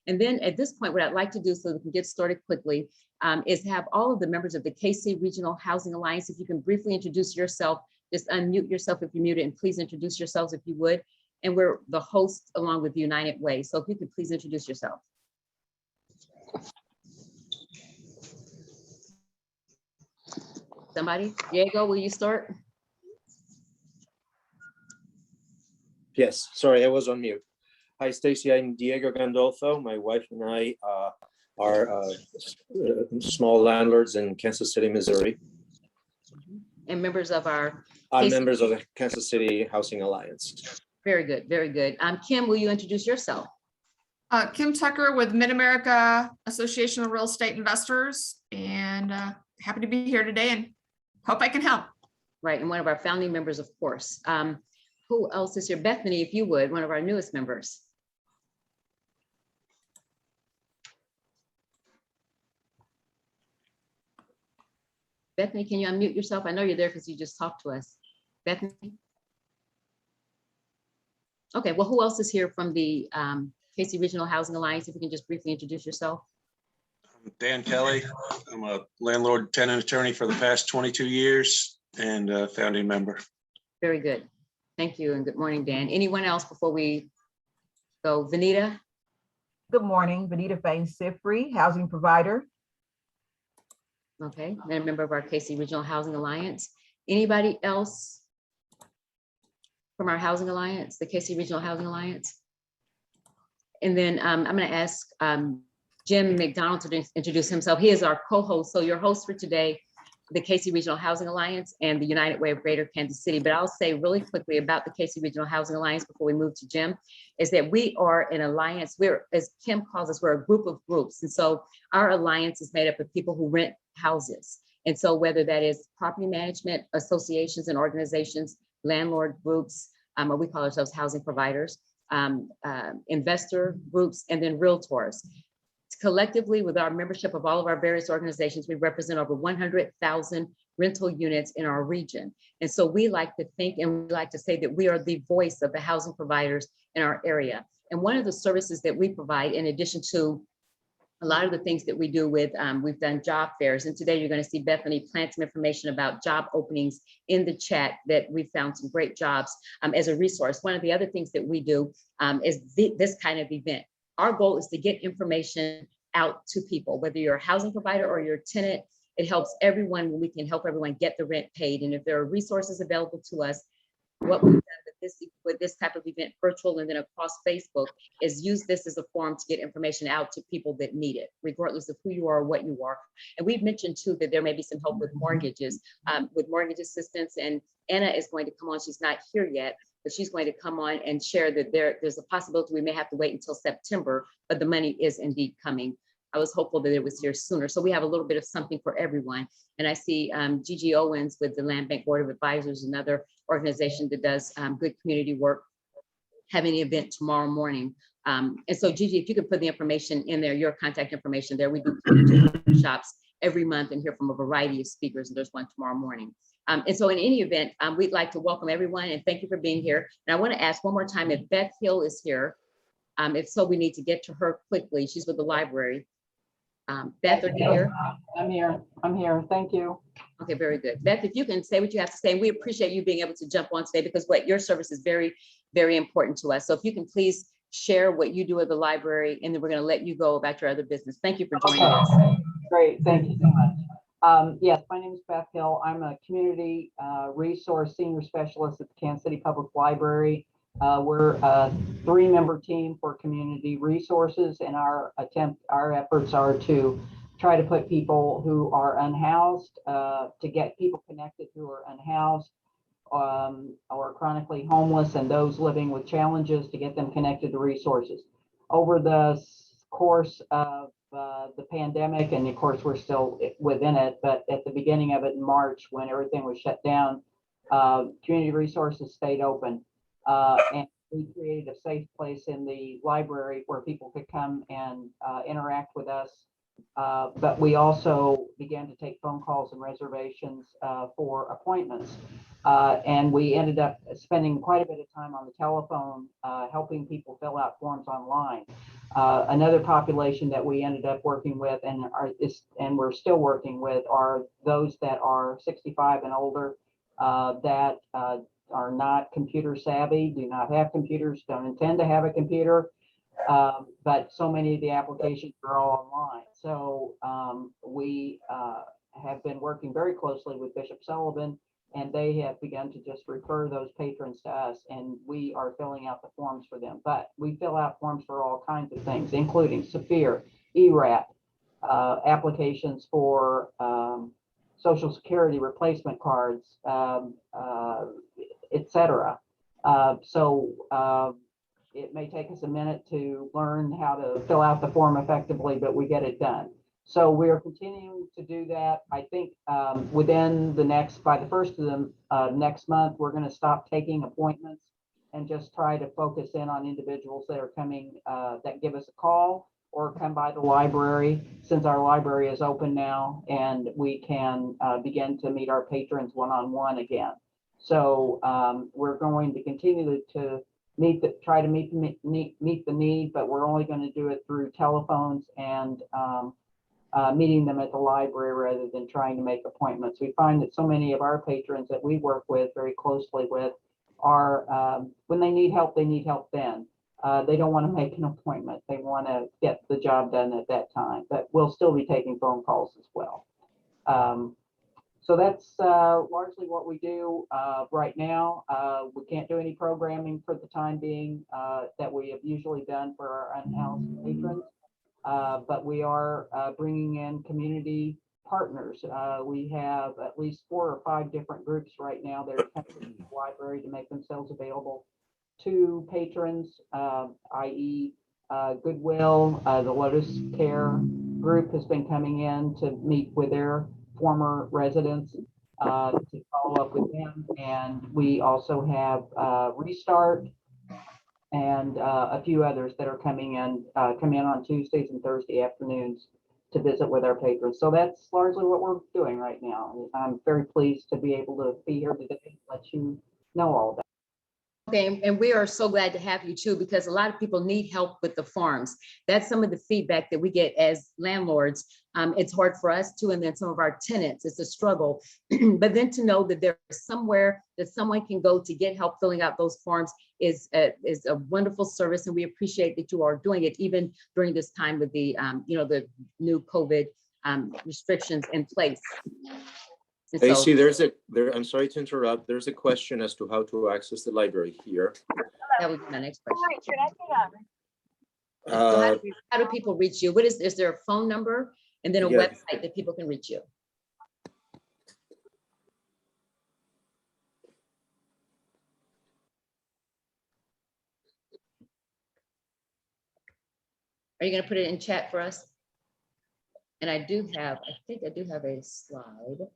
And then at this point, what I'd like to do so we can get started quickly is have all of the members of the KC Regional Housing Alliance, if you can briefly introduce yourself, just unmute yourself if you're muted, and please introduce yourselves if you would. And we're the host along with United Way. So if you could please introduce yourself. Somebody, Diego, will you start? Yes, sorry, I was on mute. Hi, Stacy, I'm Diego Gandolfo. My wife and I are small landlords in Kansas City, Missouri. And members of our Members of the Kansas City Housing Alliance. Very good, very good. Kim, will you introduce yourself? Kim Tucker with Mid-America Association of Real Estate Investors, and happy to be here today and hope I can help. Right, and one of our founding members, of course. Who else is here? Bethany, if you would, one of our newest members. Bethany, can you unmute yourself? I know you're there because you just talked to us. Bethany? Okay, well, who else is here from the KC Regional Housing Alliance? If you can just briefly introduce yourself. I'm Dan Kelly. I'm a landlord tenant attorney for the past 22 years and a founding member. Very good. Thank you and good morning, Dan. Anyone else before we go? Vanita? Good morning, Vanita Fain Sifri, housing provider. Okay, and a member of our KC Regional Housing Alliance. Anybody else from our Housing Alliance, the KC Regional Housing Alliance? And then I'm going to ask Jim McDonald to introduce himself. He is our co-host. So your host for today, the KC Regional Housing Alliance and the United Way of Greater Kansas City. But I'll say really quickly about the KC Regional Housing Alliance before we move to Jim, is that we are an alliance. We're, as Kim calls us, we're a group of groups. And so our alliance is made up of people who rent houses. And so whether that is property management associations and organizations, landlord groups, or we call ourselves housing providers, investor groups, and then realtors. Collectively, with our membership of all of our various organizations, we represent over 100,000 rental units in our region. And so we like to think and we like to say that we are the voice of the housing providers in our area. And one of the services that we provide, in addition to a lot of the things that we do with, we've done job fairs. And today you're going to see Bethany plant some information about job openings in the chat that we found some great jobs as a resource. One of the other things that we do is this kind of event. Our goal is to get information out to people, whether you're a housing provider or you're a tenant. It helps everyone when we can help everyone get the rent paid. And if there are resources available to us, what we've done with this type of event, virtual and then across Facebook, is use this as a forum to get information out to people that need it, regardless of who you are or what you are. And we've mentioned too that there may be some help with mortgages, with mortgage assistance. And Anna is going to come on. She's not here yet, but she's going to come on and share that there's a possibility we may have to wait until September, but the money is indeed coming. I was hopeful that it was here sooner. So we have a little bit of something for everyone. And I see Gigi Owens with the Land Bank Board of Advisors, another organization that does good community work, having an event tomorrow morning. And so Gigi, if you could put the information in there, your contact information there. We do workshops every month and hear from a variety of speakers, and there's one tomorrow morning. And so in any event, we'd like to welcome everyone and thank you for being here. And I want to ask one more time if Beth Hill is here. If so, we need to get to her quickly. She's with the library. Beth, are you here? I'm here. Thank you. Okay, very good. Beth, if you can say what you have to say, and we appreciate you being able to jump on today because your service is very, very important to us. So if you can please share what you do at the library, and then we're going to let you go about your other business. Thank you for joining us. Great. Thank you so much. Yes, my name is Beth Hill. I'm a community resource senior specialist at the Kansas City Public Library. We're a 3-member team for community resources, and our efforts are to try to put people who are unhoused, to get people connected who are unhoused or chronically homeless, and those living with challenges, to get them connected to resources. Over the course of the pandemic, and of course we're still within it, but at the beginning of it in March, when everything was shut down, community resources stayed open. And we created a safe place in the library where people could come and interact with us. But we also began to take phone calls and reservations for appointments. And we ended up spending quite a bit of time on the telephone, helping people fill out forms online. Another population that we ended up working with and we're still working with are those that are 65 and older that are not computer savvy, do not have computers, don't intend to have a computer. But so many of the applications are all online. So we have been working very closely with Bishop Sullivan, and they have begun to just refer those patrons to us, and we are filling out the forms for them. But we fill out forms for all kinds of things, including SAFIR, ERAT, applications for Social Security replacement cards, et cetera. It may take us a minute to learn how to fill out the form effectively, but we get it done. So we're continuing to do that. I think within by the first of the next month, we're going to stop taking appointments and just try to focus in on individuals that are coming, that give us a call or come by the library, since our library is open now and we can begin to meet our patrons one-on-one again. So we're going to continue to try to meet the need, but we're only going to do it through telephones and meeting them at the library rather than trying to make appointments. We find that so many of our patrons that we work with very closely with are, when they need help then. They don't want to make an appointment. They want to get the job done at that time, but we'll still be taking phone calls as well. So that's largely what we do right now. We can't do any programming for the time being that we have usually done for our unhoused patrons, but we are bringing in community partners. We have at least 4 or 5 different groups right now that are coming to the library to make themselves available to patrons, i.e. Goodwill. The Lotus Care group has been coming in to meet with their former residents to follow up with them. And we also have Restart and a few others that are come in on Tuesdays and Thursday afternoons to visit with our patrons. So that's largely what we're doing right now. I'm very pleased to be able to be here today and let you know all of that. Okay, and we are so glad to have you too, because a lot of people need help with the forms. That's some of the feedback that we get as landlords. It's hard for us too, and then some of our tenants, it's a struggle. But then to know that there's somewhere that someone can go to get help filling out those forms is a wonderful service, and we appreciate that you are doing it even during this time with the the new COVID restrictions in place. And so- AC, I'm sorry to interrupt. There's a question as to how to access the library here. That would be my next question. So Uh, how do people reach you? Is there a phone number and then a Yeah. website that people can reach you? Are you going to put it in chat for us? And I think I do have a slide.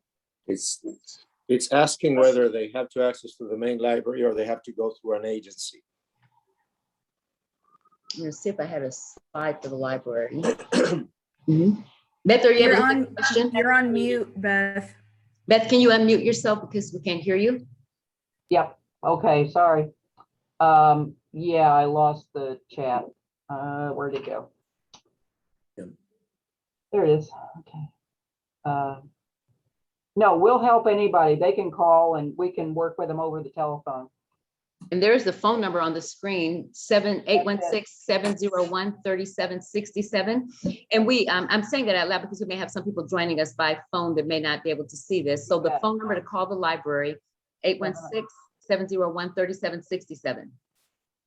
It's asking whether they have to access to the main library or they have to go through an agency. I'm going to see if I had a slide for the library. Beth, are you able to take a question? You're on mute, Beth. Beth, can you unmute yourself because we can't hear you? Yep. Okay, sorry. Yeah, I lost the chat. Where'd it go? Yeah. There it is. Okay. No, we'll help anybody. They can call and we can work with them over the telephone. And there's the phone number on the screen, 816-701-3767. And I'm saying that out loud because we may have some people joining us by phone that may not be able to see this. So the phone number to call the library, 816-701-3767.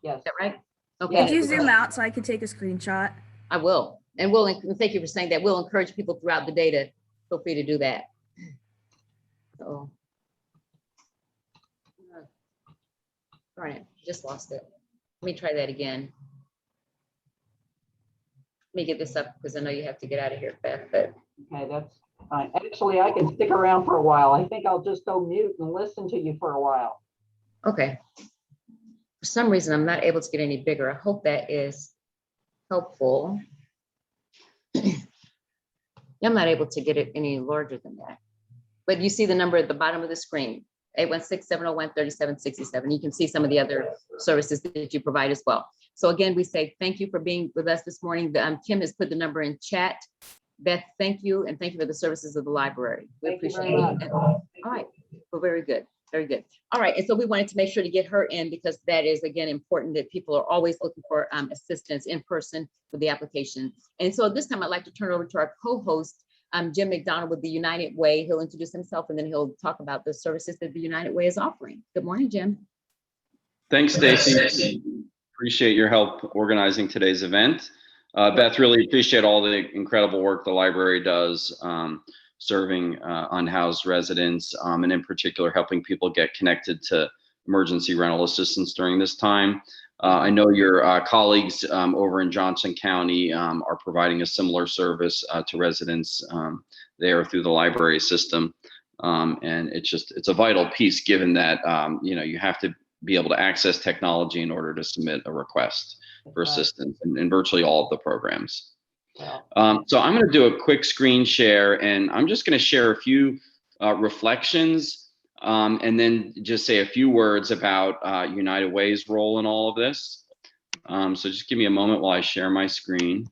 Yes. Is that right? Okay. Could you zoom out so I could take a screenshot? I will. And thank you for saying that. We'll encourage people throughout the day to feel free to do that. So. Darn it, just lost it. Let me try that again. Let me get this up because I know you have to get out of here, Beth, but Okay, that's fine. Actually, I can stick around for a while. I think I'll just go mute and listen to you for a while. okay. For some reason, I'm not able to get any bigger. I hope that is helpful. I'm not able to get it any larger than that. But you see the number at the bottom of the screen, 816-701-3767. You can see some of the other services that you provide as well. So again, we say thank you for being with us this morning. Kim has put the number in chat. Beth, thank you, and thank you for the services of the library. We Thank you appreciate very it. much. All right, well, very good, very good. All right, and so we wanted to make sure to get her in because that is, again, important that people are always looking for assistance in person with the application. And so this time I'd like to turn it over to our co-host, Jim McDonald with the United Way. He'll introduce himself and then he'll talk about the services that the United Way is offering. Good morning, Jim. Thanks, Stacy. Appreciate your help organizing today's event. Beth, really appreciate all the incredible work the library does serving unhoused residents and in particular helping people get connected to emergency rental assistance during this time. I know your colleagues over in Johnson County are providing a similar service to residents there through the library system. And it's a vital piece given that you have to be able to access technology in order to submit a request for assistance in virtually all of the programs. So I'm going to do a quick screen share, and I'm just going to share a few reflections and then just say a few words about United Way's role in all of this. So just give me a moment while I share my screen.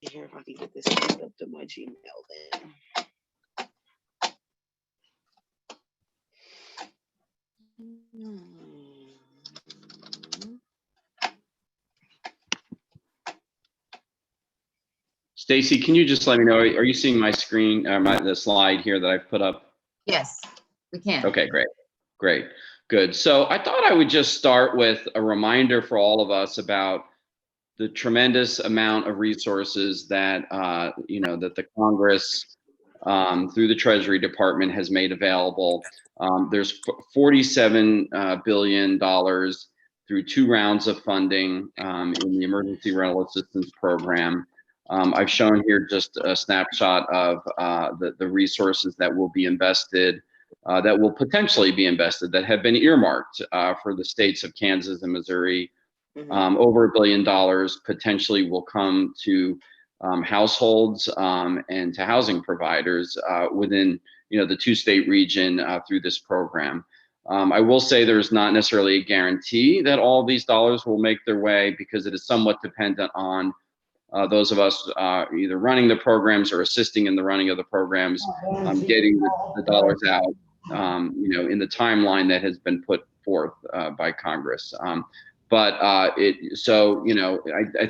Here, if I can get this up to my Gmail then. Stacy, can you just let me know, are you seeing my screen, the slide here that I've put up? Yes, we can. Okay, great, good. So I thought I would just start with a reminder for all of us about the tremendous amount of resources that, that the Congress through the Treasury Department has made available. There's $47 billion through 2 rounds of funding in the Emergency Rental Assistance Program. I've shown here just a snapshot of the resources that will be invested, that will potentially be invested, that have been earmarked for the states of Kansas and Missouri. Over $1 billion potentially will come to households and to housing providers within the 2-state region through this program. I will say there's not necessarily a guarantee that all these dollars will make their way because it is somewhat dependent on those of us either running the programs or assisting in the running of the programs, getting the dollars out, in the timeline that has been put forth by Congress. I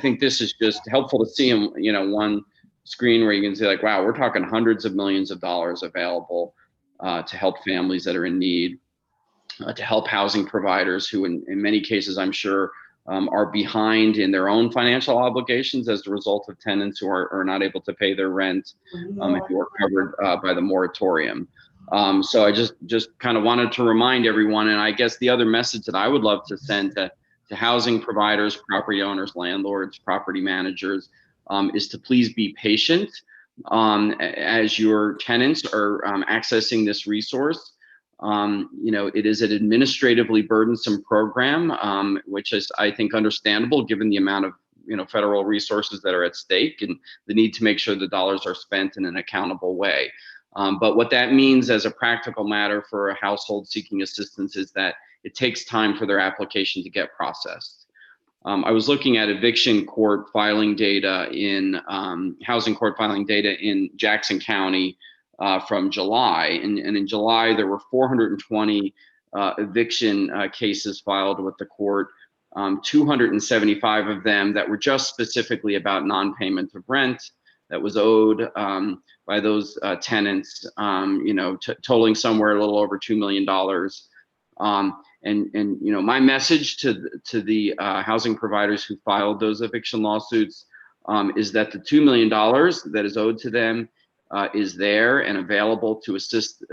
think this is just helpful to see in, one screen where you can see like, wow, we're talking hundreds of millions of dollars available to help families that are in need, to help housing providers who in many cases, I'm sure, are behind in their own financial obligations as a result of tenants who are not able to pay their rent and who are covered by the moratorium. So I just kind of wanted to remind everyone, and I guess the other message that I would love to send to housing providers, property owners, landlords, property managers, is to please be patient as your tenants are accessing this resource. It is an administratively burdensome program, which is, I think, understandable given the amount of federal resources that are at stake and the need to make sure the dollars are spent in an accountable way. But what that means as a practical matter for a household seeking assistance is that it takes time for their application to get processed. I was looking at eviction court filing data in housing court filing data in Jackson County from July. And in July, there were 420 eviction cases filed with the court, 275 of them that were just specifically about non-payment of rent that was owed by those tenants, totaling somewhere a little over $2 million. My message to the housing providers who filed those eviction lawsuits is that the $2 million that is owed to them is there and available to assist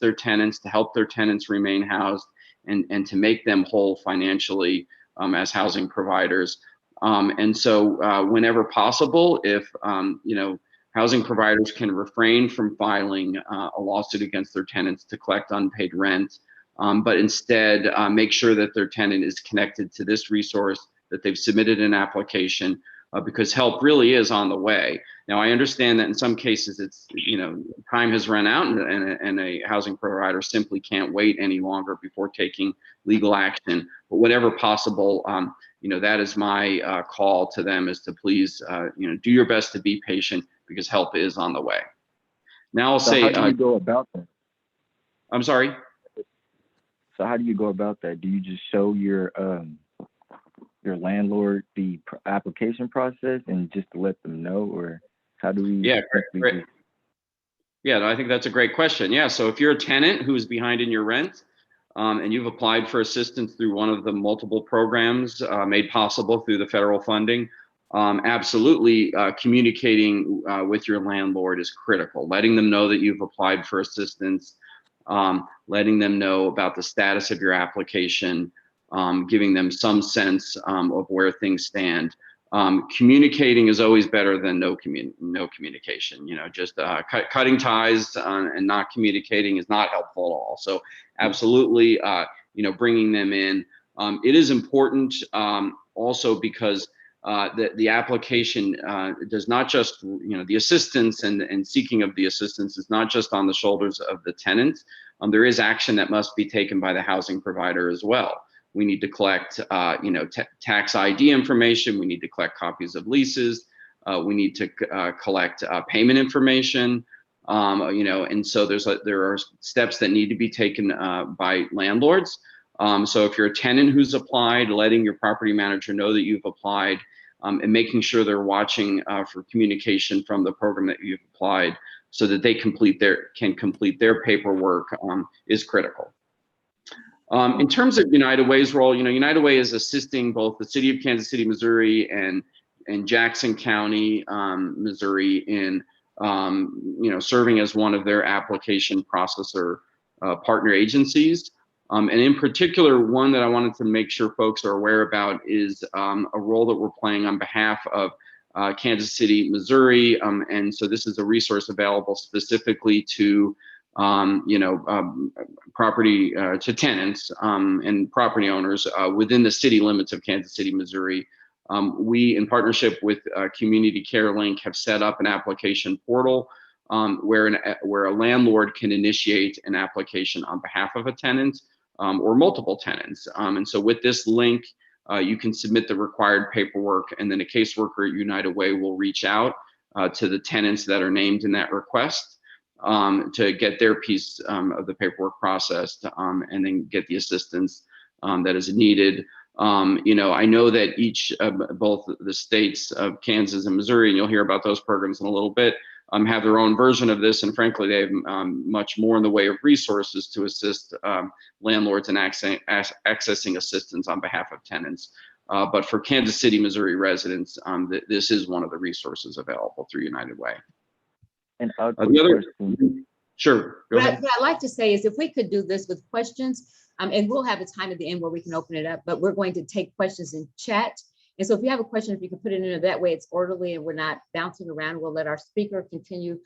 their tenants, to help their tenants remain housed, and to make them whole financially as housing providers. And so whenever possible, if housing providers can refrain from filing a lawsuit against their tenants to collect unpaid rent, but instead make sure that their tenant is connected to this resource, that they've submitted an application, because help really is on the way. Now, I understand that in some cases it's, time has run out and a housing provider simply can't wait any longer before taking legal action. But whatever possible, that is my call to them, is to please, do your best to be patient because help is on the way. Now I'll So say, how do you go about that? I'm sorry. So how do you go about that? Do you just show your landlord the application process and just to let them know, or how do we? Yeah, great. Yeah, no, I think that's a great question. Yeah, so if you're a tenant who's behind in your rent, and you've applied for assistance through one of the multiple programs made possible through the federal funding, absolutely communicating with your landlord is critical. Letting them know that you've applied for assistance, letting them know about the status of your application, giving them some sense of where things stand. Communicating is always better than no communication. Just cutting ties and not communicating is not helpful at all. So absolutely, bringing them in. It is important also because the application does not just, the assistance and seeking of the assistance is not just on the shoulders of the tenant. There is action that must be taken by the housing provider as well. We need to collect, tax ID information. We need to collect copies of leases. We need to collect payment information. And so there are steps that need to be taken by landlords. So if you're a tenant who's applied, letting your property manager know that you've applied, and making sure they're watching for communication from the program that you've applied, so that they can complete their paperwork is critical. In terms of United Way's role, United Way is assisting both the city of Kansas City, Missouri, and Jackson County, Missouri, in serving as one of their application processor partner agencies. And in particular, one that I wanted to make sure folks are aware about is a role that we're playing on behalf of Kansas City, Missouri. And so this is a resource available specifically to property to tenants and property owners within the city limits of Kansas City, Missouri. We, in partnership with Community Care Link, have set up an application portal where a landlord can initiate an application on behalf of a tenant or multiple tenants. And so with this link, you can submit the required paperwork, and then a caseworker at United Way will reach out to the tenants that are named in that request to get their piece of the paperwork processed, and then get the assistance that is needed. I know that both the states of Kansas and Missouri, and you'll hear about those programs in a little bit, have their own version of this, and frankly, they have much more in the way of resources to assist landlords in accessing assistance on behalf of tenants. But for Kansas City, Missouri residents, this is one of the resources available through United Way. And sure, go ahead. What I'd like to say is if we could do this with questions, and we'll have a time at the end where we can open it up, but we're going to take questions in chat. And so if you have a question, if you can put it in that way, it's orderly and we're not bouncing around. We'll let our speaker continue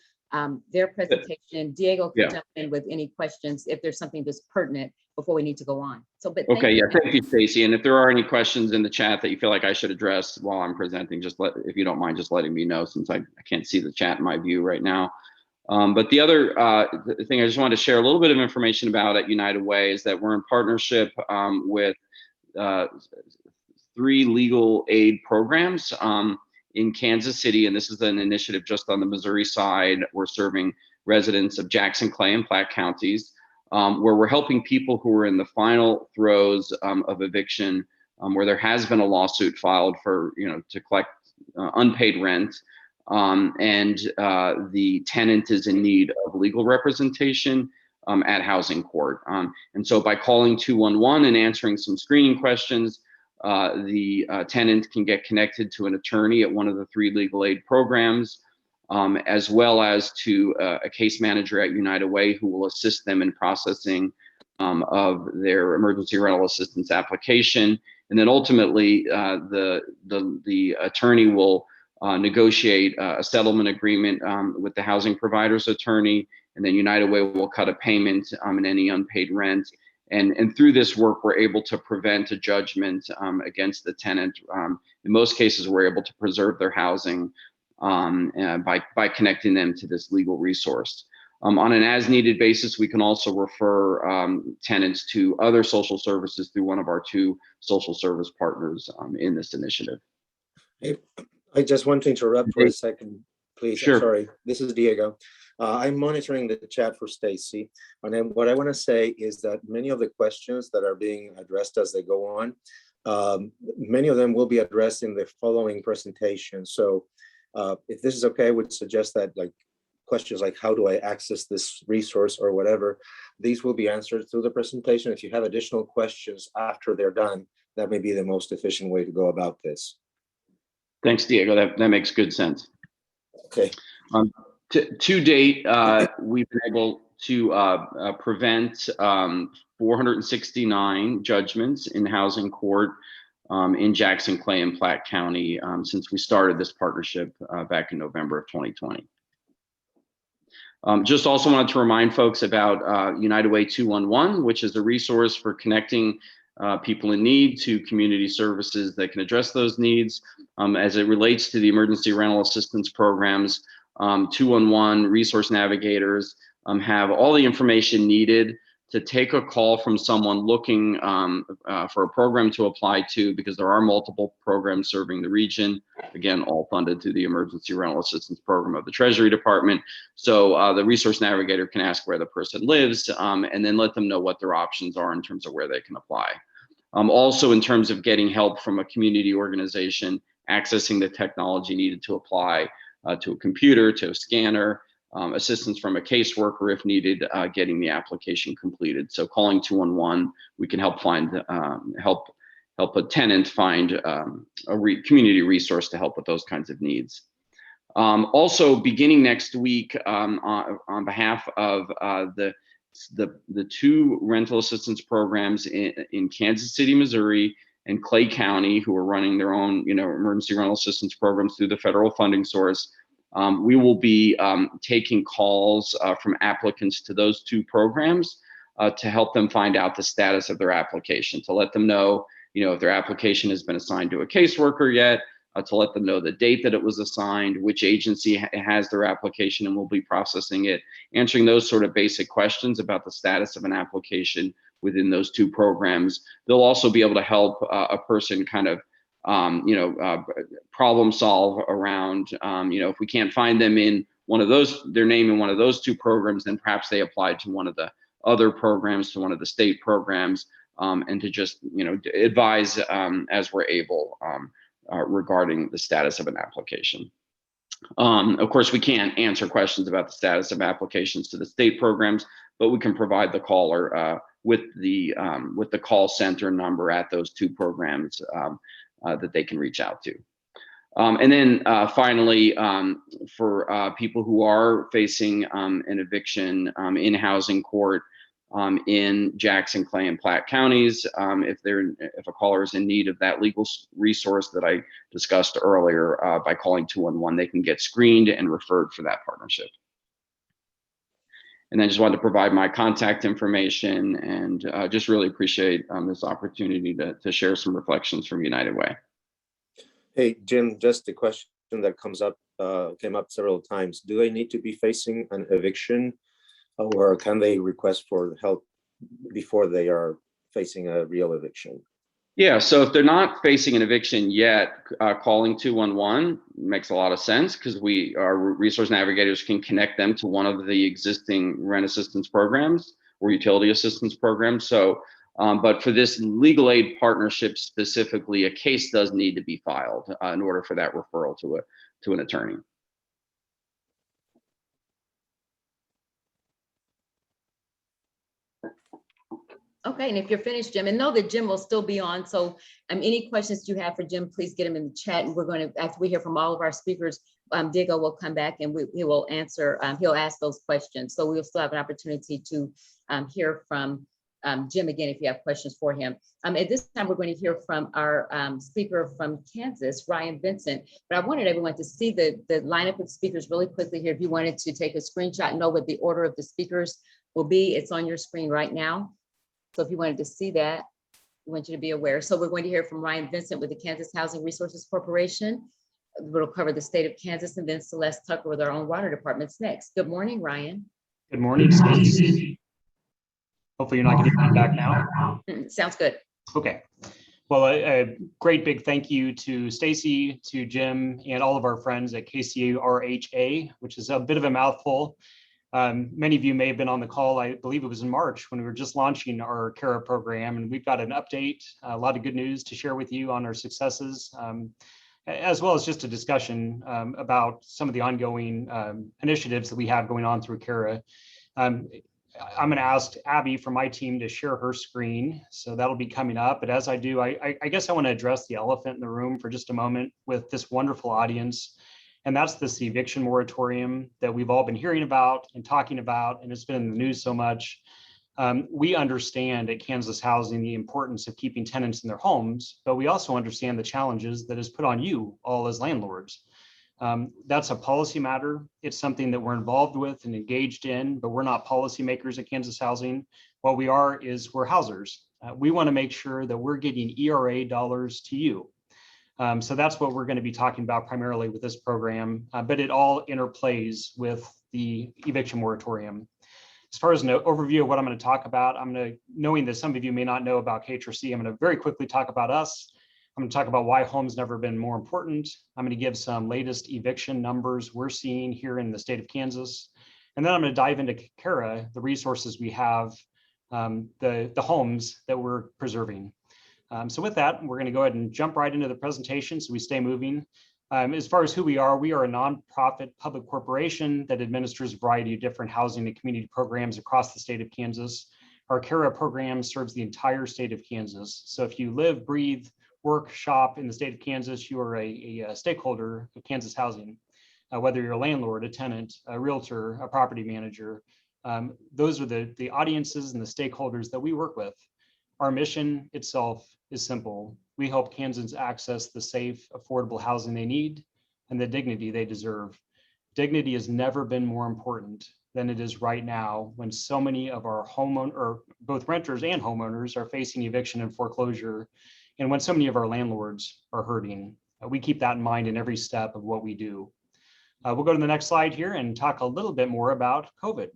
their presentation. Diego can jump in with any questions if there's something that's pertinent before we need to go on. So, but thank you, Stacy. And if there are any questions in the chat that you feel like I should address while I'm presenting, if you don't mind, just letting me know, since I can't see the chat in my view right now. But the other thing I just wanted to share a little bit of information about at United Way is that we're in partnership with 3 legal aid programs in Kansas City, and this is an initiative just on the Missouri side. We're serving residents of Jackson, Clay, and Platte counties, where we're helping people who are in the final throes of eviction, where there has been a lawsuit filed for, to collect unpaid rent, and the tenant is in need of legal representation at housing court. And so by calling 211 and answering some screening questions, the tenant can get connected to an attorney at one of the 3 legal aid programs, as well as to a case manager at United Way who will assist them in processing of their emergency rental assistance application. And then ultimately, the attorney will negotiate a settlement agreement with the housing provider's attorney, and then United Way will cut a payment in any unpaid rent. And through this work, we're able to prevent a judgment against the tenant. In most cases, we're able to preserve their housing by connecting them to this legal resource. On an as-needed basis, we can also refer tenants to other social services through one of our 2 social service partners in this initiative. Hey, I just want to interrupt for a second, please. Sure. I'm sorry. This is Diego. I'm monitoring the chat for Stacy. And then what I want to say is that many of the questions that are being addressed as they go on, many of them will be addressed in the following presentation. So if this is okay, I would suggest that like questions like how do I access this resource or whatever, these will be answered through the presentation. If you have additional questions after they're done, that may be the most efficient way to go about this. Thanks, Diego. That makes good sense. Okay. To date, we've been able to prevent 469 judgments in housing court in Jackson, Clay, and Platte County since we started this partnership back in November of 2020. Just also wanted to remind folks about United Way 211, which is a resource for connecting people in need to community services that can address those needs. As it relates to the emergency rental assistance programs, 211 resource navigators have all the information needed to take a call from someone looking for a program to apply to, because there are multiple programs serving the region, again, all funded through the Emergency Rental Assistance Program of the Treasury Department. So the resource navigator can ask where the person lives and then let them know what their options are in terms of where they can apply. Also, in terms of getting help from a community organization, accessing the technology needed to apply to a computer, to a scanner, assistance from a caseworker if needed, getting the application completed. So calling 211, we can help find help a tenant find a community resource to help with those kinds of needs. Also, beginning next week, on behalf of the 2 rental assistance programs in Kansas City, Missouri, and Clay County, who are running their own, emergency rental assistance programs through the federal funding source. We will be taking calls from applicants to those 2 programs to help them find out the status of their application, to let them know, if their application has been assigned to a caseworker yet, to let them know the date that it was assigned, which agency has their application and will be processing it, answering those sort of basic questions about the status of an application within those 2 programs. They'll also be able to help a person kind of problem solve around, if we can't find them in one of those, their name in one of those 2 programs, then perhaps they apply to one of the other programs, to one of the state programs, and to just, advise as we're able regarding the status of an application. Of course, we can't answer questions about the status of applications to the state programs, but we can provide the caller with the call center number at those 2 programs that they can reach out to. And then finally, for people who are facing an eviction in housing court in Jackson, Clay, and Platte counties, if a caller is in need of that legal resource that I discussed earlier, by calling 211, they can get screened and referred for that partnership. And I just wanted to provide my contact information and just really appreciate this opportunity to share some reflections from United Way. Hey, Jim, just a question that came up several times. Do they need to be facing an eviction, or can they request for help before they are facing a real eviction? Yeah, so if they're not facing an eviction yet, calling 211 makes a lot of sense, because our resource navigators can connect them to one of the existing rent assistance programs or utility assistance programs. So, but for this legal aid partnership specifically, a case does need to be filed in order for that referral to an attorney. Okay, and if you're finished, Jim, and know that Jim will still be on. So any questions you have for Jim, please get them in the chat. And we're going to, after we hear from all of our speakers, Diego will come back and he will answer, he'll ask those questions. So we'll still have an opportunity to hear from Jim again, if you have questions for him. At this time, we're going to hear from our speaker from Kansas, Ryan Vincent. But I wanted everyone to see the lineup of speakers really quickly here. If you wanted to take a screenshot and know what the order of the speakers will be, it's on your screen right now. So if you wanted to see that, we want you to be aware. So we're going to hear from Ryan Vincent with the Kansas Housing Resources Corporation. We'll cover the state of Kansas, and then Celeste Tucker with our own water departments next. Good morning, Ryan. Good morning, Stacy. Hopefully you're not getting feedback now. Sounds good. Okay. Well, a great big thank you to Stacy, to Jim, and all of our friends at KCRHA, which is a bit of a mouthful. Many of you may have been on the call. I believe it was in March when we were just launching our CARA program, and we've got an update, a lot of good news to share with you on our successes, as well as just a discussion about some of the ongoing initiatives that we have going on through CARA. I'm going to ask Abby from my team to share her screen. So that'll be coming up. But as I do, I guess I want to address the elephant in the room for just a moment with this wonderful audience. And that's this eviction moratorium that we've all been hearing about and talking about, and it's been in the news so much. We understand at Kansas Housing the importance of keeping tenants in their homes, but we also understand the challenges that is put on you all as landlords. That's a policy matter. It's something that we're involved with and engaged in, but we're not policymakers at Kansas Housing. What we are is we're housers. We want to make sure that we're getting ERA dollars to you. So that's what we're going to be talking about primarily with this program, but it all interplays with the eviction moratorium. As far as an overview of what I'm going to talk about, knowing that some of you may not know about KHRC, I'm going to very quickly talk about us. I'm going to talk about why home's never been more important. I'm going to give some latest eviction numbers we're seeing here in the state of Kansas. And then I'm going to dive into CARA, the resources we have, the homes that we're preserving. So with that, we're going to go ahead and jump right into the presentation so we stay moving. As far as who we are a nonprofit public corporation that administers a variety of different housing and community programs across the state of Kansas. Our CARA program serves the entire state of Kansas. So if you live, breathe, work, shop in the state of Kansas, you are a stakeholder of Kansas Housing, whether you're a landlord, a tenant, a realtor, a property manager. Those are the audiences and the stakeholders that we work with. Our mission itself is simple. We help Kansans access the safe, affordable housing they need and the dignity they deserve. Dignity has never been more important than it is right now when so many of our both renters and homeowners are facing eviction and foreclosure, and when so many of our landlords are hurting. We keep that in mind in every step of what we do. We'll go to the next slide here and talk a little bit more about COVID.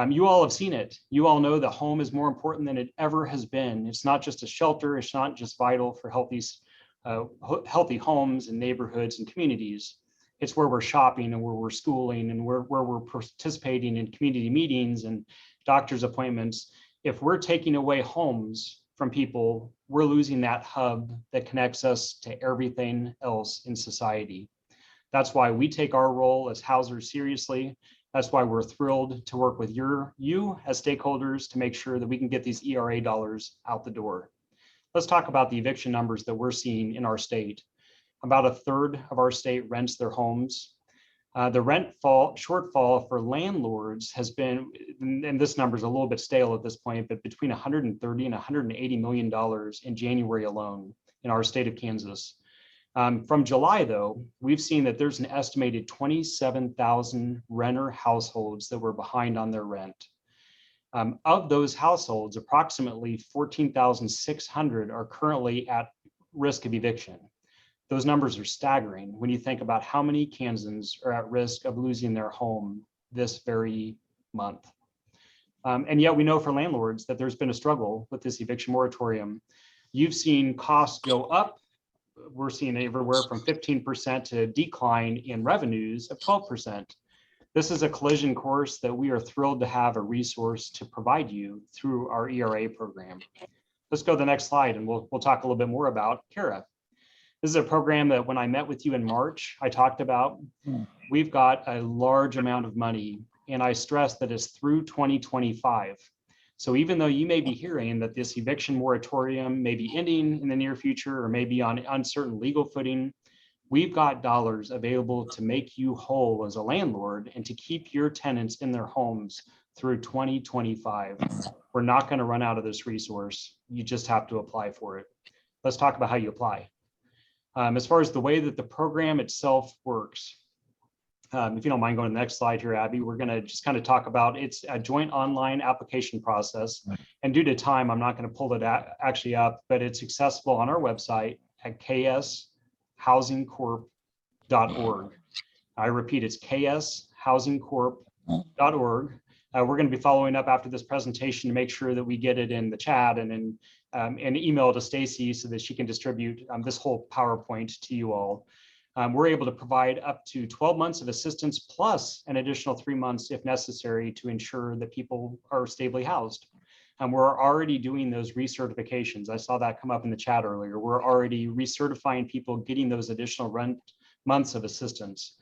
You all have seen it. You all know the home is more important than it ever has been. It's not just a shelter. It's not just vital for healthy homes and neighborhoods and communities. It's where we're shopping and where we're schooling and where we're participating in community meetings and doctor's appointments. If we're taking away homes from people, we're losing that hub that connects us to everything else in society. That's why we take our role as housers seriously. That's why we're thrilled to work with you as stakeholders to make sure that we can get these ERA dollars out the door. Let's talk about the eviction numbers that we're seeing in our state. About a third of our state rents their homes. The rent shortfall for landlords has been, and this number is a little bit stale at this point, but between $130 and $180 million in January alone in our state of Kansas. From July, though, we've seen that there's an estimated 27,000 renter households that were behind on their rent. Of those households, approximately 14,600 are currently at risk of eviction. Those numbers are staggering when you think about how many Kansans are at risk of losing their home this very month. And yet we know for landlords that there's been a struggle with this eviction moratorium. You've seen costs go up. We're seeing everywhere from 15% to a decline in revenues of 12%. This is a collision course that we are thrilled to have a resource to provide you through our ERA program. Let's go to the next slide and we'll talk a little bit more about CARA. This is a program that when I met with you in March, I talked about. We've got a large amount of money, and I stress that it's through 2025. So even though you may be hearing that this eviction moratorium may be ending in the near future or may be on uncertain legal footing, we've got dollars available to make you whole as a landlord and to keep your tenants in their homes through 2025. We're not going to run out of this resource. You just have to apply for it. Let's talk about how you apply. As far as the way that the program itself works, if you don't mind going to the next slide here, Abby, we're going to just kind of talk about it's a joint online application process. And due to time, I'm not going to pull it actually up, but it's accessible on our website at kshousingcorp.org. I repeat, it's kshousingcorp.org. We're going to be following up after this presentation to make sure that we get it in the chat and in an email to Stacy so that she can distribute this whole PowerPoint to you all. We're able to provide up to 12 months of assistance plus an additional 3 months if necessary to ensure that people are stably housed. We're already doing those recertifications. I saw that come up in the chat earlier. We're already recertifying people, getting those additional months of assistance.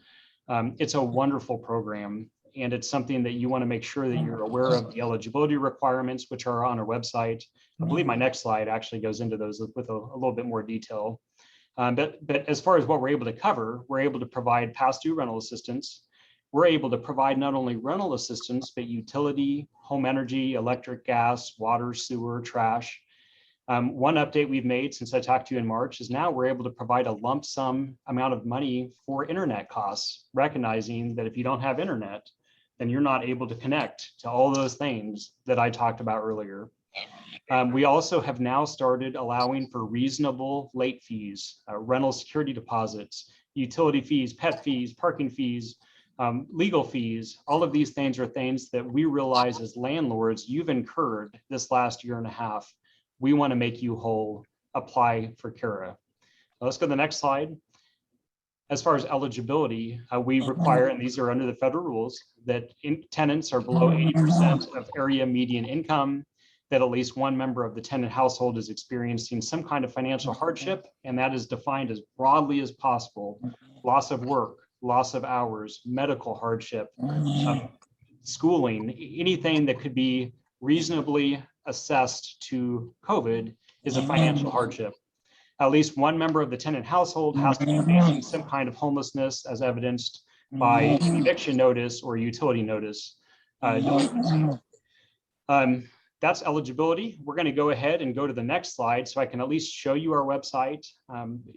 It's a wonderful program, and it's something that you want to make sure that you're aware of the eligibility requirements, which are on our website. I believe my next slide actually goes into those with a little bit more detail. But as far as what we're able to cover, we're able to provide past due rental assistance. We're able to provide not only rental assistance, but utility, home energy, electric, gas, water, sewer, trash. One update we've made since I talked to you in March is now we're able to provide a lump sum amount of money for internet costs, recognizing that if you don't have internet, then you're not able to connect to all those things that I talked about earlier. We also have now started allowing for reasonable late fees, rental security deposits, utility fees, pet fees, parking fees, legal fees. All of these things are things that we realize as landlords you've incurred this last year and a half. We want to make you whole. Apply for CARA. Let's go to the next slide. As far as eligibility, we require, and these are under the federal rules, that tenants are below 80% of area median income, that at least one member of the tenant household is experiencing some kind of financial hardship, and that is defined as broadly as possible: loss of work, loss of hours, medical hardship, schooling, anything that could be reasonably assessed to COVID is a financial hardship. At least one member of the tenant household has to be facing some kind of homelessness as evidenced by eviction notice or utility notice. That's eligibility. We're going to go ahead and go to the next slide so I can at least show you our website.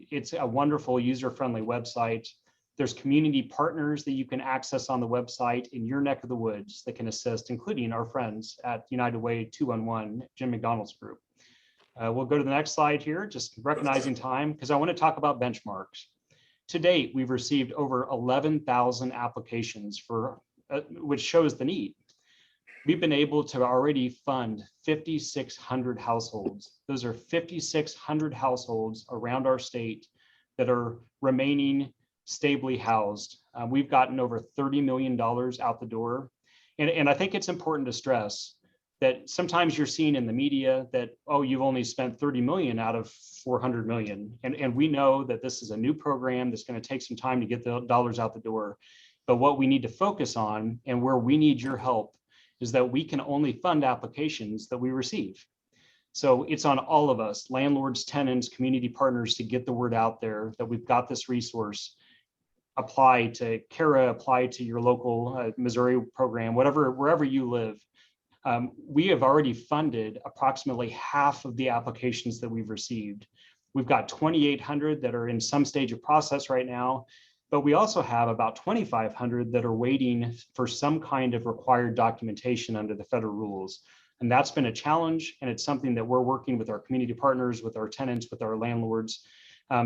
It's a wonderful user-friendly website. There's community partners that you can access on the website in your neck of the woods that can assist, including our friends at United Way 211, Jim McDonald's group. We'll go to the next slide here, just recognizing time, because I want to talk about benchmarks. To date, we've received over 11,000 applications for, which shows the need. We've been able to already fund 5,600 households. Those are 5,600 households around our state that are remaining stably housed. We've gotten over $30 million out the door. And I think it's important to stress that sometimes you're seeing in the media that, oh, you've only spent 30 million out of 400 million. And we know that this is a new program that's going to take some time to get the dollars out the door. But what we need to focus on and where we need your help is that we can only fund applications that we receive. So it's on all of us, landlords, tenants, community partners, to get the word out there that we've got this resource. Apply to CARA, apply to your local Missouri program, wherever you live. We have already funded approximately half of the applications that we've received. We've got 2,800 that are in some stage of process right now, but we also have about 2,500 that are waiting for some kind of required documentation under the federal rules. And that's been a challenge, and it's something that we're working with our community partners, with our tenants, with our landlords.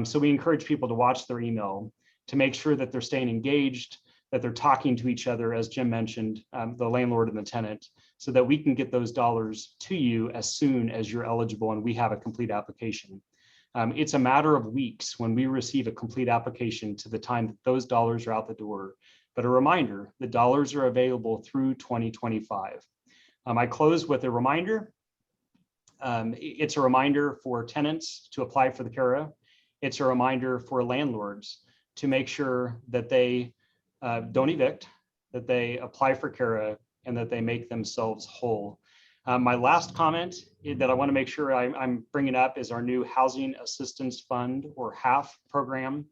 So we encourage people to watch their email, to make sure that they're staying engaged, that they're talking to each other, as Jim mentioned, the landlord and the tenant, so that we can get those dollars to you as soon as you're eligible and we have a complete application. It's a matter of weeks when we receive a complete application to the time that those dollars are out the door. But a reminder, the dollars are available through 2025. I close with a reminder. It's a reminder for tenants to apply for the CARA. It's a reminder for landlords to make sure that they don't evict, that they apply for CARA, and that they make themselves whole. My last comment that I want to make sure I'm bringing up is our new Housing Assistance Fund, or HAF program.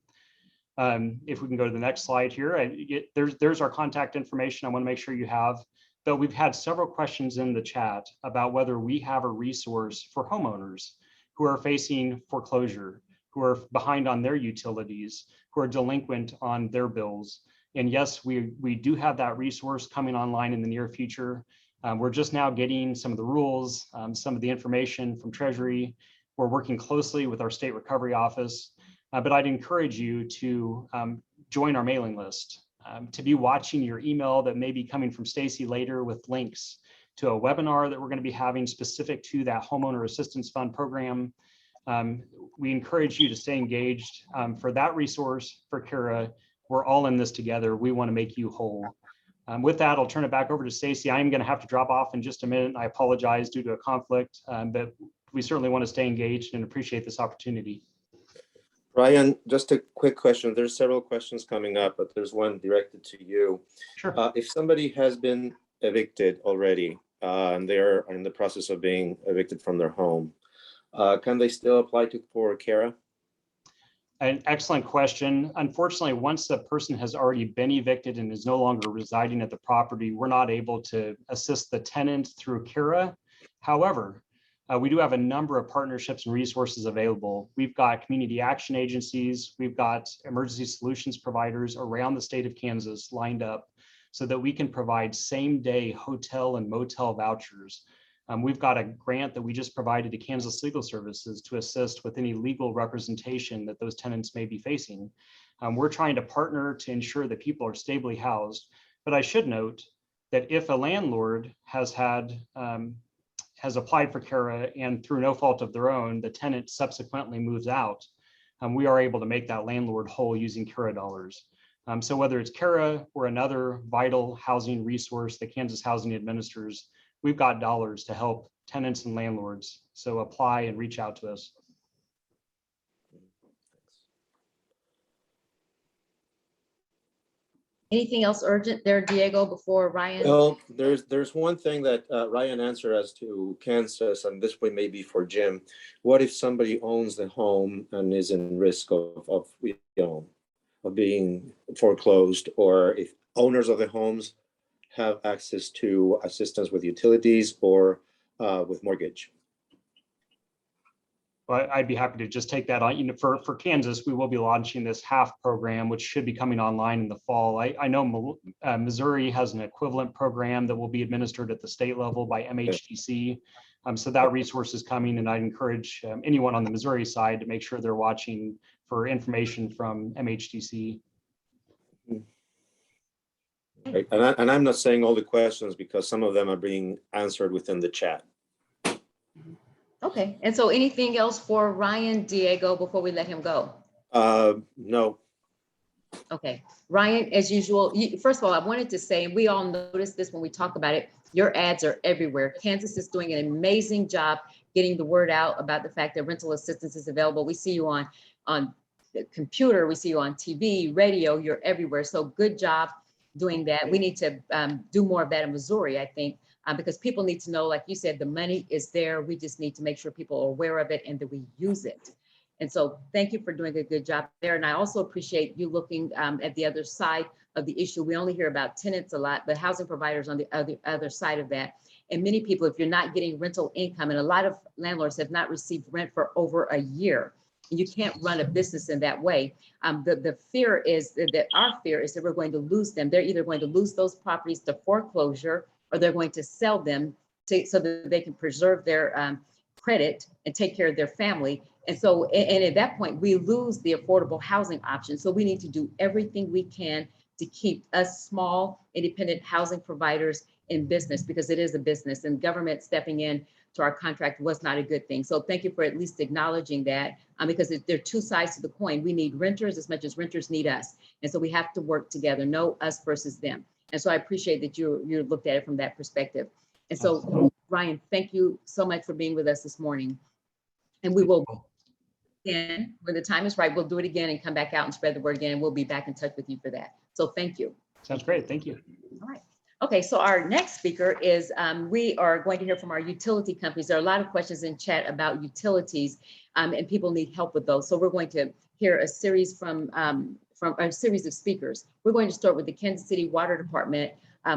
If we can go to the next slide here, there's our contact information I want to make sure you have. But we've had several questions in the chat about whether we have a resource for homeowners who are facing foreclosure, who are behind on their utilities, who are delinquent on their bills. And yes, we do have that resource coming online in the near future. We're just now getting some of the rules, some of the information from Treasury. We're working closely with our state recovery office, but I'd encourage you to join our mailing list, to be watching your email that may be coming from Stacy later with links to a webinar that we're going to be having specific to that homeowner assistance fund program. We encourage you to stay engaged for that resource for Kara. We're all in this together. We want to make you whole. With that, I'll turn it back over to Stacy. I'm going to have to drop off in just a minute. I apologize due to a conflict, but we certainly want to stay engaged and appreciate this opportunity. Ryan, just a quick question. There's several questions coming up, but there's one directed to you. Sure. If somebody has been evicted already and they're in the process of being evicted from their home, can they still apply for CARA? An excellent question. Unfortunately, once the person has already been evicted and is no longer residing at the property, we're not able to assist the tenant through CARA. However, we do have a number of partnerships and resources available. We've got community action agencies, we've got emergency solutions providers around the state of Kansas lined up so that we can provide same-day hotel and motel vouchers. We've got a grant that we just provided to Kansas Legal Services to assist with any legal representation that those tenants may be facing. We're trying to partner to ensure that people are stably housed. But I should note that if a landlord has applied for CARA and through no fault of their own, the tenant subsequently moves out, we are able to make that landlord whole using CARA dollars. So whether it's CARA or another vital housing resource that Kansas Housing administers, we've got dollars to help tenants and landlords. So apply and reach out to us. Anything else urgent there, Diego, before Ryan? Well, there's one thing that Ryan answered as to Kansas, and this way may be for Jim. What if somebody owns the home and is in risk of being foreclosed, or if owners of the homes have access to assistance with utilities or with mortgage? Well, I'd be happy to just take that on. For Kansas, we will be launching this HALF program, which should be coming online in the fall. I know Missouri has an equivalent program that will be administered at the state level by MHDC. So that resource is coming, and I'd encourage anyone on the Missouri side to make sure they're watching for information from MHDC. Right. And I'm not saying all the questions because some of them are being answered within the chat. Okay, and so anything else for Ryan, Diego, before we let him go? No. Okay, Ryan, as usual, first of all, I wanted to say, and we all noticed this when we talk about it, your ads are everywhere. Kansas is doing an amazing job getting the word out about the fact that rental assistance is available. We see you on the computer, we see you on TV, radio, you're everywhere. So good job doing that. We need to do more of that in Missouri, I think, because people need to know, like you said, the money is there. We just need to make sure people are aware of it and that we use it. And so thank you for doing a good job there. And I also appreciate you looking at the other side of the issue. We only hear about tenants a lot, but housing providers on the other side of that. And many people, if you're not getting rental income, and a lot of landlords have not received rent for over a year, you can't run a business in that way. The fear is that our fear is that we're going to lose them. They're either going to lose those properties to foreclosure, or they're going to sell them so that they can preserve their credit and take care of their family. And so, and at that point, we lose the affordable housing option. So we need to do everything we can to keep us small, independent housing providers in business, because it is a business, and government stepping in to our contract was not a good thing. So thank you for at least acknowledging that, because there are two sides to the coin. We need renters as much as renters need us. And so we have to work together, no us versus them. And so I appreciate that you looked at it from that perspective. And so, Ryan, thank you so much for being with us this morning. And we will, again, when the time is right, we'll do it again and come back out and spread the word again. And we'll be back in touch with you for that. So thank you. Sounds great. Thank you. All right. Okay, so our next speaker is, we are going to hear from our utility companies. There are a lot of questions in chat about utilities, and people need help with those. So we're going to hear a series from a series of speakers. We're going to start with the Kansas City Water Department,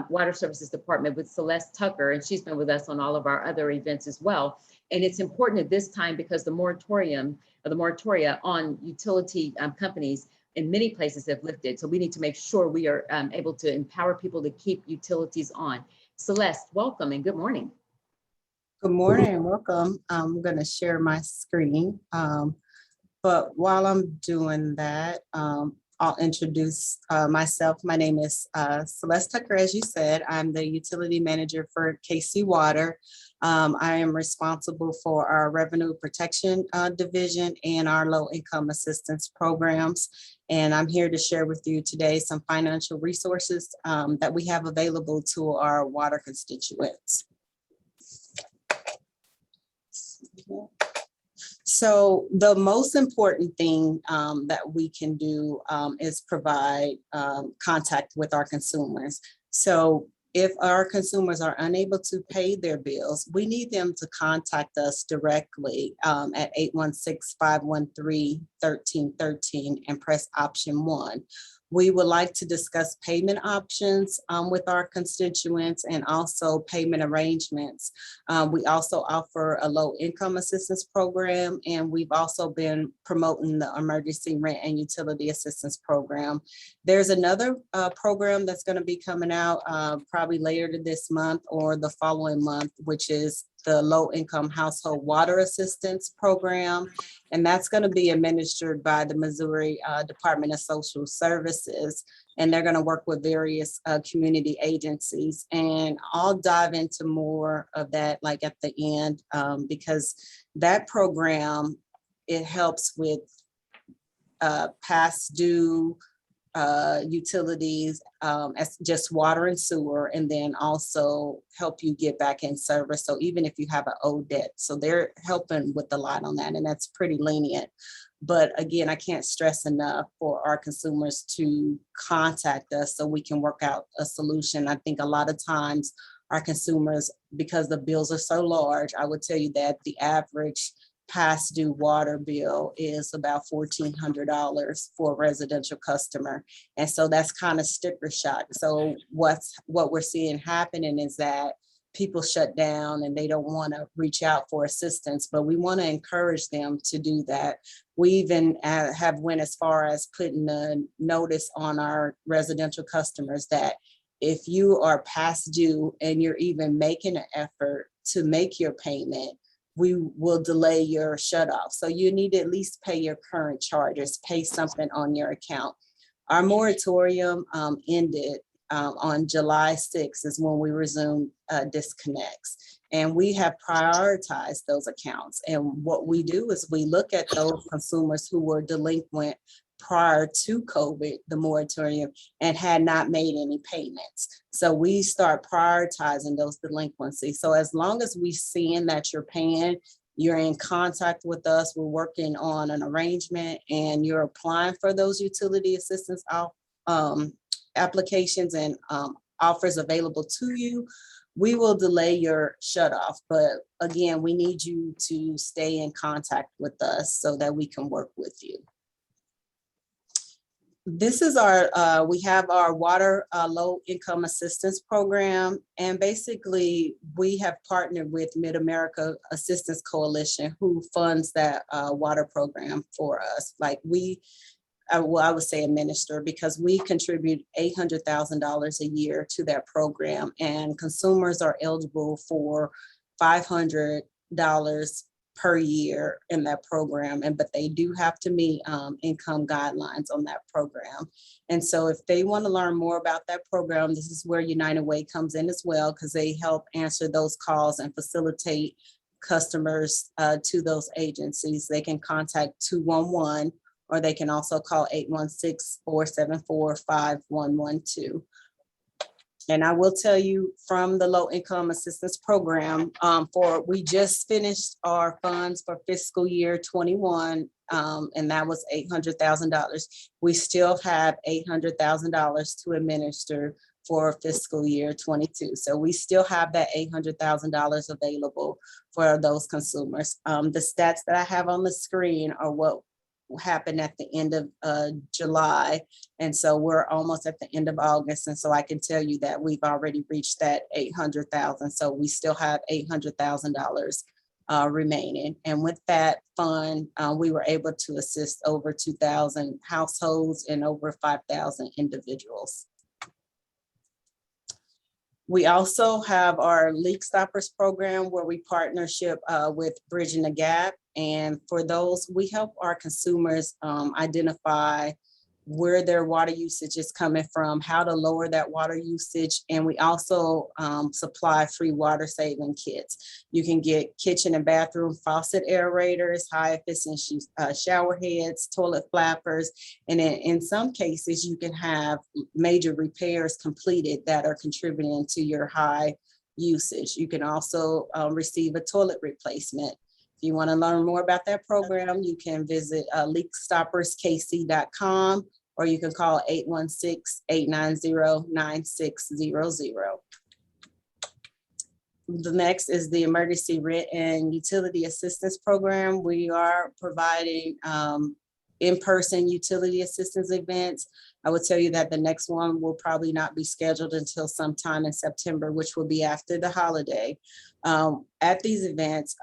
Water Services Department, with Celeste Tucker, and she's been with us on all of our other events as well. And it's important at this time because the moratoria on utility companies in many places have lifted. So we need to make sure we are able to empower people to keep utilities on. Celeste, welcome and good morning. Good morning, welcome. I'm going to share my screen. But while I'm doing that, I'll introduce myself. My name is Celeste Tucker, as you said. I'm the utility manager for KC Water. I am responsible for our revenue protection division and our low income assistance programs. And I'm here to share with you today some financial resources that we have available to our water constituents. So the most important thing that we can do is provide contact with our consumers. So if our consumers are unable to pay their bills, we need them to contact us directly at 816-513-1313 and press option 1. We would like to discuss payment options with our constituents and also payment arrangements. We also offer a low income assistance program, and we've also been promoting the emergency rent and utility assistance program. There's another program that's going to be coming out probably later this month or the following month, which is the low income household water assistance program. And that's going to be administered by the Missouri Department of Social Services. And they're going to work with various community agencies. And I'll dive into more of that like at the end, because that program, it helps with past due utilities, as just water and sewer, and then also help you get back in service. So even if you have an owed debt, so they're helping with a lot on that, and that's pretty lenient. But again, I can't stress enough for our consumers to contact us so we can work out a solution. I think a lot of times our consumers, because the bills are so large, I would tell you that the average past due water bill is about $1,400 for a residential customer. And so that's kind of sticker shock. So what we're seeing happening is that people shut down and they don't want to reach out for assistance, but we want to encourage them to do that. We even have went as far as putting a notice on our residential customers that if you are past due and you're even making an effort to make your payment, we will delay your shut off. So you need to at least pay your current charges, pay something on your account. Our moratorium ended on July 6th is when we resumed disconnects. And we have prioritized those accounts. And what we do is we look at those consumers who were delinquent prior to COVID, the moratorium, and had not made any payments. So we start prioritizing those delinquencies. So as long as we seeing that you're paying, you're in contact with us, we're working on an arrangement, and you're applying for those utility assistance applications and offers available to you, we will delay your shut off. But again, we need you to stay in contact with us so that we can work with you. This is our, we have our water low income assistance program. And basically we have partnered with Mid-America Assistance Coalition, who funds that water program for us. Like well, I would say administer, because we contribute $800,000 a year to that program, and consumers are eligible for $500 per year in that program, but they do have to meet income guidelines on that program. And so if they want to learn more about that program, this is where United Way comes in as well, because they help answer those calls and facilitate customers to those agencies. They can contact 211, or they can also call 816-474-5112. And I will tell you from the low income assistance program, we just finished our funds for fiscal year 21, and that was $800,000. We still have $800,000 to administer for fiscal year 22. So we still have that $800,000 available for those consumers. The stats that I have on the screen are what happened at the end of July. And so we're almost at the end of August. And so I can tell you that we've already reached that 800,000. So we still have $800,000 remaining. And with that fund, we were able to assist over 2,000 households and over 5,000 individuals. We also have our Leak Stoppers program where we partnership with Bridging the Gap. And for those, we help our consumers identify where their water usage is coming from, how to lower that water usage. And we also supply free water saving kits. You can get kitchen and bathroom faucet aerators, high efficiency shower heads, toilet flappers. And in some cases, you can have major repairs completed that are contributing to your high usage. You can also receive a toilet replacement. If you want to learn more about that program, you can visit leakstopperskc.com, or you can call 816-890-9600. The next is the Emergency Rent and Utility Assistance Program. We are providing in-person utility assistance events. I would tell you that the next one will probably not be scheduled until sometime in September, which will be after the holiday. At these events,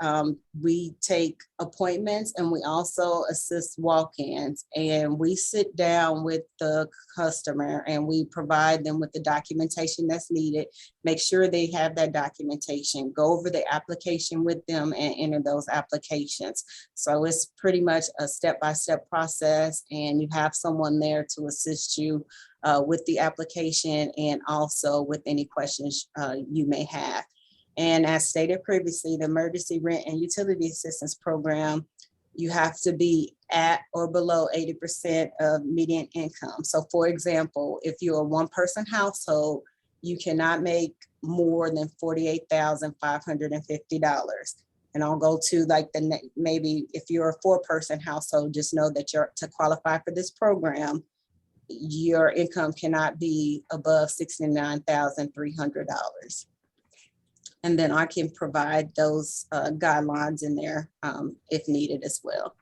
we take appointments and we also assist walk-ins, and we sit down with the customer and we provide them with the documentation that's needed, make sure they have that documentation, go over the application with them and enter those applications. So it's pretty much a step-by-step process, and you have someone there to assist you with the application and also with any questions you may have. And as stated previously, the Emergency Rent and Utility Assistance Program, you have to be at or below 80% of median income. So for example, if you're a one-person household, you cannot make more than $48,550. And I'll go to like maybe if you're a four-person household, just know that to qualify for this program, your income cannot be above $69,300. And then I can provide those guidelines in there if needed as well.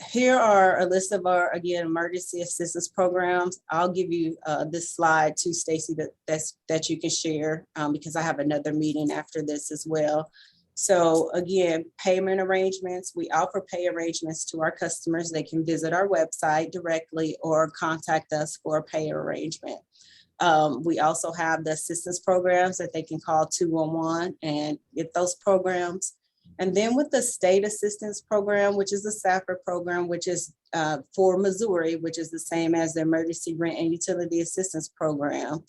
Here are a list of our, again, emergency assistance programs. I'll give you this slide to Stacy that you can share because I have another meeting after this as well. So again, payment arrangements, we offer pay arrangements to our customers. They can visit our website directly or contact us for a pay arrangement. We also have the assistance programs that they can call 211 and get those programs. And then with the state assistance program, which is the SAFR program, which is for Missouri, which is the same as the Emergency Rent and Utility Assistance Program.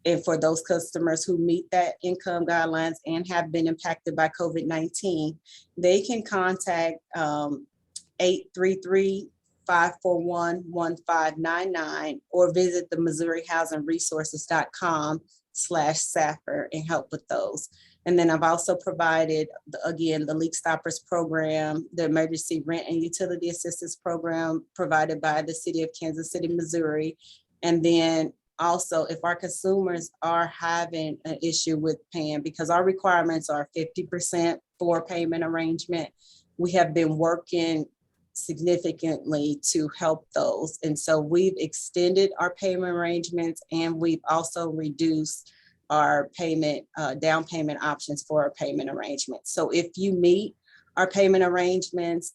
And for those customers who meet that income guidelines and have been impacted by COVID-19, they can contact 833-541-1599 or visit the MissouriHousingResources.com/SAFR and help with those. And then I've also provided, again, the Leak Stoppers program, the Emergency Rent and Utility Assistance Program provided by the City of Kansas City, Missouri. And then also, if our consumers are having an issue with paying, because our requirements are 50% for payment arrangement, we have been working significantly to help those. And so we've extended our payment arrangements, and we've also reduced our payment, down payment options for our payment arrangements. So if you meet our payment arrangements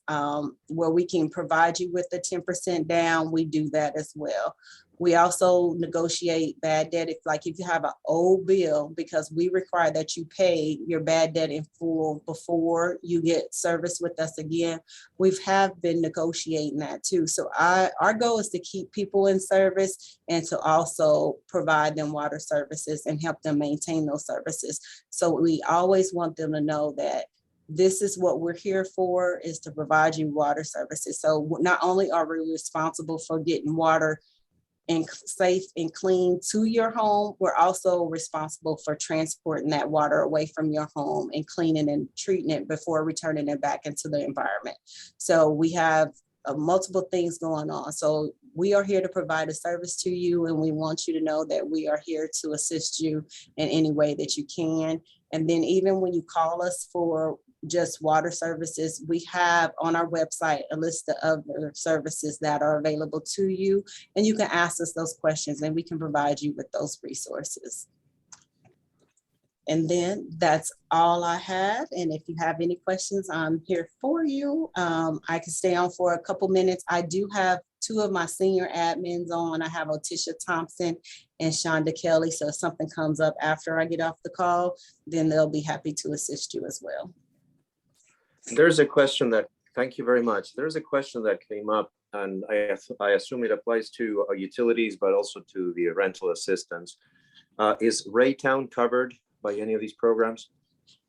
where we can provide you with the 10% down, we do that as well. We also negotiate bad debt if you have an old bill, because we require that you pay your bad debt in full before you get service with us again. We have been negotiating that too. So our goal is to keep people in service and to also provide them water services and help them maintain those services. So we always want them to know that this is what we're here for, is to provide you water services. So not only are we responsible for getting water and safe and clean to your home, we're also responsible for transporting that water away from your home and cleaning and treating it before returning it back into the environment. So we have multiple things going on. So we are here to provide a service to you, and we want you to know that we are here to assist you in any way that you can. And then even when you call us for just water services, we have on our website a list of other services that are available to you, and you can ask us those questions and we can provide you with those resources. And then that's all I have. And if you have any questions, I'm here for you. I can stay on for a couple minutes. I do have two of my senior admins on. I have Otisha Thompson and Shonda Kelly. So if something comes up after I get off the call, then they'll be happy to assist you as well. There's a question that, thank you very much. There's a question that came up, and I assume it applies to utilities, but also to the rental assistance. Is Raytown covered by any of these programs?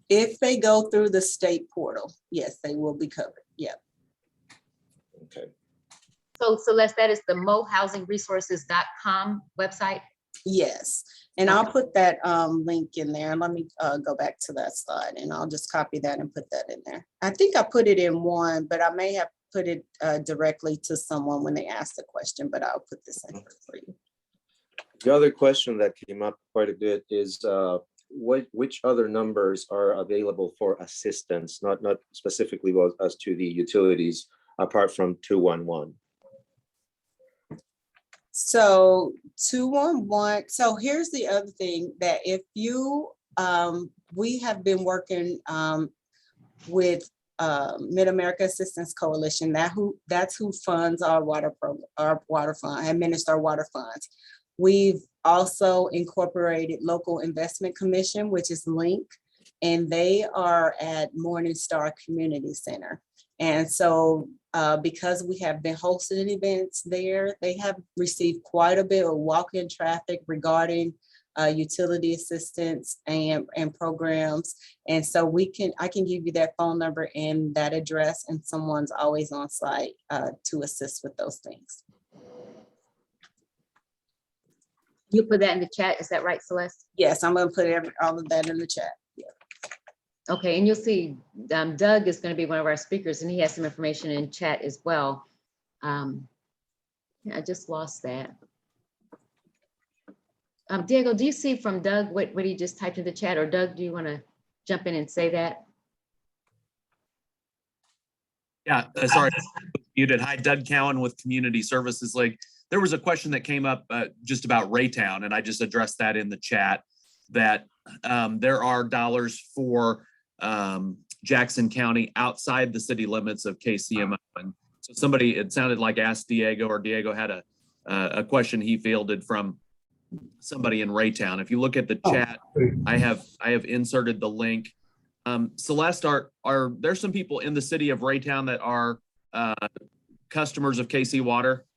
If they go through the state portal, yes, they will be covered. Yeah. Okay. So Celeste, that is the mohousingresources.com website? Yes. And I'll put that link in there. Let me go back to that slide and I'll just copy that and put that in there. I think I put it in one, but I may have put it directly to someone when they ask the question, but I'll put this in for you. The other question that came up quite a bit is which other numbers are available for assistance, not specifically as to the utilities, apart from 211? So 211, so here's the other thing, that if you, we have been working with Mid-America Assistance Coalition, that's who funds our water program, our water fund, administer our water funds. We've also incorporated Local Investment Commission, which is LINC, and they are at Morningstar Community Center. And so because we have been hosting events there, they have received quite a bit of walk-in traffic regarding utility assistance and programs. And so I can give you that phone number and that address, and someone's always on site to assist with those things. You put that in the chat, is that right, Celeste? Yes, I'm gonna put all of that in the chat. Yeah. Okay, and you'll see Doug is going to be one of our speakers, and he has some information in chat as well. Yeah, I just lost that. Diego, do you see from Doug what he just typed in the chat, or Doug, do you want to jump in and say that? Yeah, sorry, muted. Hi, Doug Cowan with Community Services League. There was a question that came up just about Raytown, and I just addressed that in the chat, that there are dollars for Jackson County outside the city limits of KCMO. And so somebody, it sounded like asked Diego, or Diego had a question he fielded from somebody in Raytown. If you look at the chat, I have inserted the link. Celeste, are there some people in the city of Raytown that are customers of KC Water?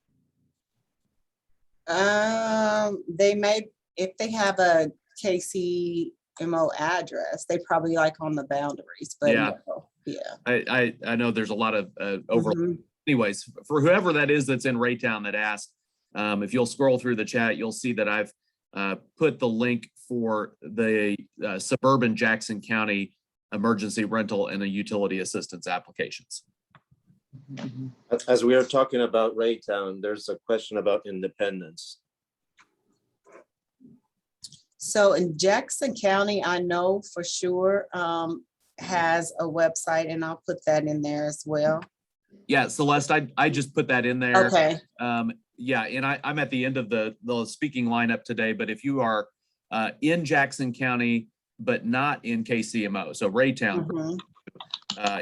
They may, if they have a KCMO address, they probably like on the boundaries, but yeah, no, yeah. I know there's a lot of overlap. Anyways, for whoever that is that's in Raytown that asked, if you'll scroll through the chat, you'll see that I've put the link for the suburban Jackson County emergency rental and the utility assistance applications. As we are talking about Raytown, there's a question about Independence. So in Jackson County, I know for sure has a website, and I'll put that in there as well. Yeah, Celeste, I just put that in there. Okay. Yeah, and I'm at the end of the speaking lineup today, but if you are in Jackson County, but not in KCMO, so Raytown,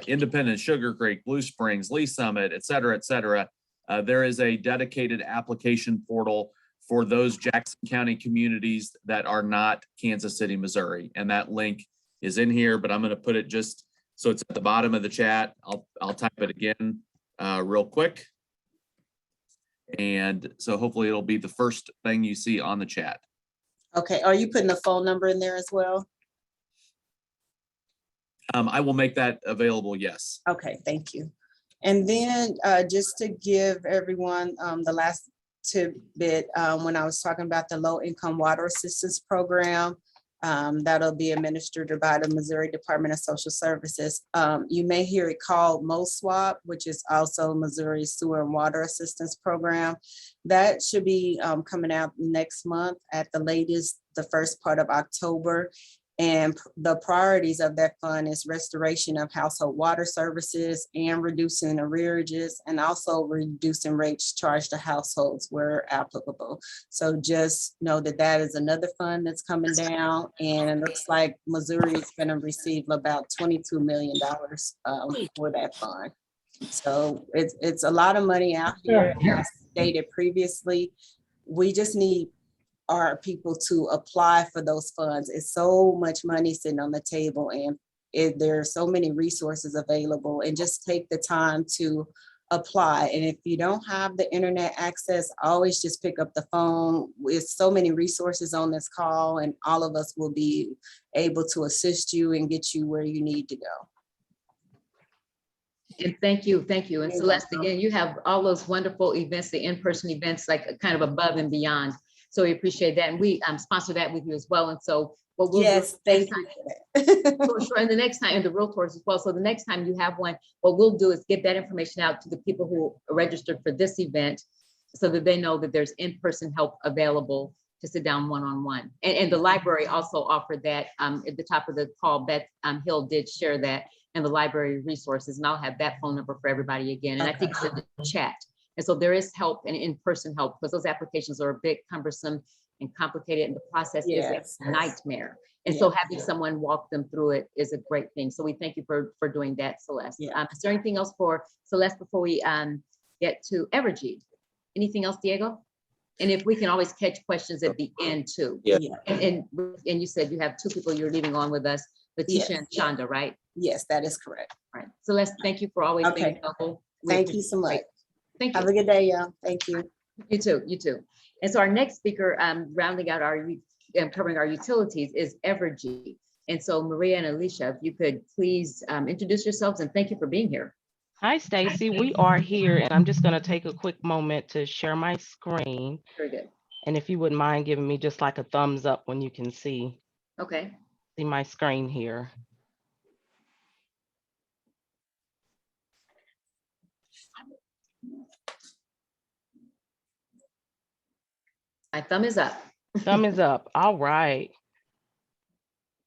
Independence, Sugar Creek, Blue Springs, Lee Summit, et cetera, there is a dedicated application portal for those Jackson County communities that are not Kansas City, Missouri. And that link is in here, but I'm going to put it just so it's at the bottom of the chat. I'll type it again real quick. And so hopefully it'll be the first thing you see on the chat. Okay, are you putting the phone number in there as well? I will make that available, yes. Okay, thank you. And then just to give everyone the last tidbit, when I was talking about the low income water assistance program, that'll be administered by the Missouri Department of Social Services. You may hear it called MOSWAP, which is also Missouri Sewer and Water Assistance Program. That should be coming out next month at the latest, the first part of October. And the priorities of that fund is restoration of household water services and reducing arrearages, and also reducing rates charged to households where applicable. So just know that that is another fund that's coming down, and it looks like Missouri is going to receive about $22 million for that fund. So it's a lot of money out here. As stated previously, we just need our people to apply for those funds. It's so much money sitting on the table, and there are so many resources available, and just take the time to apply. And if you don't have the internet access, always just pick up the phone. With so many resources on this call, and all of us will be able to assist you and get you where you need to go. And thank you. And You're Celeste, welcome. again, you have all those wonderful events, the in-person events, like kind of above and beyond. So we appreciate that. And we sponsor that with you as well. And so what we'll do Yes, thank next you. time- For sure. And the next time, and the realtors as well. So the next time you have one, what we'll do is get that information out to the people who are registered for this event so that they know that there's in-person help available to sit down one-on-one. And the library also offered that at the top of the call. Beth Hill did share that, and the library resources. And I'll have that phone number for everybody again. And I think it's in the chat. And so there is help and in-person help, because those applications are a bit cumbersome and complicated, and the process Yes. is a nightmare. And so Yes. having someone walk them through it is a great thing. So we thank you for doing that, Celeste. Yeah. Is there anything else for Celeste before we get to Evergy? Anything else, Diego? And if we can always catch questions at the end too. Yeah. And you said you have two people you're leaving on with us, Letitia Yes. and Shonda, right? Yes, that is correct. All right. Celeste, thank you for always being Okay. helpful. Thank you so much. Thank you. Have a good day, y'all. Thank you. You too, you too. And so our next speaker, rounding out our, covering our utilities, is Evergy. And so Maria and Alicia, if you could please introduce yourselves, and thank you for being here. Hi, Stacy. We are here, and I'm just going to take a quick moment to share my screen. Very good. And if you wouldn't mind giving me just like a thumbs up when you can see Okay. my screen here. My thumb is up. Thumb is up. All right.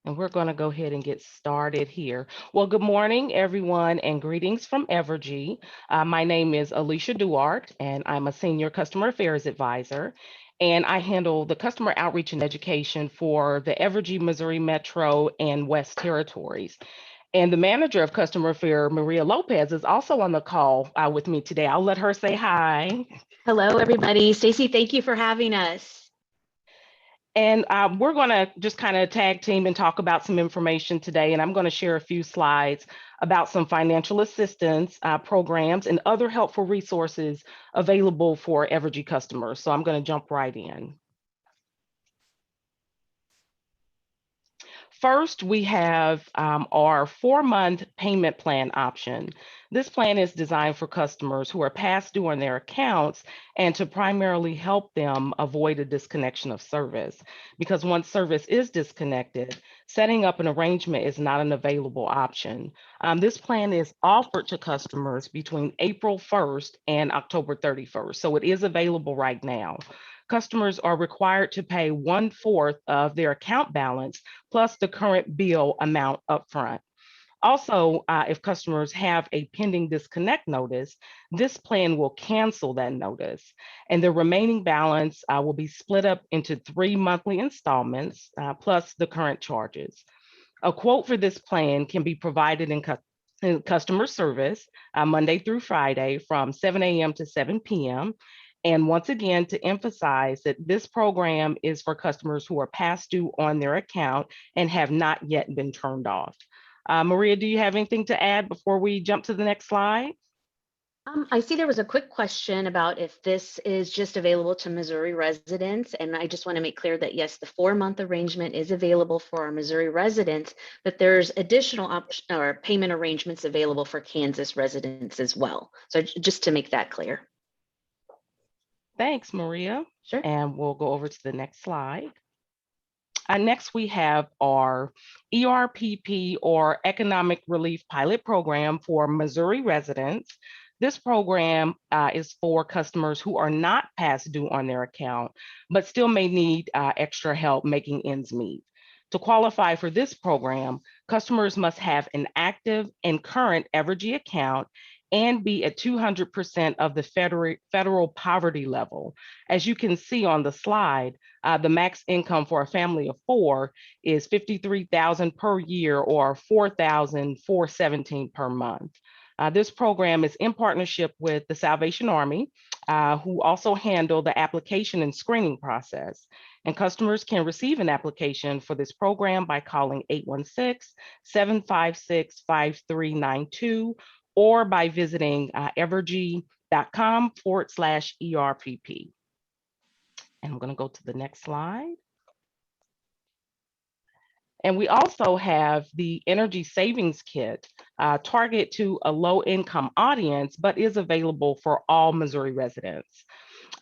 And we're going to go ahead and get started here. Well, good morning, everyone, and greetings from Evergy. My name is Alicia Duarte, and I'm a Senior Customer Affairs Advisor. And I handle the customer outreach and education for the Evergy, Missouri Metro, and West Territories. And the manager of customer affairs, Maria Lopez, is also on the call with me today. I'll let her say hi. Hello, everybody. Stacy, thank you for having us. And we're going to just kind of tag team and talk about some information today. And I'm going to share a few slides about some financial assistance programs and other helpful resources available for Evergy customers. So I'm going to jump right in. First, we have our 4-month payment plan option. This plan is designed for customers who are past due on their accounts and to primarily help them avoid a disconnection of service. Because once service is disconnected, setting up an arrangement is not an available option. This plan is offered to customers between April 1st and October 31st, so it is available right now. Customers are required to pay 1/4 of their account balance plus the current bill amount upfront. Also, if customers have a pending disconnect notice, this plan will cancel that notice, and the remaining balance will be split up into 3 monthly installments plus the current charges. A quote for this plan can be provided in customer service Monday through Friday from 7 a.m. to 7 p.m. And once again, to emphasize that this program is for customers who are past due on their account and have not yet been turned off. Maria, do you have anything to add before we jump to the next slide? I see there was a quick question about if this is just available to Missouri residents. And I just want to make clear that yes, the 4-month arrangement is available for our Missouri residents, but there's additional option or payment arrangements available for Kansas residents as well. So just to make that clear. Thanks, Maria. Sure. And we'll go over to the next slide. Next, we have our ERPP or Economic Relief Pilot Program for Missouri residents. This program is for customers who are not past due on their account, but still may need extra help making ends meet. To qualify for this program, customers must have an active and current Evergy account and be at 200% of the federal poverty level. As you can see on the slide, the max income for a family of 4 is $53,000 per year or $4,417 per month. This program is in partnership with the Salvation Army, who also handle the application and screening process. And customers can receive an application for this program by calling 816-756-5392 or by visiting evergy.com/ERPP. And I'm going to go to the next slide. And we also have the Energy Savings Kit, target to a low-income audience, but is available for all Missouri residents.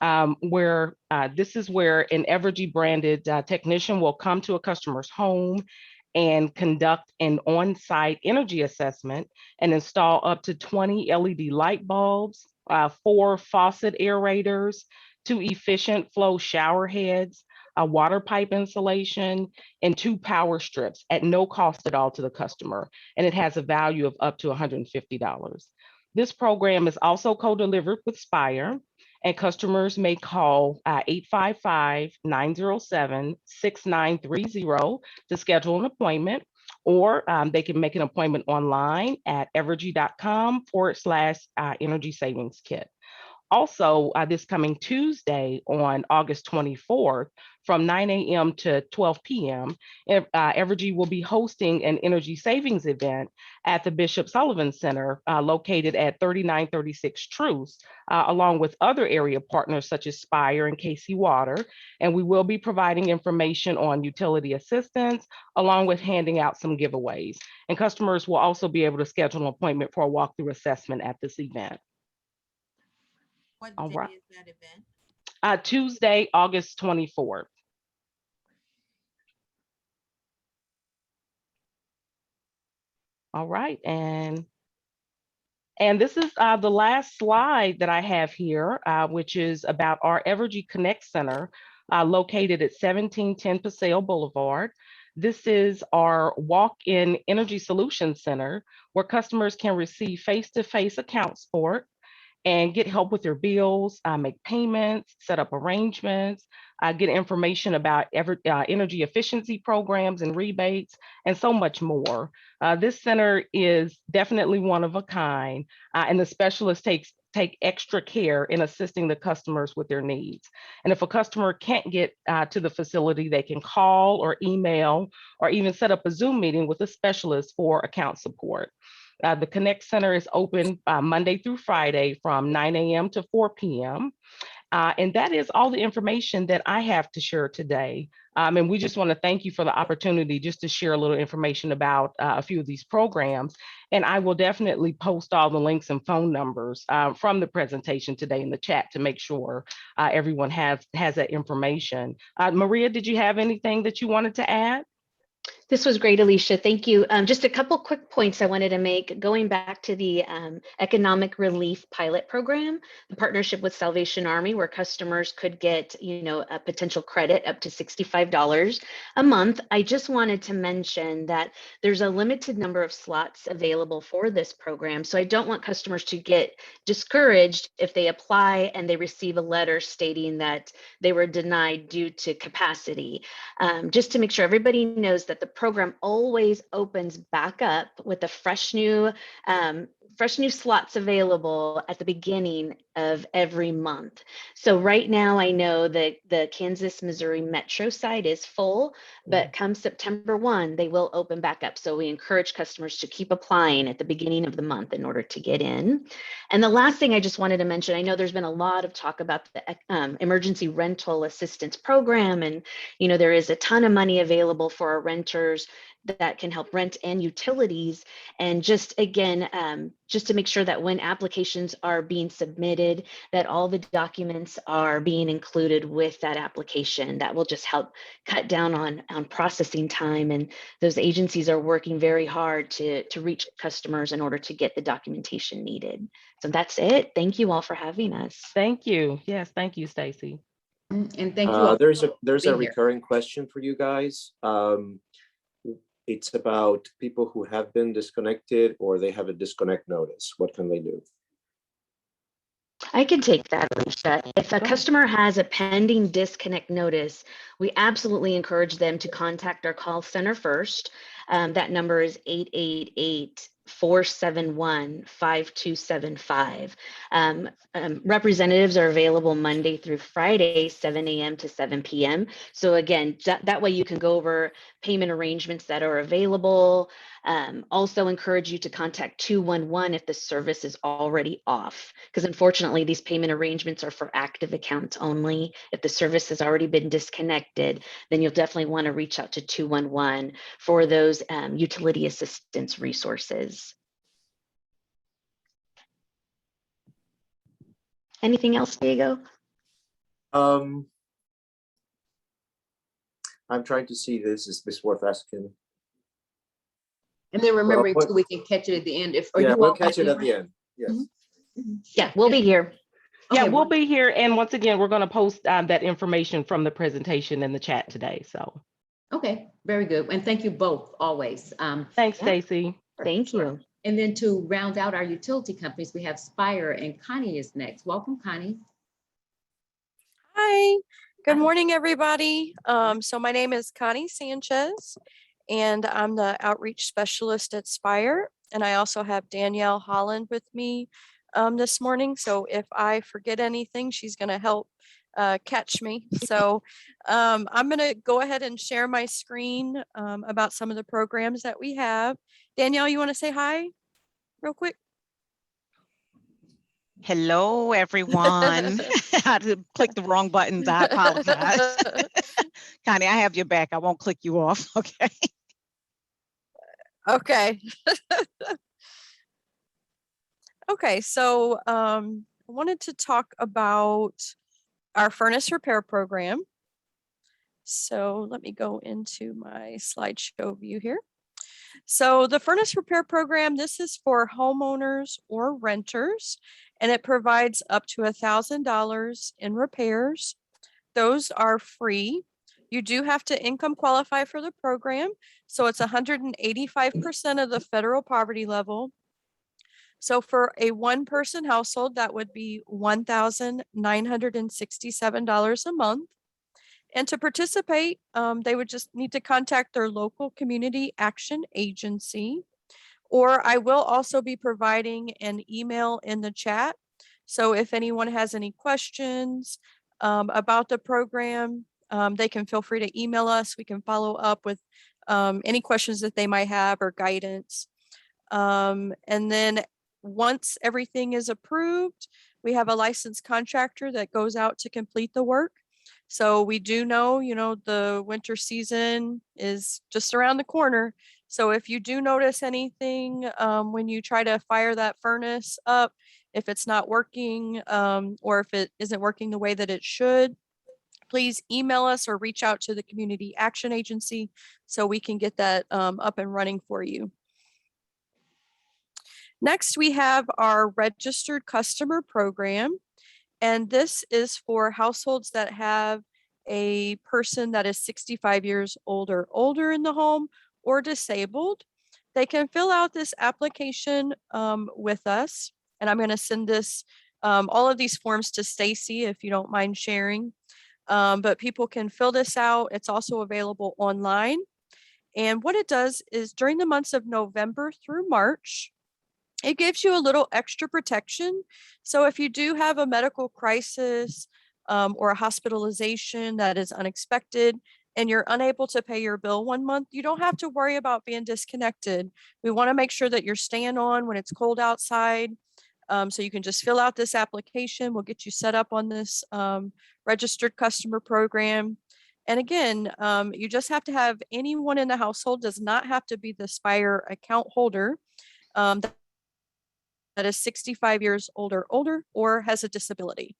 This is where an Evergy branded technician will come to a customer's home and conduct an on-site energy assessment and install up to 20 LED light bulbs, 4 faucet aerators, 2 efficient flow shower heads, a water pipe installation, and 2 power strips at no cost at all to the customer. And it has a value of up to $150. This program is also co-delivered with Spire, and customers may call 855-907-6930 to schedule an appointment, or they can make an appointment online at evergy.com/energy savings kit. Also, this coming Tuesday on August 24th from 9 a.m. to 12 p.m., Evergy will be hosting an energy savings event at the Bishop Sullivan Center located at 3936 Truce, along with other area partners such as Spire and KC Water. And we will be providing information on utility assistance, along with handing out some giveaways. And customers will also be able to schedule an appointment for a walkthrough assessment at this event. What day is that event? Tuesday, August 24th. All right, and this is the last slide that I have here, which is about our Evergy Connect Center located at 1710 Paseo Boulevard. This is our walk-in energy solutions center where customers can receive face-to-face account support and get help with their bills, make payments, set up arrangements, get information about energy efficiency programs and rebates, and so much more. This center is definitely one of a kind, and the specialists take extra care in assisting the customers with their needs. And if a customer can't get to the facility, they can call or email or even set up a Zoom meeting with a specialist for account support. The Connect Center is open Monday through Friday from 9 a.m. to 4 p.m. And that is all the information that I have to share today. And we just want to thank you for the opportunity just to share a little information about a few of these programs. And I will definitely post all the links and phone numbers from the presentation today in the chat to make sure everyone has that information. Maria, did you have anything that you wanted to add? This was great, Alicia. Thank you. Just a couple quick points I wanted to make. Going back to the economic relief pilot program, the partnership with Salvation Army, where customers could get, a potential credit up to $65 a month. I just wanted to mention that there's a limited number of slots available for this program. So I don't want customers to get discouraged if they apply and they receive a letter stating that they were denied due to capacity. Just to make sure everybody knows that the program always opens back up with the fresh new slots available at the beginning of every month. So right now I know that the Kansas, Missouri Metro side is full, but come September 1, they will open back up. So we encourage customers to keep applying at the beginning of the month in order to get in. And the last thing I just wanted to mention, I know there's been a lot of talk about the emergency rental assistance program, and there is a ton of money available for our renters that can help rent and utilities. And just again, just to make sure that when applications are being submitted, that all the documents are being included with that application. That will just help cut down on processing time. And those agencies are working very hard to reach customers in order to get the documentation needed. So that's it. Thank you all for having us. Thank you. Yes, thank you, Stacy. And thank you all. There's a recurring question for you guys. It's about people who have been disconnected or they have a disconnect notice. What can they do? I can take that, Alicia. If a customer has a pending disconnect notice, we absolutely encourage them to contact our call center first. That number is 888-471-5275. Representatives are available Monday through Friday, 7 a.m. to 7 p.m. So again, that way you can go over payment arrangements that are available. Also encourage you to contact 211 if the service is already off, because unfortunately these payment arrangements are for active accounts only. If the service has already been disconnected, then you'll definitely want to reach out to 211 for those utility assistance resources. Anything else, Diego? I'm trying to see is this worth asking? And then remembering Well, too, we can catch it at the end if. or Yeah, you we'll all catch it might at be- the end. Yes. Yeah, we'll be here. Yeah, Okay, we'll be here. And once again, we're going to post that information from the presentation in the chat today. So Okay, very good. And thank you both always. thanks, Yeah. Stacy. Thank you. And then to round out our utility companies, we have Spire, and Connie is next. Welcome, Connie. Hi, good morning, everybody. So my name is Connie Sanchez, and I'm the outreach specialist at Spire. And I also have Danielle Holland with me this morning. So if I forget anything, she's going to help catch me. So I'm going to go ahead and share my screen about some of the programs that we have. Danielle, you want to say hi real quick? Hello, everyone. I clicked the wrong buttons. I apologize. Connie, I have your back. I won't click you off. Okay. Okay. Okay, so I wanted to talk about our furnace repair program. So let me go into my slideshow view here. So the furnace repair program, this is for homeowners or renters, and it provides up to $1,000 in repairs. Those are free. You do have to income qualify for the program. So it's 185% of the federal poverty level. So for a one-person household, that would be $1,967 a month. And to participate, they would just need to contact their local community action agency. Or I will also be providing an email in the chat. So if anyone has any questions about the program, they can feel free to email us. We can follow up with any questions that they might have or guidance. And then once everything is approved, we have a licensed contractor that goes out to complete the work. So we do know, the winter season is just around the corner. So if you do notice anything when you try to fire that furnace up, if it's not working or if it isn't working the way that it should, please email us or reach out to the Community Action Agency so we can get that up and running for you. Next, we have our registered customer program. And this is for households that have a person that is 65 years old or older in the home or disabled. They can fill out this application with us. And I'm going to send this, all of these forms to Stacy if you don't mind sharing. But people can fill this out. It's also available online. And what it does is during the months of November through March, it gives you a little extra protection. So if you do have a medical crisis or a hospitalization that is unexpected and you're unable to pay your bill 1 month, you don't have to worry about being disconnected. We want to make sure that you're staying on when it's cold outside. So you can just fill out this application. We'll get you set up on this registered customer program. And again, you just have to have anyone in the household, does not have to be the Spire account holder. That is 65 years old or older or has a disability.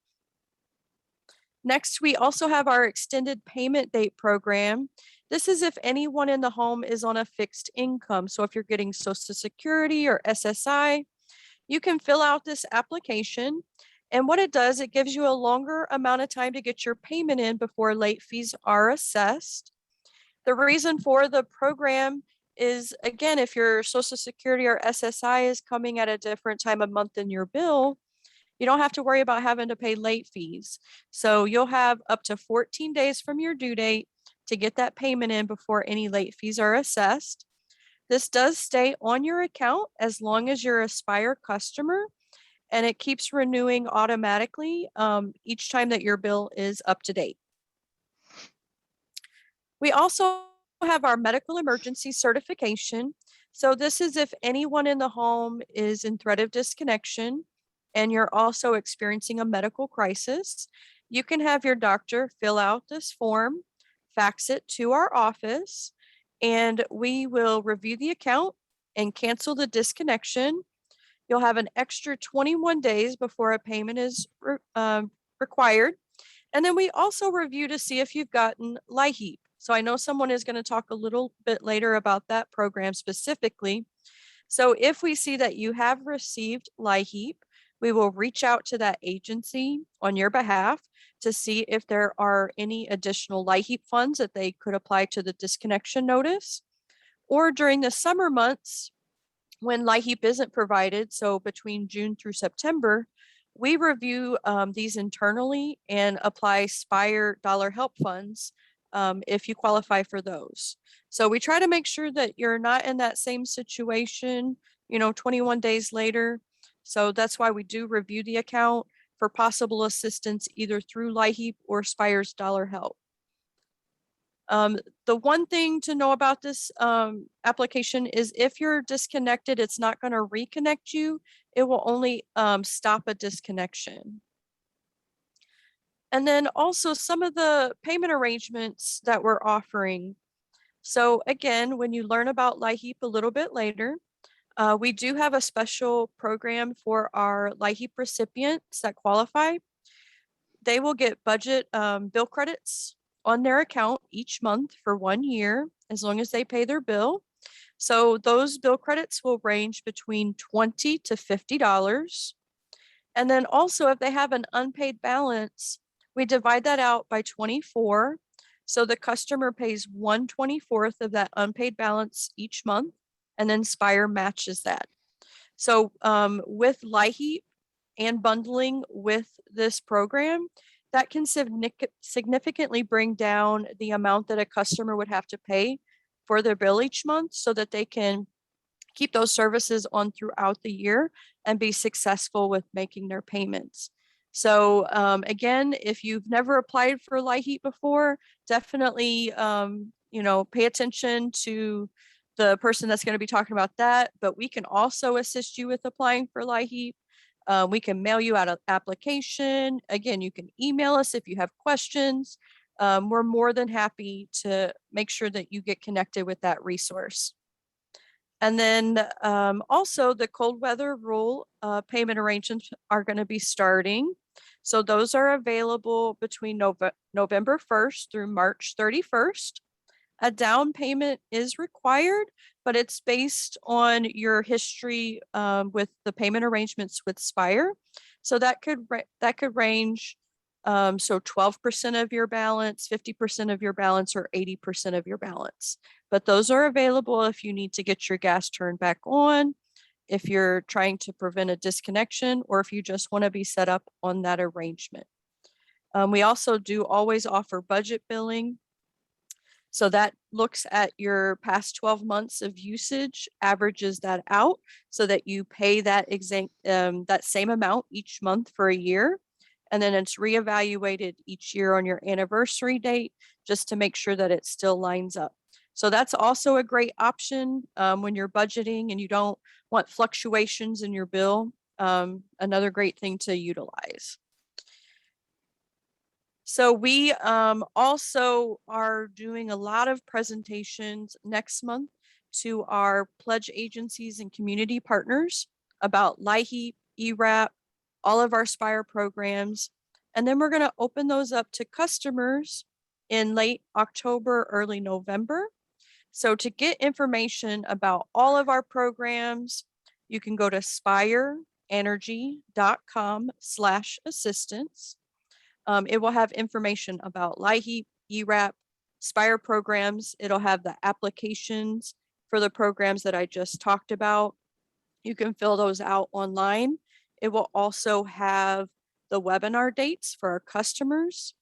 Next, we also have our extended payment date program. This is if anyone in the home is on a fixed income. So if you're getting Social Security or SSI, you can fill out this application. And what it does, it gives you a longer amount of time to get your payment in before late fees are assessed. The reason for the program is, again, if your Social Security or SSI is coming at a different time of month than your bill, you don't have to worry about having to pay late fees. So you'll have up to 14 days from your due date to get that payment in before any late fees are assessed. This does stay on your account as long as you're a Spire customer, and it keeps renewing automatically each time that your bill is up to date. We also have our medical emergency certification. So this is if anyone in the home is in threat of disconnection and you're also experiencing a medical crisis, you can have your doctor fill out this form, fax it to our office, and we will review the account and cancel the disconnection. You'll have an extra 21 days before a payment is required. And then we also review to see if you've gotten LIHEAP. So I know someone is going to talk a little bit later about that program specifically. So if we see that you have received LIHEAP, we will reach out to that agency on your behalf to see if there are any additional LIHEAP funds that they could apply to the disconnection notice. Or during the summer months, when LIHEAP isn't provided, so between June through September, we review these internally and apply Spire Dollar Help funds if you qualify for those. So we try to make sure that you're not in that same situation, 21 days later. So that's why we do review the account for possible assistance either through LIHEAP or Spire's Dollar Help. The one thing to know about this application is if you're disconnected, it's not going to reconnect you. It will only stop a disconnection. And then also some of the payment arrangements that we're offering. So again, when you learn about LIHEAP a little bit later, we do have a special program for our LIHEAP recipients that qualify. They will get budget bill credits on their account each month for 1 year, as long as they pay their bill. So those bill credits will range between $20 to $50. And then also if they have an unpaid balance, we divide that out by 24. So the customer pays 1/24 of that unpaid balance each month, and then Spire matches that. So with LIHEAP and bundling with this program, that can significantly bring down the amount that a customer would have to pay for their bill each month so that they can keep those services on throughout the year and be successful with making their payments. So again, if you've never applied for LIHEAP before, definitely pay attention to the person that's going to be talking about that, but we can also assist you with applying for LIHEAP. We can mail you out an application. Again, you can email us if you have questions. We're more than happy to make sure that you get connected with that resource. And then also the cold weather rule payment arrangements are going to be starting. So those are available between November 1st through March 31st. A down payment is required, but it's based on your history with the payment arrangements with Spire. So that could range, so 12% of your balance, 50% of your balance, or 80% of your balance. But those are available if you need to get your gas turned back on, if you're trying to prevent a disconnection, or if you just want to be set up on that arrangement. We also do always offer budget billing. So that looks at your past 12 months of usage, averages that out so that you pay that same amount each month for a year. And then it's reevaluated each year on your anniversary date, just to make sure that it still lines up. So that's also a great option when you're budgeting and you don't want fluctuations in your bill. Another great thing to utilize. So we also are doing a lot of presentations next month to our pledge agencies and community partners about LIHEAP, ERAP, all of our Spire programs. And then we're going to open those up to customers in late October, early November. So to get information about all of our programs, you can go to spireenergy.com/assistance. It will have information about LIHEAP, ERAP, Spire programs. It'll have the applications for the programs that I just talked about. You can fill those out online. It will also have the webinar dates for our customers.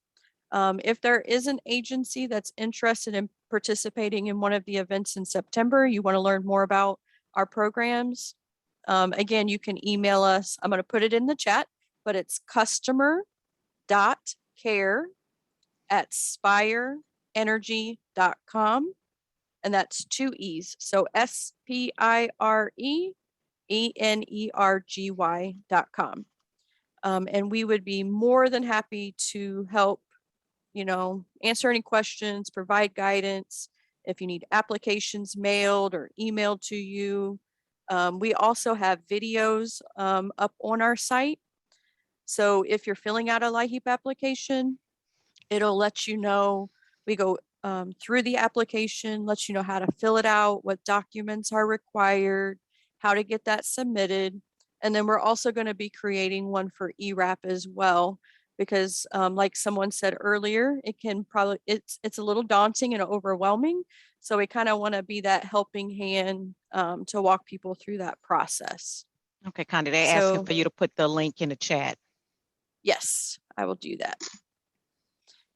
If there is an agency that's interested in participating in one of the events in September, you want to learn more about our programs, again, you can email us. I'm going to put it in the chat, but it's customer.care@spireenergy.com. And that's 2 E's. So SPIREENERGY.com. And we would be more than happy to help, answer any questions, provide guidance. If you need applications mailed or emailed to you. We also have videos up on our site. So if you're filling out a LIHEAP application, it'll let you know, we go through the application, let you know how to fill it out, what documents are required, how to get that submitted. And then we're also going to be creating one for ERAP as well, because like someone said earlier, it can probably, it's a little daunting and overwhelming. So we kind of want to be that helping hand to walk people through that process. Okay, Connie, they're asking for you to put the link in the chat. Yes, I will do that.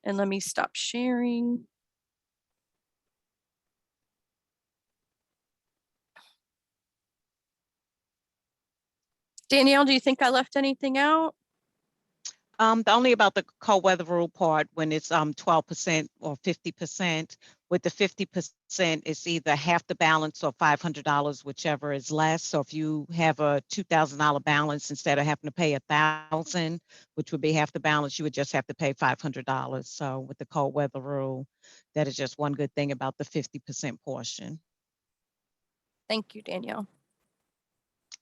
And let me stop sharing. Danielle, do you think I left anything out? The only about the cold weather rule part, when it's 12% or 50%. With the 50%, it's either half the balance or $500, whichever is less. So if you have a $2,000 balance, instead of having to pay $1,000, which would be half the balance, you would just have to pay $500. So with the cold weather rule, that is just one good thing about the 50% portion. Thank you, Danielle.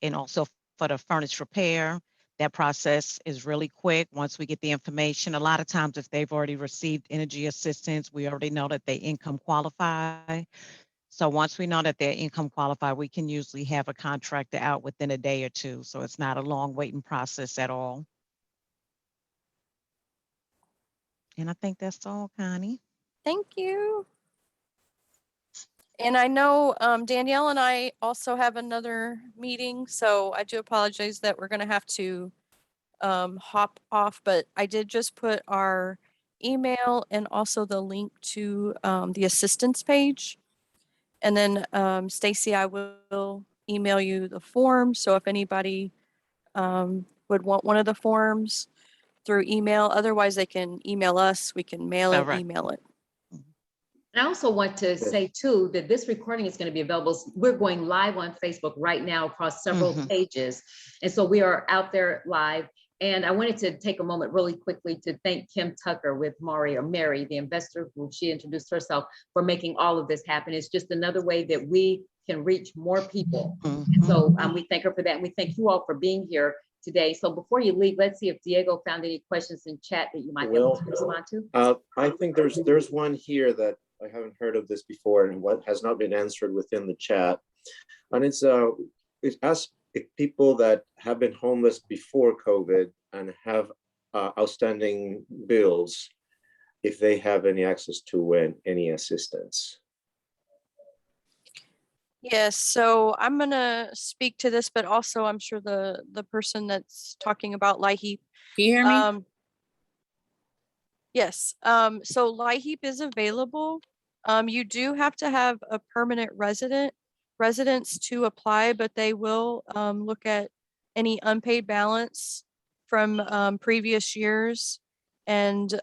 And also for the furnace repair, that process is really quick. Once we get the information, a lot of times if they've already received energy assistance, we already know that they income qualify. So once we know that they're income qualified, we can usually have a contractor out within a day or two. So it's not a long waiting process at all. And I think that's all, Connie. Thank you. And I know Danielle and I also have another meeting, so I do apologize that we're going to have to hop off, but I did just put our email and also the link to the assistance page. And then Stacy, I will email you the form. So if anybody would want one of the forms through email, otherwise they can email us, we can mail it, email it. And I also want to say too, that this recording is going to be available. We're going live on Facebook right now across several pages. And so we are out there live. And I wanted to take a moment really quickly to thank Kim Tucker with Mari, or Mary, the investor who she introduced herself, for making all of this happen. It's just another way that we can reach more people. And so we thank her for that. And we thank you all for being here today. So before you leave, let's see if Diego found any questions in chat that you might be able to respond to. I think there's one here that I haven't heard of this before and what has not been answered within the chat. And it asks if people that have been homeless before COVID and have outstanding bills, if they have any access to any assistance. Yes, so I'm gonna speak to this, but also I'm sure the person that's talking about LIHEAP. Can you hear me? Yes, so LIHEAP is available. You do have to have a permanent residence to apply, but they will look at any unpaid balance from previous years and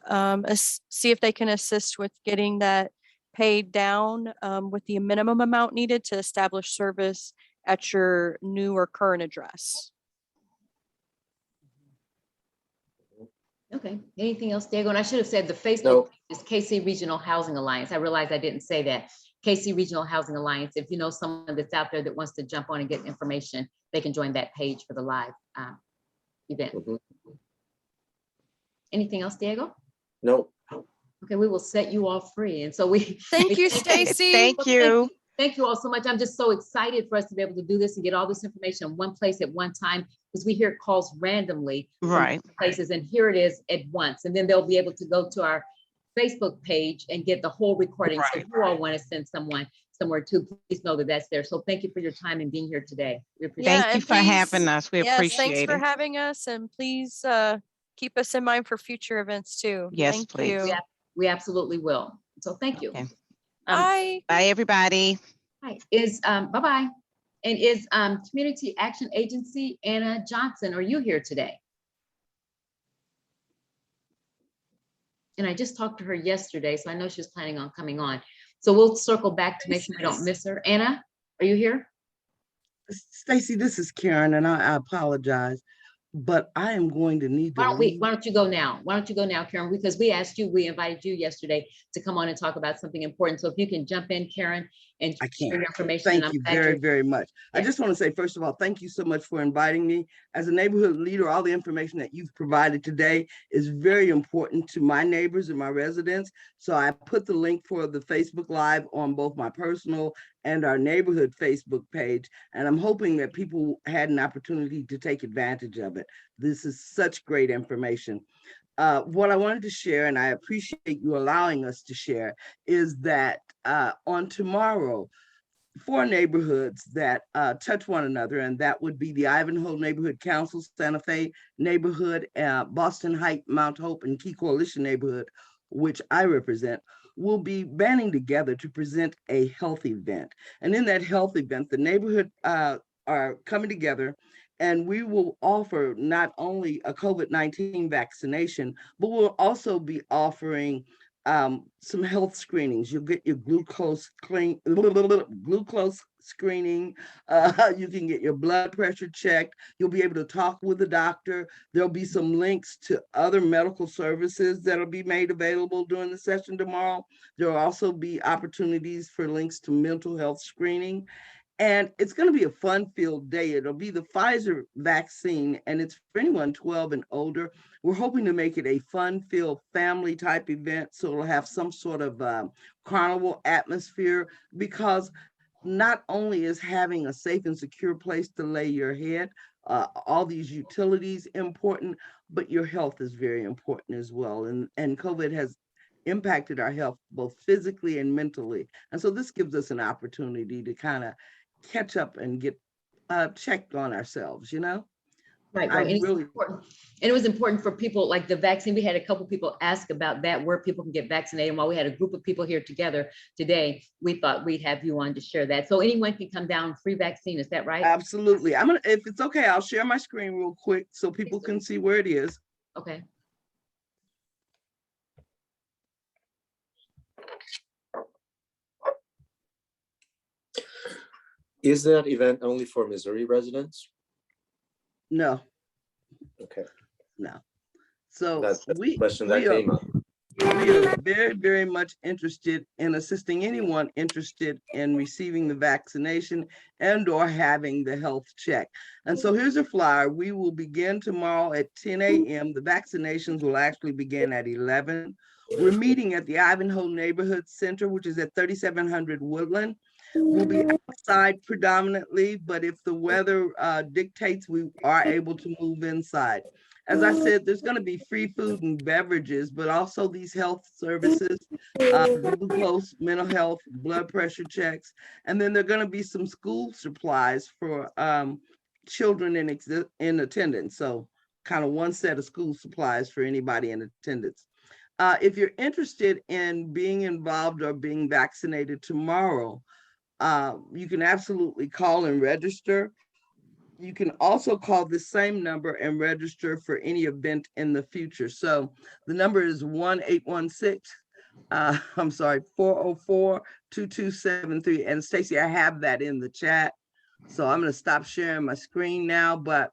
see if they can assist with getting that paid down with the minimum amount needed to establish service at your new or current address. Okay, anything else, Diego? And I should have said the Facebook is KC Regional Housing Alliance. I realized I didn't say that. KC Regional Housing Alliance. If you know someone that's out there that wants to jump on and get information, they can join that page for the live event. Anything else, Diego? No. Okay, we will set you all free. And so we thank you, Stacy. Thank you. Thank you all so much. I'm just so excited for us to be able to do this and get all this information in one place at one time, because we hear calls randomly from places, and here it is at once. And then they'll be able to go to our Facebook page and get the whole recording. So if you all want to send someone. somewhere too, please know that that's there. So thank you for your time and being here today. We appreciate Yeah, it. Thank you and for having please- us. We Yes, thanks appreciate for it. having us, and please keep us in mind for future events too. Yes, Thank please. you. We absolutely will. So thank you. Okay. Bye. Bye, everybody. Hi, bye-bye. And is Community Action Agency, Anna Johnson, are you here today? And I just talked to her yesterday, so I know she was planning on coming on. So we'll circle back to make sure we don't miss her. Anna, are you here? Stacy, this is Karen, and I apologize, but I am going to need to leave. Why don't you go now? Why don't you go now, Karen? Because we invited you yesterday to come on and talk about something important. So if you can jump in, Karen, and I share can't. your information. Thank and I'm you glad very, you're- very much. I Yeah. just want to say, first of all, thank you so much for inviting me. As a neighborhood leader, all the information that you've provided today is very important to my neighbors and my residents. So I put the link for the Facebook Live on both my personal and our neighborhood Facebook page. And I'm hoping that people had an opportunity to take advantage of it. This is such great information. What I wanted to share, and I appreciate you allowing us to share, is that on tomorrow, 4 neighborhoods that touch one another, and that would be the Ivanhoe Neighborhood Council, Santa Fe neighborhood, Boston Heights, Mount Hope, and Key Coalition neighborhood, which I represent, will be banding together to present a health event. And in that health event, the neighborhood are coming together, and we will offer not only a COVID-19 vaccination, but we'll also be offering some health screenings. You'll get your glucose screening. You can get your blood pressure checked. You'll be able to talk with the doctor. There'll be some links to other medical services that'll be made available during the session tomorrow. There'll also be opportunities for links to mental health screening. And it's going to be a fun-filled day. It'll be the Pfizer vaccine, and it's for anyone 12 and older. We're hoping to make it a fun-filled family type event, so it'll have some sort of carnival atmosphere, because not only is having a safe and secure place to lay your head, all these utilities important, but your health is very important as well. And COVID has impacted our health both physically and mentally. And so this gives us an opportunity to kind of catch up and get checked on ourselves, you know? Right, I and it's really, important. And it was important for people like the vaccine. We had a couple people ask about that, where people can get vaccinated. And while we had a group of people here together today, we thought we'd have you on to share that. So anyone can come down, free vaccine, is that right? absolutely. I'm gonna, if it's okay, I'll share my screen real quick so people can see where it is. Okay. Is that event only for Missouri residents? No, Okay, no. So that's the we question that came up. are very, very much interested in assisting anyone interested in receiving the vaccination and or having the health check. And so here's a flyer. We will begin tomorrow at 10 a.m. The vaccinations will actually begin at 11. We're meeting at the Ivanhoe Neighborhood Center, which is at 3700 Woodland. We'll be outside predominantly, but if the weather dictates, we are able to move inside. As I said, there's going to be free food and beverages, but also these health services, glucose, mental health, blood pressure checks, and then there are going to be some school supplies for children in attendance. So kind of one set of school supplies for anybody in attendance. If you're interested in being involved or being vaccinated tomorrow, you can absolutely call and register. You can also call the same number and register for any event in the future. So the number is 404-2273. And Stacy, I have that in the chat. So I'm going to stop sharing my screen now. But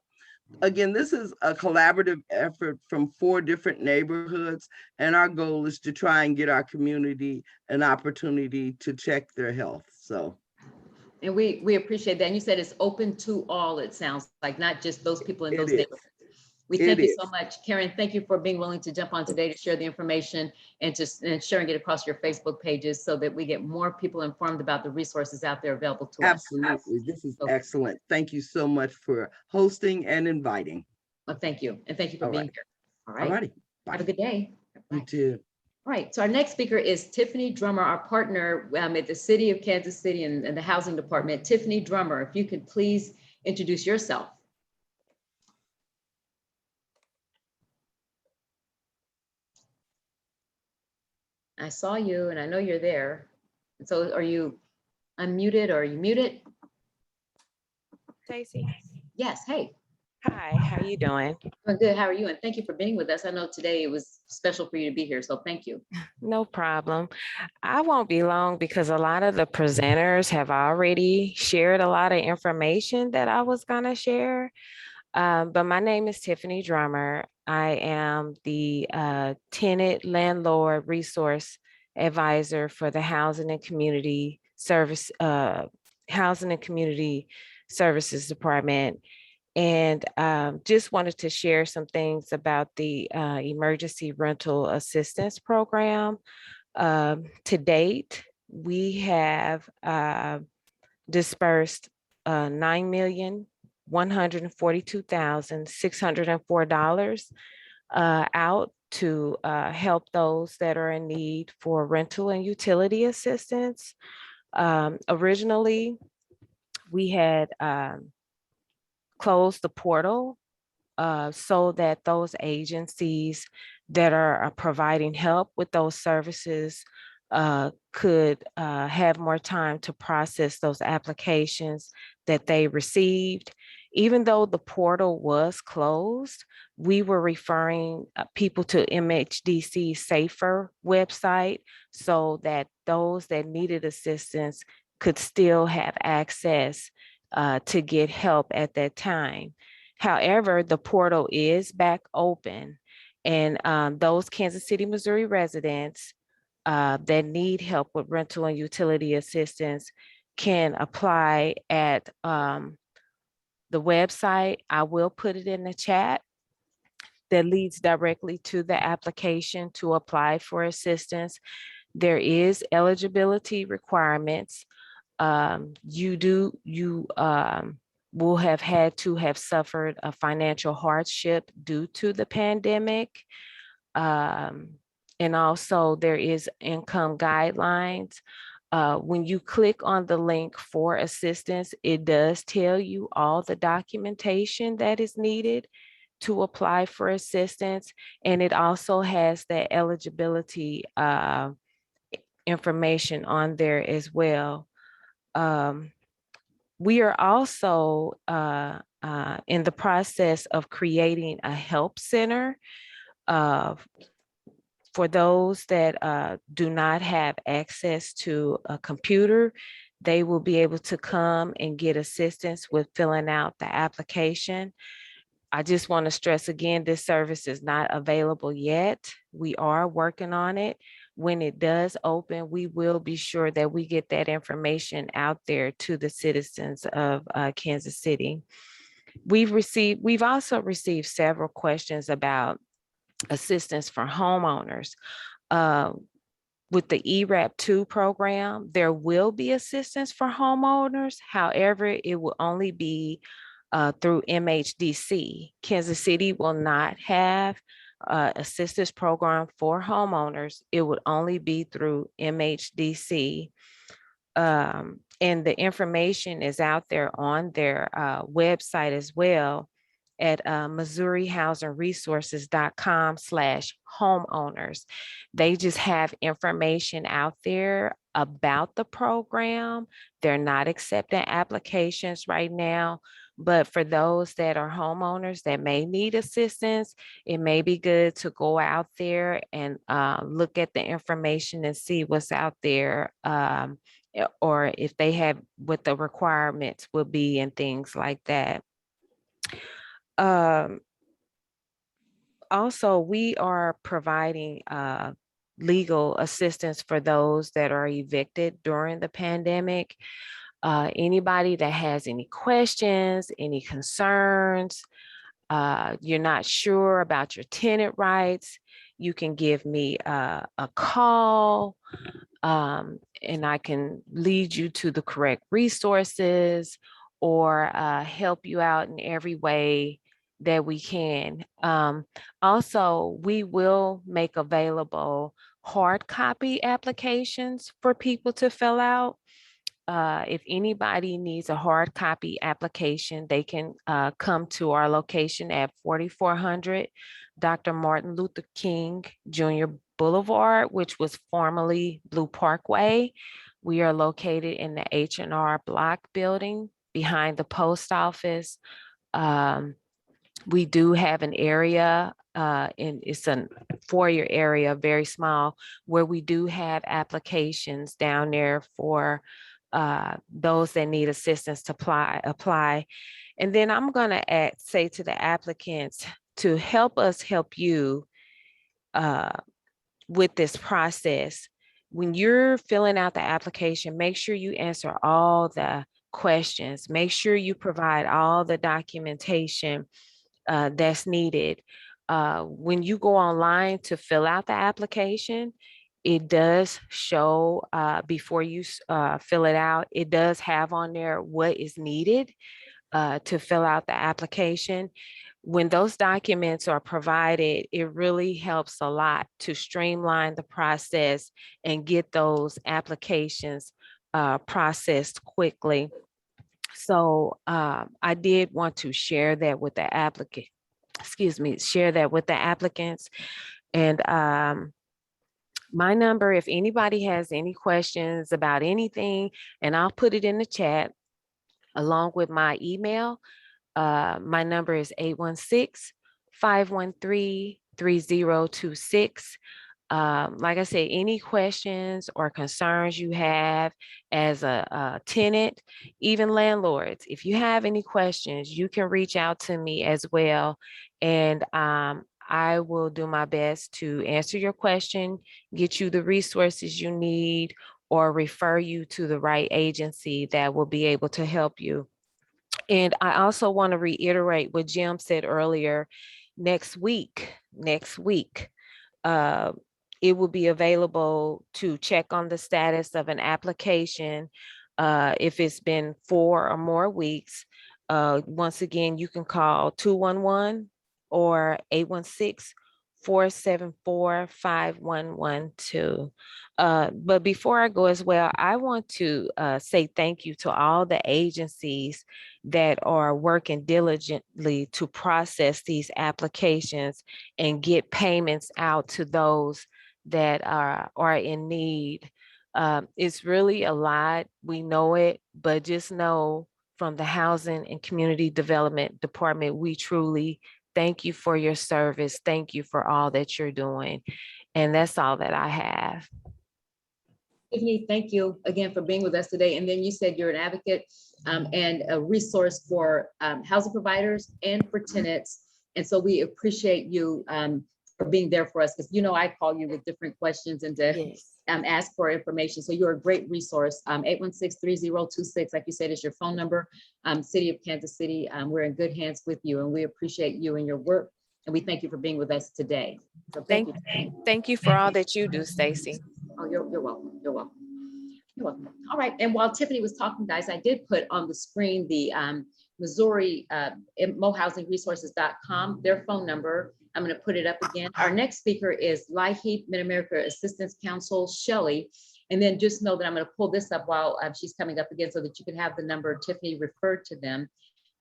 again, this is a collaborative effort from 4 different neighborhoods. And our goal is to try and get our community an opportunity to check their health. So. And we appreciate that. And you said it's open to all, it sounds like, not just those people in those It is. neighborhoods. We thank you so much. Karen, thank you for being willing to jump on today to share the information and sharing it across your Facebook pages so that we get more people informed about the resources out there available to us. Absolutely. This is excellent. Thank you so much for hosting and inviting. Well, thank you. And thank you for All being right. here. All All right. righty. Bye. Have a good day. You too. Right, so our next speaker is Tiffany Drummer, our partner at the City of Kansas City and the Housing Department. Tiffany Drummer, if you could please introduce yourself. I saw you and I know you're there. And so are you unmuted or are you muted? Stacy. Yes, hey. Hi, how you doing? I'm good, how are you? And thank you for being with us. I know today it was special for you to be here, so thank you. No problem. I won't be long because a lot of the presenters have already shared a lot of information that I was gonna share. But my name is Tiffany Drummer. I am the tenant landlord resource advisor for the Housing and Community Services Department. And just wanted to share some things about the Emergency Rental Assistance Program. To date, we have dispersed $9,142,604 out to help those that are in need for rental and utility assistance. Originally, we had closed the portal so that those agencies that are providing help with those services could have more time to process those applications that they received. Even though the portal was closed, we were referring people to MHDC Safer website so that those that needed assistance could still have access to get help at that time. However, the portal is back open, and those Kansas City, Missouri residents that need help with rental and utility assistance can apply at the website. I will put it in the chat that leads directly to the application to apply for assistance. There is eligibility requirements. You will have had to have suffered a financial hardship due to the pandemic. And also there is income guidelines. When you click on the link for assistance, it does tell you all the documentation that is needed to apply for assistance. And it also has the eligibility information on there as well. We are also in the process of creating a help center for those that do not have access to a computer. They will be able to come and get assistance with filling out the application. I just want to stress again, this service is not available yet. We are working on it. When it does open, we will be sure that we get that information out there to the citizens of Kansas City. We've also received several questions about assistance for homeowners. With the ERAP 2 program, there will be assistance for homeowners. However, it will only be through MHDC. Kansas City will not have assistance program for homeowners. It would only be through MHDC. And the information is out there on their website as well at MissouriHousingResources.com/homeowners. They just have information out there about the program. They're not accepting applications right now, but for those that are homeowners that may need assistance, it may be good to go out there and look at the information and see what's out there, or if they have what the requirements will be and things like that. Also, we are providing legal assistance for those that are evicted during the pandemic. Anybody that has any questions, any concerns, you're not sure about your tenant rights, you can give me a call, and I can lead you to the correct resources or help you out in every way that we can. Also, we will make available hard copy applications for people to fill out. If anybody needs a hard copy application, they can come to our location at 4400 Dr. Martin Luther King Jr. Boulevard, which was formerly Blue Parkway. We are located in the H&R Block building behind the post office. We do have an area, and it's a foyer area, very small, where we do have applications down there for those that need assistance to apply. And then I'm going to say to the applicants to help us help you with this process. When you're filling out the application, make sure you answer all the questions. Make sure you provide all the documentation that's needed. When you go online to fill out the application, it does show before you fill it out, it does have on there what is needed to fill out the application. When those documents are provided, it really helps a lot to streamline the process and get those applications processed quickly. So I did want to share that with the applicant, share that with the applicants. And my number, if anybody has any questions about anything, and I'll put it in the chat along with my email. My number is 816-513-3026. Like I said, any questions or concerns you have as a tenant, even landlords, if you have any questions, you can reach out to me as well. And I will do my best to answer your question, get you the resources you need, or refer you to the right agency that will be able to help you. And I also want to reiterate what Jim said earlier. Next week, it will be available to check on the status of an application if it's been 4 or more weeks. Once again, you can call 211 or 816-474-5112. But before I go as well, I want to say thank you to all the agencies that are working diligently to process these applications and get payments out to those that are in need. It's really a lot, we know it, but just know from the Housing and Community Development Department, we truly thank you for your service. Thank you for all that you're doing. And that's all that I have. Tiffany, thank you again for being with us today. And then you said you're an advocate and a resource for housing providers and for tenants. And so we appreciate you for being there for us, because you know I call you with different questions and to ask for information. So you're a great resource. 816-3026, like you said, is your phone number. City of Kansas City, we're in good hands with you, and we appreciate you and your work. And we thank you for being with us today. So thank you. Thank you for all that you do, Stacy. Oh, you're welcome. You're welcome. You're welcome. All right. And while Tiffany was talking, guys, I did put on the screen the Missouri MoHousingResources.com, their phone number. I'm going to put it up again. Our next speaker is LIHEAP Mid-America Assistance Council, Shelley. And then just know that I'm going to pull this up while she's coming up again so that you can have the number. Tiffany referred to them.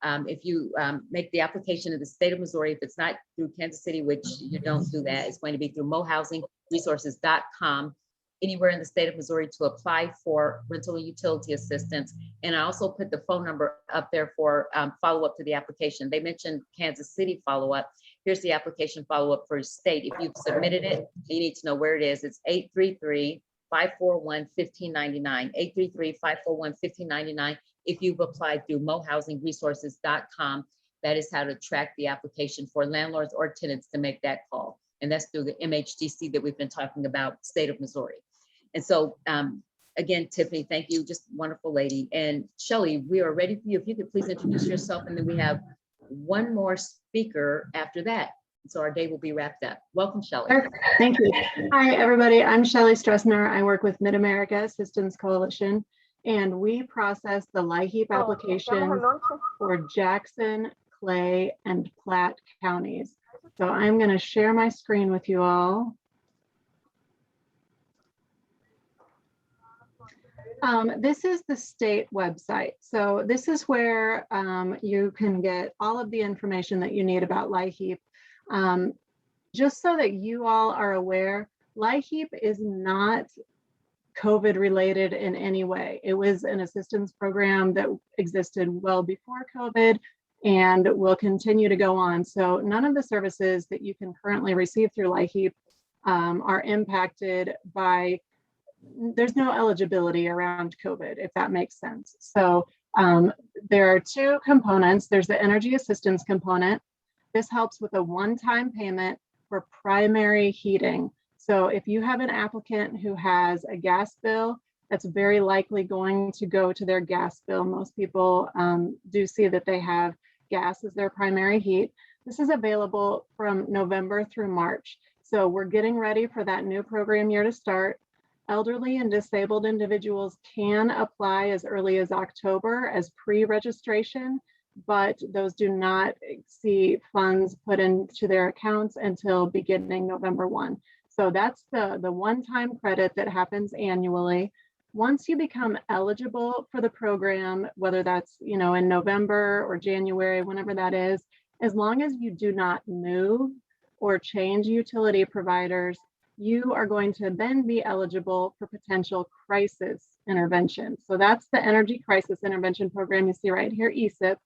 If you make the application in the state of Missouri, if it's not through Kansas City, which you don't do that, it's going to be through MoHousingResources.com, anywhere in the state of Missouri to apply for rental and utility assistance. And I also put the phone number up there for follow-up to the application. They mentioned Kansas City follow-up. Here's the application follow-up for state. If you've submitted it, you need to know where it is. It's 833-541-1599, 833-541-1599. If you've applied through MoHousingResources.com, that is how to track the application for landlords or tenants to make that call. And that's through the MHDC that we've been talking about, state of Missouri. And so again, Tiffany, thank you, just wonderful lady. And Shelley, we are ready for you. If you could please introduce yourself, and then we have one more speaker after that. So our day will be wrapped up. Welcome, Shelley. Thank you. Hi, everybody. I'm Shelley Stressner. I work with Mid-America Assistance Coalition, and we process the LIHEAP application for Jackson, Clay, and Platte counties. So I'm going to share my screen with you all. This is the state website. So this is where you can get all of the information that you need about LIHEAP. Just so that you all are aware, LIHEAP is not COVID related in any way. It was an assistance program that existed well before COVID and will continue to go on. So none of the services that you can currently receive through LIHEAP are impacted by, there's no eligibility around COVID, if that makes sense. So there are two components. There's the energy assistance component. This helps with a one-time payment for primary heating. So if you have an applicant who has a gas bill, that's very likely going to go to their gas bill. Most people do see that they have gas as their primary heat. This is available from November through March. So we're getting ready for that new program year to start. Elderly and disabled individuals can apply as early as October as pre-registration, but those do not see funds put into their accounts until beginning November 1. So that's the one-time credit that happens annually. Once you become eligible for the program, whether that's in November or January, whenever that is, as long as you do not move or change utility providers, you are going to then be eligible for potential crisis intervention. So that's the Energy Crisis Intervention Program you see right here, ESIP.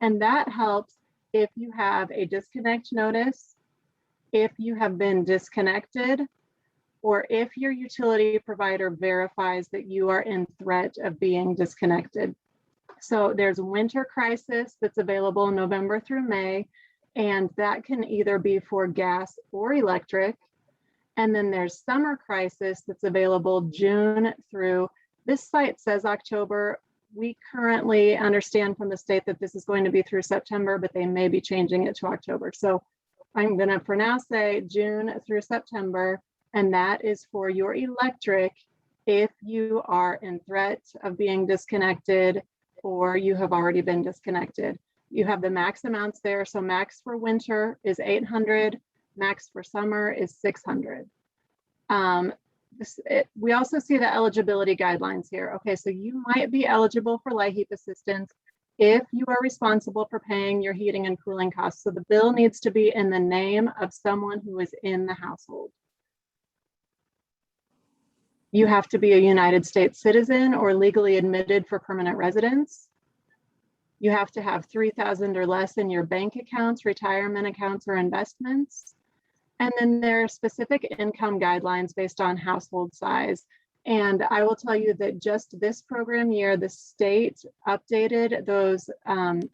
And that helps if you have a disconnect notice, if you have been disconnected, or if your utility provider verifies that you are in threat of being disconnected. So there's winter crisis that's available November through May, and that can either be for gas or electric. And then there's summer crisis that's available June through, this site says October. We currently understand from the state that this is going to be through September, but they may be changing it to October. So I'm gonna for now say June through September, and that is for your electric if you are in threat of being disconnected or you have already been disconnected. You have the max amounts there. So max for winter is 800, max for summer is 600. We also see the eligibility guidelines here. Okay, so you might be eligible for LIHEAP assistance if you are responsible for paying your heating and cooling costs. So the bill needs to be in the name of someone who is in the household. You have to be a United States citizen or legally admitted for permanent residence. You have to have 3,000 or less in your bank accounts, retirement accounts, or investments. And then there are specific income guidelines based on household size. And I will tell you that just this program year, the state updated those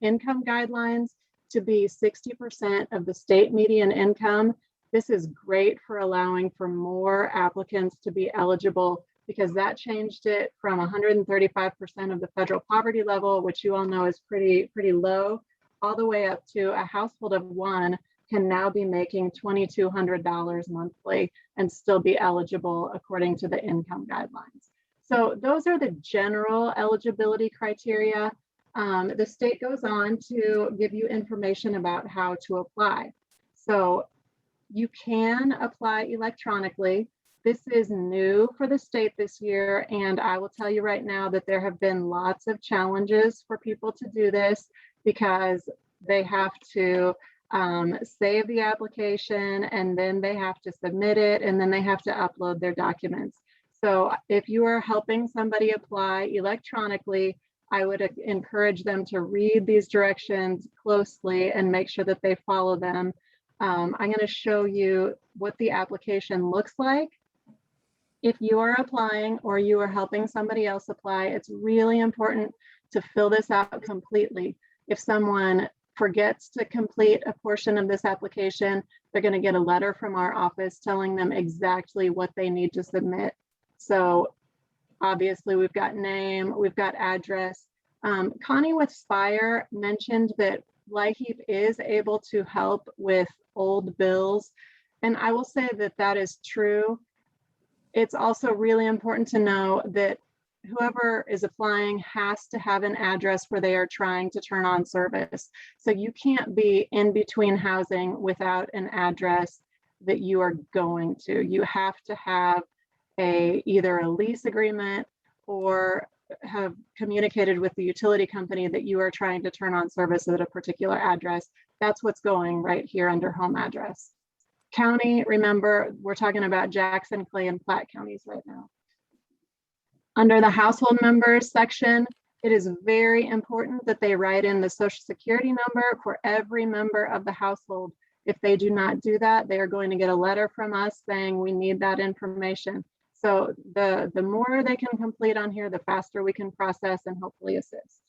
income guidelines to be 60% of the state median income. This is great for allowing for more applicants to be eligible, because that changed it from 135% of the federal poverty level, which you all know is pretty low, all the way up to a household of one can now be making $2,200 monthly and still be eligible according to the income guidelines. So those are the general eligibility criteria. The state goes on to give you information about how to apply. So you can apply electronically. This is new for the state this year, and I will tell you right now that there have been lots of challenges for people to do this because they have to save the application, and then they have to submit it, and then they have to upload their documents. So if you are helping somebody apply electronically, I would encourage them to read these directions closely and make sure that they follow them. I'm going to show you what the application looks like. If you are applying or you are helping somebody else apply, it's really important to fill this out completely. If someone forgets to complete a portion of this application, they're going to get a letter from our office telling them exactly what they need to submit. So obviously we've got name, we've got address. Connie with Spire mentioned that LIHEAP is able to help with old bills. And I will say that that is true. It's also really important to know that whoever is applying has to have an address where they are trying to turn on service. So you can't be in between housing without an address that you are going to. You have to have either a lease agreement or have communicated with the utility company that you are trying to turn on service at a particular address, that's what's going right here under home address. County, remember, we're talking about Jackson, Clay, and Platte counties right now. Under the household members section, it is very important that they write in the social security number for every member of the household. If they do not do that, they are going to get a letter from us saying we need that information. So the more they can complete on here, the faster we can process and hopefully assist.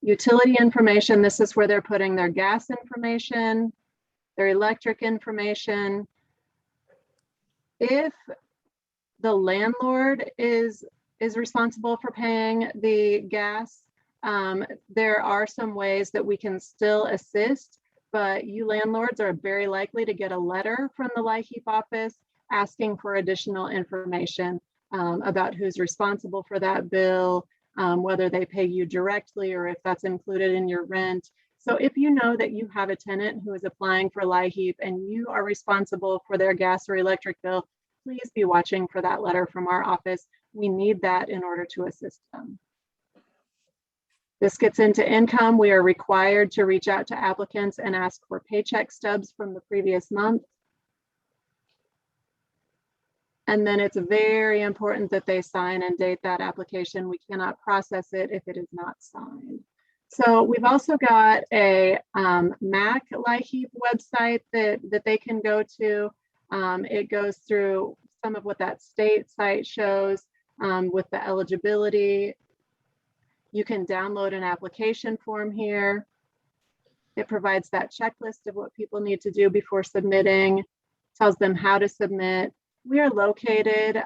Utility information, this is where they're putting their gas information, their electric information. If the landlord is responsible for paying the gas, there are some ways that we can still assist, but you landlords are very likely to get a letter from the LIHEAP office asking for additional information about who's responsible for that bill, whether they pay you directly or if that's included in your rent. So if you know that you have a tenant who is applying for LIHEAP and you are responsible for their gas or electric bill, please be watching for that letter from our office. We need that in order to assist them. This gets into income. We are required to reach out to applicants and ask for paycheck stubs from the previous month. And then it's very important that they sign and date that application. We cannot process it if it is not signed. So we've also got a MAC LIHEAP website that they can go to. It goes through some of what that state site shows with the eligibility. You can download an application form here. It provides that checklist of what people need to do before submitting, tells them how to submit. We are located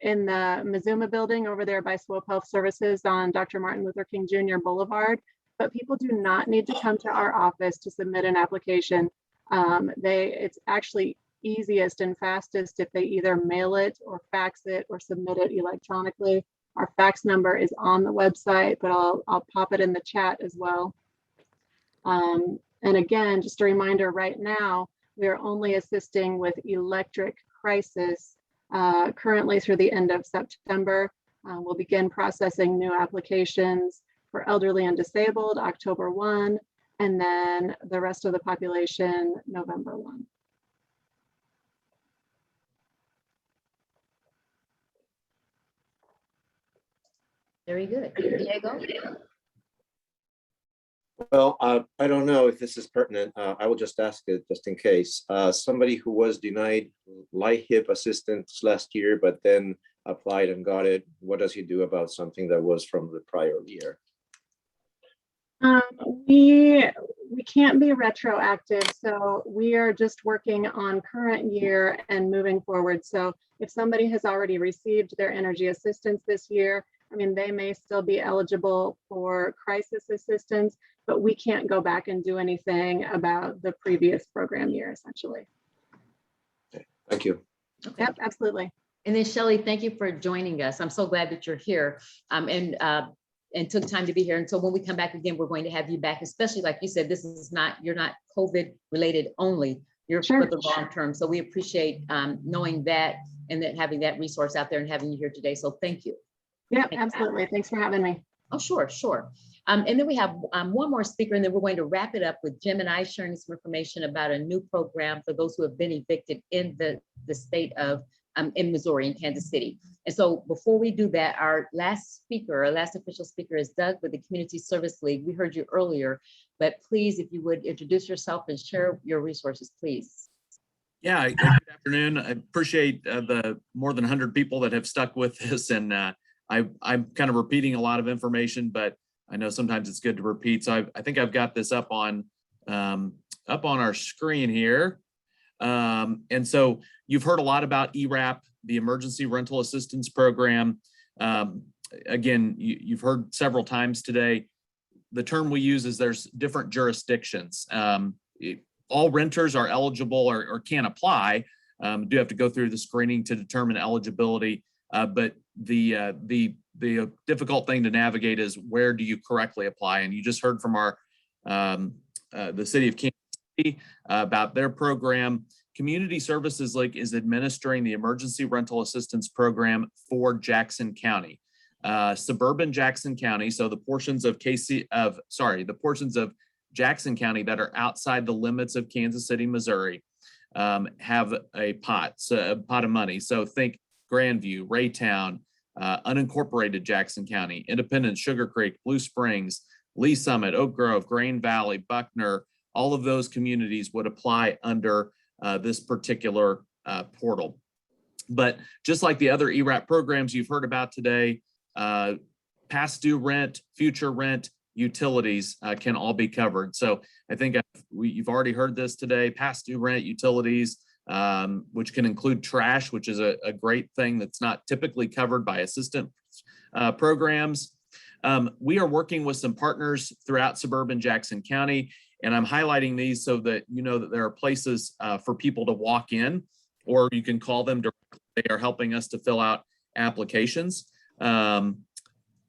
in the Mazuma building over there by Swope Health Services on Dr. Martin Luther King Jr. Boulevard, but people do not need to come to our office to submit an application. It's actually easiest and fastest if they either mail it or fax it or submit it electronically. Our fax number is on the website, but I'll pop it in the chat as well. And again, just a reminder right now, we are only assisting with electric crisis currently through the end of September. We'll begin processing new applications for elderly and disabled October 1, and then the rest of the population November 1. Very good. Diego? Well, I don't know if this is pertinent. I will just ask it just in case. Somebody who was denied LIHEAP assistance last year, but then applied and got it, what does he do about something that was from the prior year? We can't be retroactive, so we are just working on current year and moving forward. So if somebody has already received their energy assistance this year, I mean, they may still be eligible for crisis assistance, but we can't go back and do anything about the previous program year, essentially. Okay, thank you. Okay. Yep, absolutely. And then Shelley, thank you for joining us. I'm so glad that you're here and took time to be here. And so when we come back again, we're going to have you back, especially like you said, you're not COVID related only, you're Sure. for the long term. So we appreciate knowing that and then having that resource out there and having you here today. So thank you. Yep, absolutely. Thanks for having me. Oh, sure. And then we have one more speaker, and then we're going to wrap it up with Jim and I sharing some information about a new program for those who have been evicted in the state of in Missouri, in Kansas City. And so before we do that, our last official speaker is Doug with the Community Service League. We heard you earlier, but please, if you would introduce yourself and share your resources, please. Yeah, good afternoon. I appreciate the more than 100 people that have stuck with this, and I'm kind of repeating a lot of information, but I know sometimes it's good to repeat. So I think I've got this up on our screen here. And so you've heard a lot about ERAP, the Emergency Rental Assistance Program. Again, you've heard several times today, the term we use is there's different jurisdictions. All renters are eligible or can apply, do have to go through the screening to determine eligibility. But the difficult thing to navigate is where do you correctly apply? And you just heard from the city of Kansas City about their program. Community Services League is administering the Emergency Rental Assistance Program for Jackson County. Suburban Jackson County, so the portions of Jackson County that are outside the limits of Kansas City, Missouri, have a pot of money. So think Grandview, Raytown, unincorporated Jackson County, Independence, Sugar Creek, Blue Springs, Lee Summit, Oak Grove, Grain Valley, Buckner, all of those communities would apply under this particular portal. But just like the other ERAP programs you've heard about today, past due rent, future rent, utilities can all be covered. So I think you've already heard this today, past due rent, utilities, which can include trash, which is a great thing that's not typically covered by assistance programs. We are working with some partners throughout suburban Jackson County, and I'm highlighting these so that you know that there are places for people to walk in, or you can call them directly. They are helping us to fill out applications.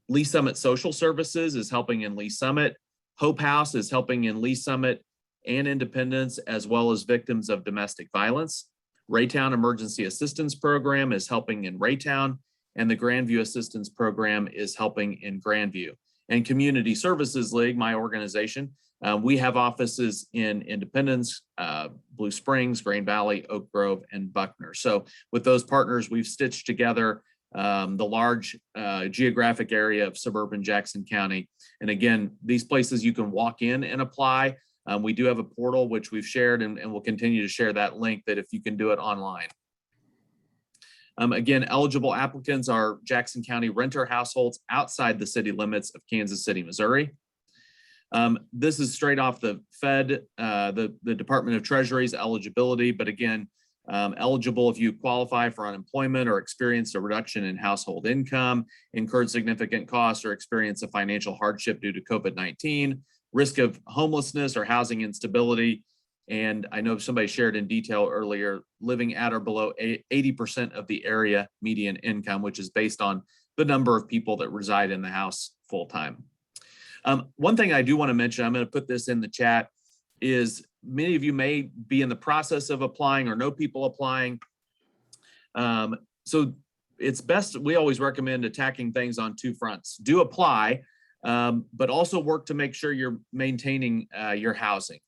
Lee Summit Social Services is helping in Lee Summit. Hope House is helping in Lee Summit and Independence, as well as victims of domestic violence. Raytown Emergency Assistance Program is helping in Raytown, and the Grandview Assistance Program is helping in Grandview. And Community Services League, my organization, we have offices in Independence, Blue Springs, Grain Valley, Oak Grove, and Buckner. So with those partners, we've stitched together the large geographic area of suburban Jackson County. And again, these places you can walk in and apply. We do have a portal which we've shared, and we'll continue to share that link, that if you can do it online. Again, eligible applicants are Jackson County renter households outside the city limits of Kansas City, Missouri. This is straight off the Fed, the Department of Treasury's eligibility, but again, eligible if you qualify for unemployment or experienced a reduction in household income, incurred significant costs, or experience a financial hardship due to COVID-19, risk of homelessness or housing instability. And I know somebody shared in detail earlier, living at or below 80% of the area median income, which is based on the number of people that reside in the house full time. One thing I do want to mention, I'm going to put this in the chat, is many of you may be in the process of applying or know people applying. So it's best, we always recommend attacking things on two fronts. Do apply, but also work to make sure you're maintaining your housing.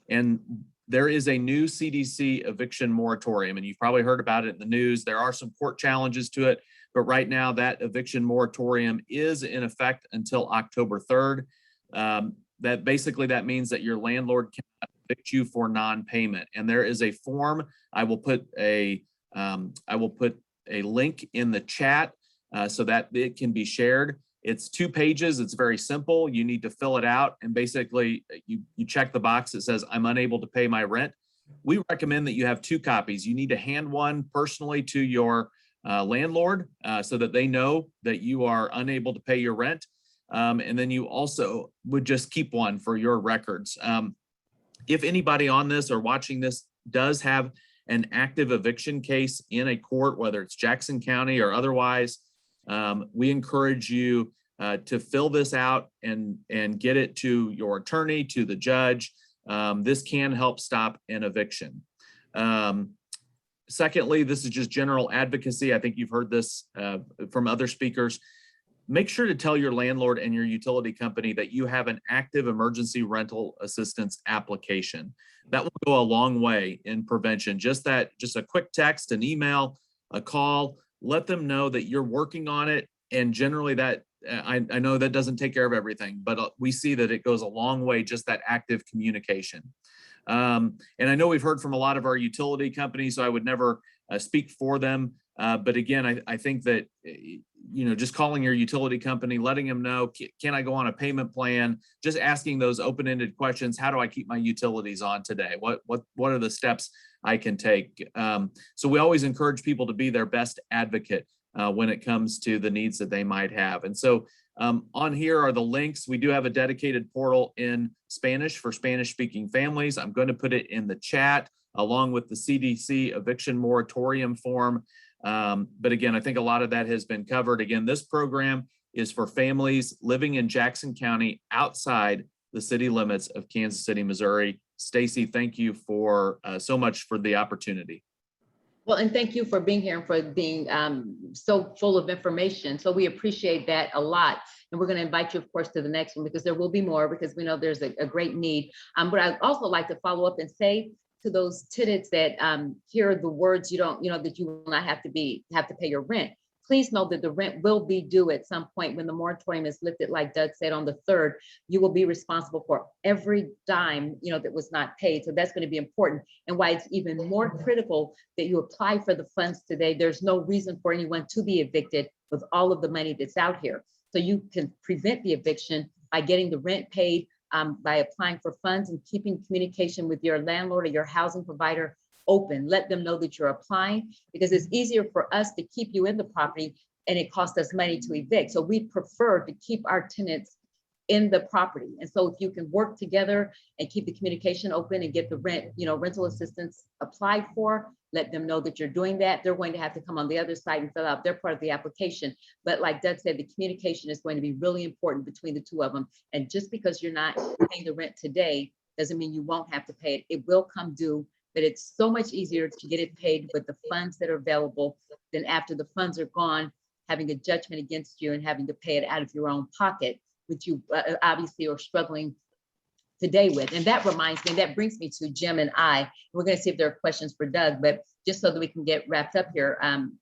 And there is a new CDC eviction moratorium, and you've probably heard about it in the news. There are some court challenges to it, but right now that eviction moratorium is in effect until October 3rd. That means that your landlord cannot evict you for non-payment. And there is a form. I will put a link in the chat so that it can be shared. It's 2 pages. It's very simple. You need to fill it out, and basically you check the box that says, I'm unable to pay my rent. We recommend that you have 2 copies. You need to hand one personally to your landlord so that they know that you are unable to pay your rent. And then you also would just keep one for your records. If anybody on this or watching this does have an active eviction case in a court, whether it's Jackson County or otherwise, we encourage you to fill this out and get it to your attorney, to the judge. This can help stop an eviction. Secondly, this is just general advocacy. I think you've heard this from other speakers. Make sure to tell your landlord and your utility company that you have an active emergency rental assistance application. That will go a long way in prevention. Just a quick text, an email, a call, let them know that you're working on it. And generally that, I know that doesn't take care of everything, but we see that it goes a long way, just that active communication. And I know we've heard from a lot of our utility companies, so I would never speak for them. But again, I think that, just calling your utility company, letting them know, can I go on a payment plan? Just asking those open-ended questions. How do I keep my utilities on today? What are the steps I can take? So we always encourage people to be their best advocate when it comes to the needs that they might have. And so on here are the links. We do have a dedicated portal in Spanish for Spanish-speaking families. I'm going to put it in the chat along with the CDC eviction moratorium form. But again, I think a lot of that has been covered. Again, this program is for families living in Jackson County outside the city limits of Kansas City, Missouri. Stacy, thank you for so much for the opportunity. Well, and thank you for being here and for being so full of information. So we appreciate that a lot. And we're going to invite you, of course, to the next one, because there will be more, because we know there's a great need. But I'd also like to follow up and say to those tenants that hear the words, that you will not have to pay your rent. Please know that the rent will be due at some point when the moratorium is lifted, like Doug said, on the 3rd. You will be responsible for every dime, that was not paid. So that's going to be important. And why it's even more critical that you apply for the funds today. There's no reason for anyone to be evicted with all of the money that's out here. So you can prevent the eviction by getting the rent paid, by applying for funds and keeping communication with your landlord or your housing provider open. Let them know that you're applying, because it's easier for us to keep you in the property and it costs us money to evict. So we prefer to keep our tenants in the property. And so if you can work together and keep the communication open and get the rental assistance applied for, let them know that you're doing that. They're going to have to come on the other side and fill out their part of the application. But like Doug said, the communication is going to be really important between the two of them. And just because you're not paying the rent today doesn't mean you won't have to pay it. It will come due. But it's so much easier to get it paid with the funds that are available than after the funds are gone, having a judgment against you and having to pay it out of your own pocket, which you obviously are struggling today with. And that reminds me, that brings me to Jim and I. We're going to see if there are questions for Doug, but just so that we can get wrapped up here,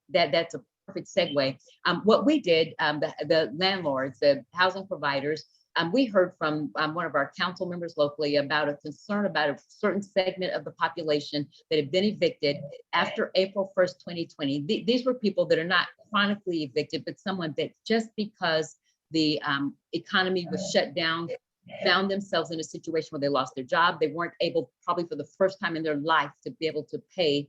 that's a perfect segue. What we did, the landlords, the housing providers, we heard from one of our council members locally about a concern about a certain segment of the population that had been evicted after April 1st, 2020. These were people that are not chronically evicted, but someone that just because the economy was shut down, found themselves in a situation where they lost their job. They weren't able, probably for the first time in their life, to be able to pay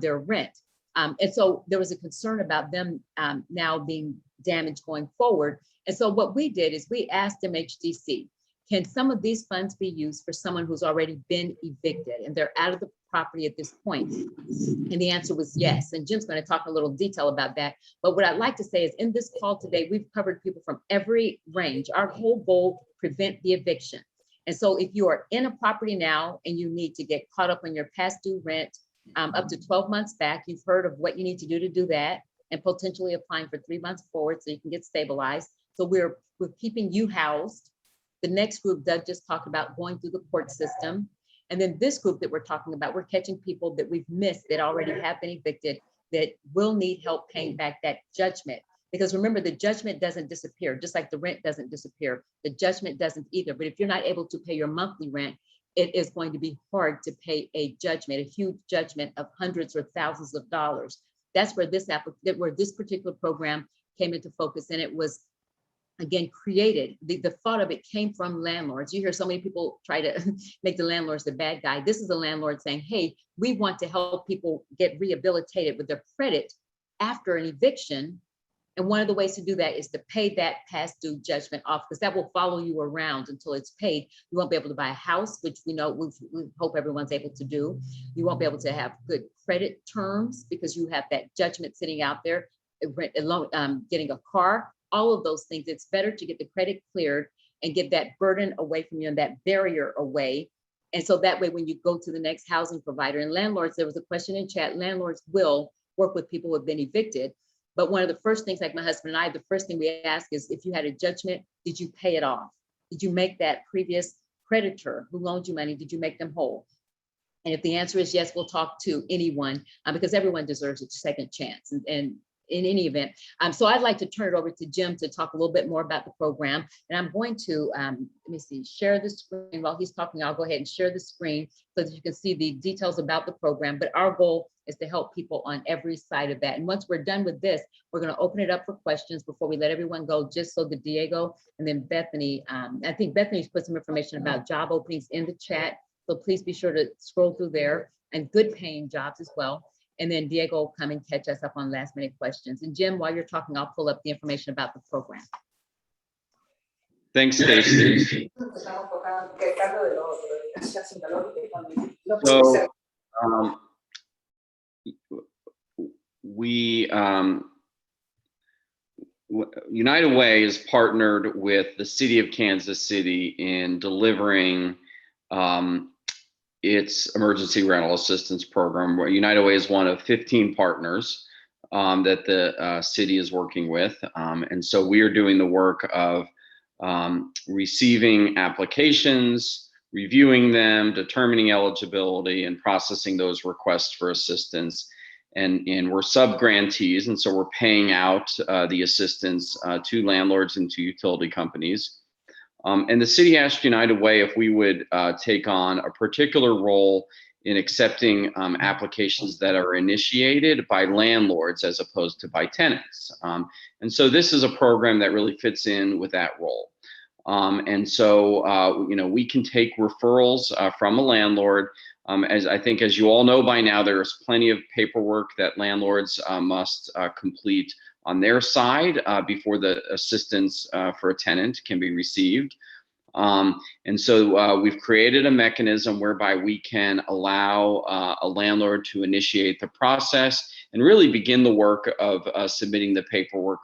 their rent. And so there was a concern about them now being damaged going forward. And so what we did is we asked MHDC, can some of these funds be used for someone who's already been evicted and they're out of the property at this point? And the answer was yes. And Jim's going to talk a little detail about that. But what I'd like to say is in this call today, we've covered people from every range. Our whole goal, prevent the eviction. And so if you are in a property now and you need to get caught up on your past due rent up to 12 months back, you've heard of what you need to do that, and potentially applying for 3 months forward so you can get stabilized. So we're keeping you housed. The next group Doug just talked about, going through the court system. And then this group that we're talking about, we're catching people that we've missed that already have been evicted that will need help paying back that judgment. Because remember, the judgment doesn't disappear, just like the rent doesn't disappear. The judgment doesn't either. But if you're not able to pay your monthly rent, it is going to be hard to pay a judgment, a huge judgment of hundreds or thousands of dollars. That's where this particular program came into focus. And it was, again, created, the thought of it came from landlords. You hear so many people try to make the landlords the bad guy. This is a landlord saying, hey, we want to help people get rehabilitated with their credit after an eviction. And one of the ways to do that is to pay that past due judgment off, because that will follow you around until it's paid. You won't be able to buy a house, which we know, we hope everyone's able to do. You won't be able to have good credit terms because you have that judgment sitting out there, getting a car. All of those things. It's better to get the credit cleared and get that burden away from you and that barrier away. And so that way, when you go to the next housing provider, and landlords, there was a question in chat, landlords will work with people who have been evicted. But one of the first things, like my husband and I, the first thing we ask is, if you had a judgment, did you pay it off? Did you make that previous creditor who loaned you money, did you make them whole? And if the answer is yes, we'll talk to anyone because everyone deserves a second chance. And in any event. So I'd like to turn it over to Jim to talk a little bit more about the program. And I'm going to, let me see, share the screen. While he's talking, I'll go ahead and share the screen so that you can see the details about the program. But our goal is to help people on every side of that. And once we're done with this, we're going to open it up for questions before we let everyone go, just so that Diego and then Bethany, I think Bethany's put some information about job openings in the chat. So please be sure to scroll through there, and good paying jobs as well. And then Diego will come and catch us up on last minute questions. And Jim, while you're talking, I'll pull up the information about the program. Thanks, Stacy. So United Way is partnered with the City of Kansas City in delivering its emergency rental assistance program, where United Way is one of 15 partners that the city is working with. And so we are doing the work of receiving applications, reviewing them, determining eligibility, and processing those requests for assistance. And we're sub-grantees, and so we're paying out the assistance to landlords and to utility companies. And the city asked United Way if we would take on a particular role in accepting applications that are initiated by landlords as opposed to by tenants. And so this is a program that really fits in with that role. And so, you know, we can take referrals from a landlord. As I think, as you all know by now, there's plenty of paperwork that landlords must complete on their side before the assistance for a tenant can be received. And so we've created a mechanism whereby we can allow a landlord to initiate the process and really begin the work of submitting the paperwork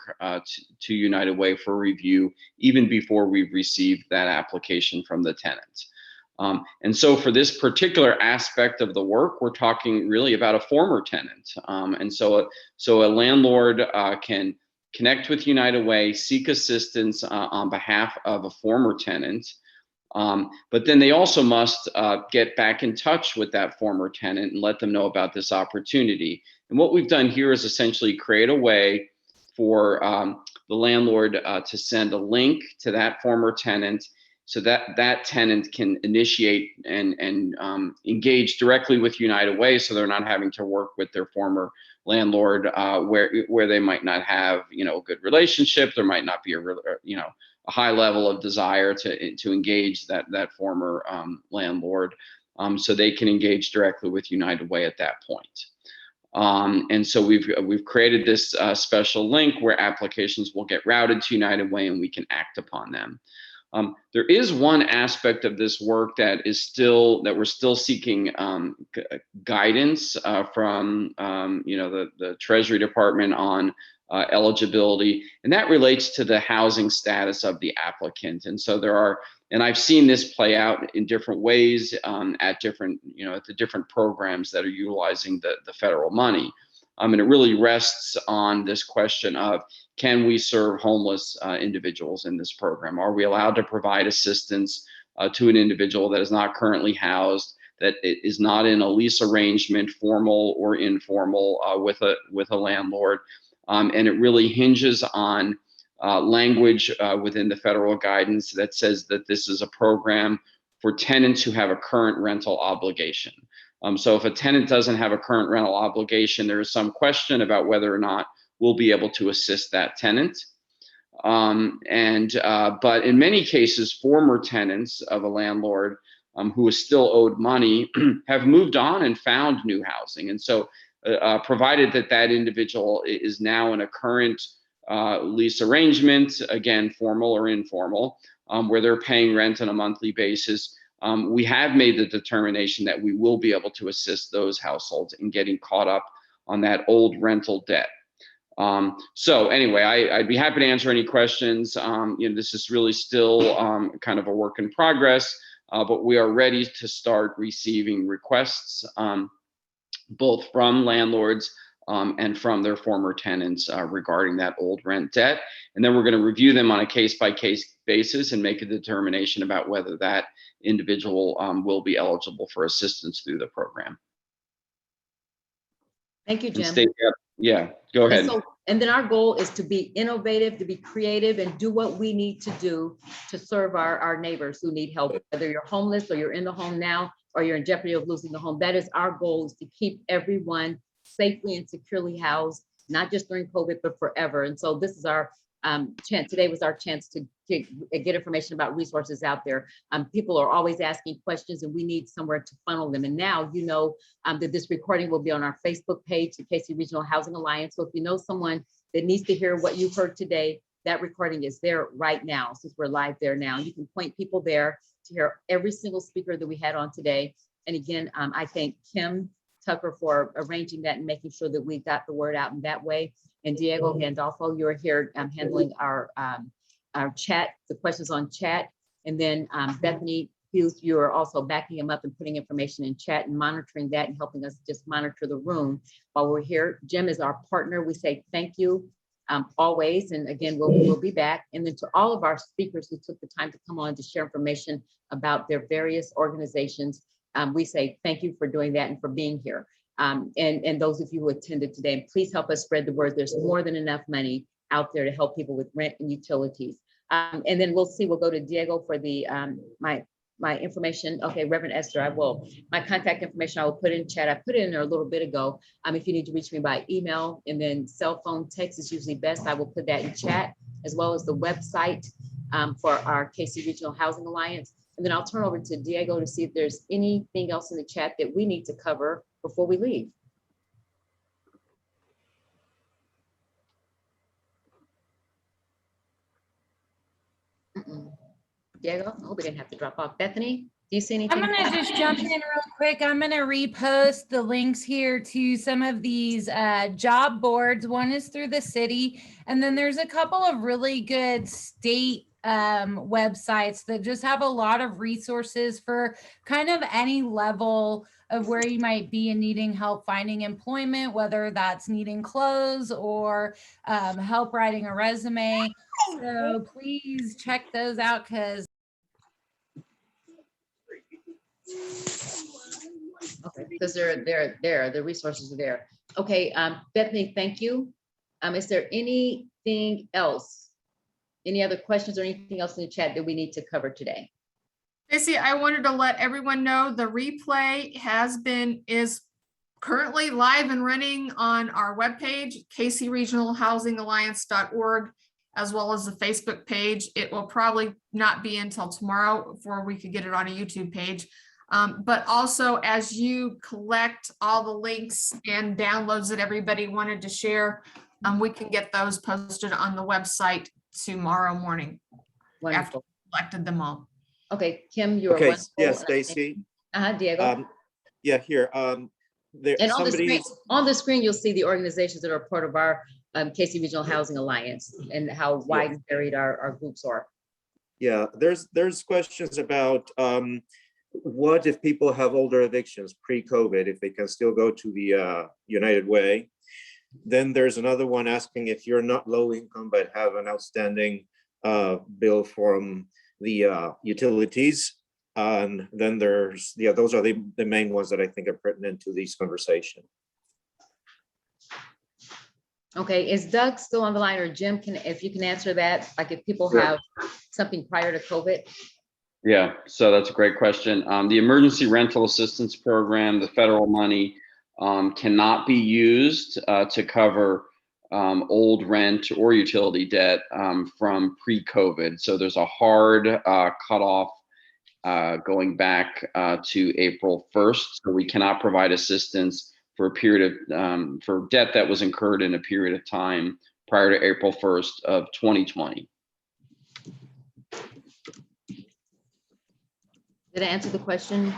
to United Way for review, even before we've received that application from the tenant. And so for this particular aspect of the work, we're talking really about a former tenant. And so a landlord can connect with United Way, seek assistance on behalf of a former tenant. But then they also must get back in touch with that former tenant and let them know about this opportunity. And what we've done here is essentially create a way for the landlord to send a link to that former tenant, so that that tenant can initiate and engage directly with United Way, so they're not having to work with their former landlord where they might not have, you know, a good relationship. There might not be a high level of desire to engage that former landlord, so they can engage directly with United Way at that point. And so we've created this special link where applications will get routed to United Way and we can act upon them. There is one aspect of this work that we're still seeking guidance from the Treasury Department on eligibility, and that relates to the housing status of the applicant. And so and I've seen this play out in different ways at the different programs that are utilizing the federal money. And it really rests on this question of, can we serve homeless individuals in this program? Are we allowed to provide assistance to an individual that is not currently housed, that is not in a lease arrangement, formal or informal, with a landlord? And it really hinges on language within the federal guidance that says that this is a program for tenants who have a current rental obligation. So if a tenant doesn't have a current rental obligation, there is some question about whether or not we'll be able to assist that tenant. But in many cases, former tenants of a landlord who is still owed money have moved on and found new housing. And so provided that individual is now in a current lease arrangement, again, formal or informal, where they're paying rent on a monthly basis, we have made the determination that we will be able to assist those households in getting caught up on that old rental debt. So anyway, I'd be happy to answer any questions. This is really still kind of a work in progress, but we are ready to start receiving requests, both from landlords and from their former tenants regarding that old rent debt. And then we're going to review them on a case-by-case basis and make a determination about whether that individual will be eligible for assistance through the program. Thank you, Jim. Yeah, go ahead. And then our goal is to be innovative, to be creative, and do what we need to do to serve our neighbors who need help, whether you're homeless or you're in the home now, or you're in jeopardy of losing the home. That is our goal, is to keep everyone safely and securely housed, not just during COVID, but forever. And so this is our chance. Today was our chance to get information about resources out there. People are always asking questions, and we need somewhere to funnel them. And now you know that this recording will be on our Facebook page, the KC Regional Housing Alliance. So if you know someone that needs to hear what you've heard today, that recording is there right now, since we're live there now. You can point people there to hear every single speaker that we had on today. And again, I thank Kim Tucker for arranging that and making sure that we got the word out in that way. And Diego Gandolfo, you're here handling our chat, the questions on chat. And then Bethany you are also backing him up and putting information in chat and monitoring that and helping us just monitor the room while we're here. Jim is our partner. We say thank you always. And again, we'll be back. And then to all of our speakers who took the time to come on to share information about their various organizations, we say thank you for doing that and for being here. And those of you who attended today, please help us spread the word. There's more than enough money out there to help people with rent and utilities. And then we'll go to Diego for the my information. Okay, Reverend Esther, my contact information I will put in chat. I put it in there a little bit ago. If you need to reach me by email, and then cell phone text is usually best. I will put that in chat, as well as the website for our KC Regional Housing Alliance. And then I'll turn over to Diego to see if there's anything else in the chat that we need to cover before we leave. Diego, I hope we didn't have to drop off. Bethany, do you see anything? I'm gonna just jump in real quick. I'm gonna repost the links here to some of these job boards. One is through the city, and then there's a couple of really good state websites that just have a lot of resources for kind of any level of where you might be and needing help finding employment, whether that's needing clothes or help writing a resume. So please check those out, because okay, because they're there, the resources are there. Okay, Bethany, thank you. Is there anything else? Any other questions or anything else in the chat that we need to cover today? Stacey, I wanted to let everyone know the replay is currently live and running on our webpage, kcregionalhousingalliance.org, as well as the Facebook page. It will probably not be until tomorrow before we could get it on a YouTube page. But also, as you collect all the links and downloads that everybody wanted to share, we can get those posted on the website tomorrow morning. Wonderful. After we collected them all. Okay, Kim, you're Okay, wonderful. yes, Stacy. Diego. Yeah, here. There, And on the screen, you'll see the organizations that are part of our KC Regional Housing Alliance and how wide and varied our groups are. Yeah, there's questions about what if people have older evictions pre-COVID, if they can still go to the United Way. Then there's another one asking if you're not low income but have an outstanding bill from the utilities. And then there's, those are the main ones that I think are pertinent to this conversation. Okay, is Doug still on the line, or Jim, if you can answer that, like if people Sure. have something prior to COVID? Yeah, so that's a great question. The Emergency Rental Assistance Program, the federal money, cannot be used to cover old rent or utility debt from pre-COVID. So there's a hard cutoff going back to April 1st. So we cannot provide assistance for a period of, for debt that was incurred in a period of time prior to April 1st of 2020. Did I answer the question?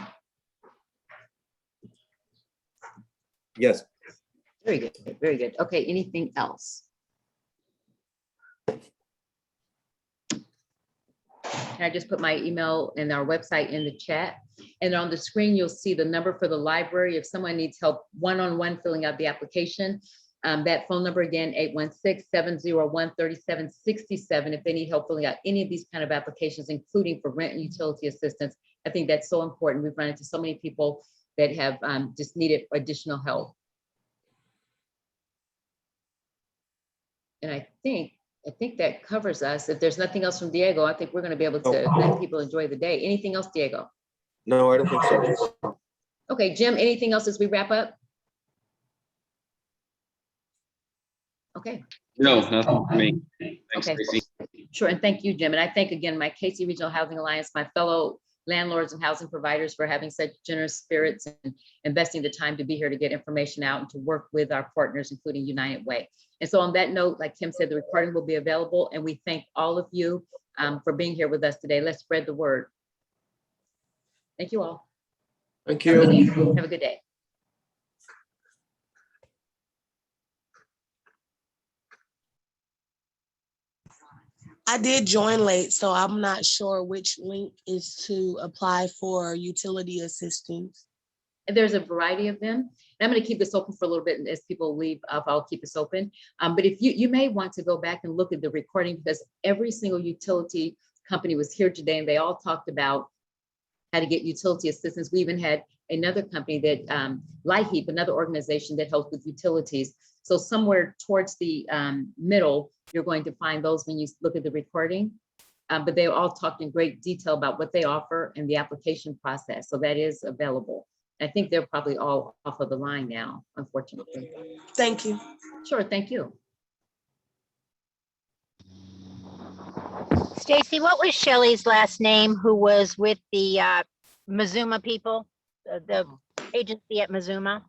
Yes. Very good, very good. Okay, anything else? Can I just put my email and our website in the chat? And on the screen, you'll see the number for the library. If someone needs help one-on-one filling out the application, that phone number again, 816-701-3767. If they need help filling out any of these kind of applications, including for rent and utility assistance, I think that's so important. We've run into so many people that have just needed additional help. And I think that covers us. If there's nothing else from Diego, I think we're going to be able to let people enjoy the day. Anything else, Diego? No, I don't think so. Okay, Jim, anything else as we wrap up? Okay. No, nothing for me. Thanks, Okay, Stacey. sure. And thank you, Jim. And I thank again my KC Regional Housing Alliance, my fellow landlords and housing providers for having such generous spirits and investing the time to be here to get information out and to work with our partners, including United Way. And so on that note, like Kim said, the recording will be available, and we thank all of you for being here with us today. Let's spread the word. Thank you all. Thank you. Have a good day. I did join late, so I'm not sure which link is to apply for utility assistance. And there's a variety of them. And I'm going to keep this open for a little bit, and as people leave, I'll keep this open. But if you may want to go back and look at the recording, because every single utility company was here today, and they all talked about how to get utility assistance. We even had another company that LIHEAP, another organization that helps with utilities. So somewhere towards the middle, you're going to find those when you look at the recording. But they all talked in great detail about what they offer and the application process. So that is available. I think they're probably all off of the line now, unfortunately. Thank you. Sure, thank you. Stacy, what was Shelley's last name who was with the Mazuma people, the agency at Mazuma?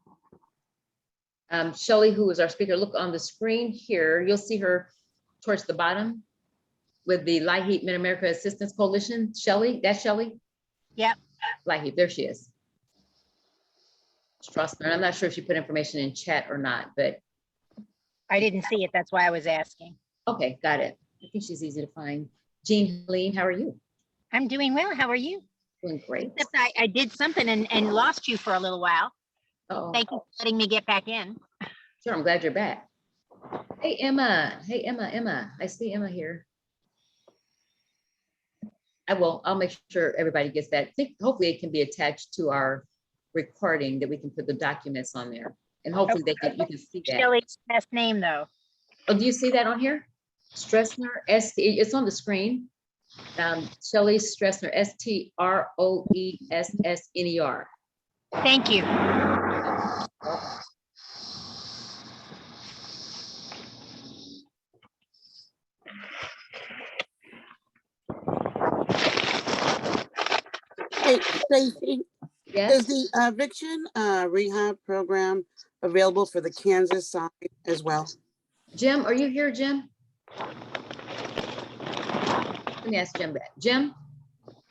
Shelley, who is our speaker, look on the screen here. You'll see her towards the bottom with the LIHEAP Mid-America Assistance Coalition. Shelley, that's Shelley? Yep. LIHEAP, there she is. Strassner. I'm not sure if she put information in chat or not, but. I didn't see it. That's why I was asking. Okay, got it. I think she's easy to find. Jean Helene, how are you? I'm doing well. How are you? Doing great. Except I did something and lost you for a little while. Oh. Thank you for letting me get back in. Sure, I'm glad you're back. Hey, Emma. Hey, Emma. I see Emma here. I'll make sure everybody gets that. I think hopefully it can be attached to our recording that we can put the documents on there. And hopefully you can see that. Shelley's last name though. Oh, do you see that on here? Stressner, it's on the screen. Shelley Stressner, STROESSNER. Thank you. Hey, Stacy, yes? is the eviction rehab program available for the Kansas side as well? Jim, are you here, Jim? Let me ask Jim that. Jim?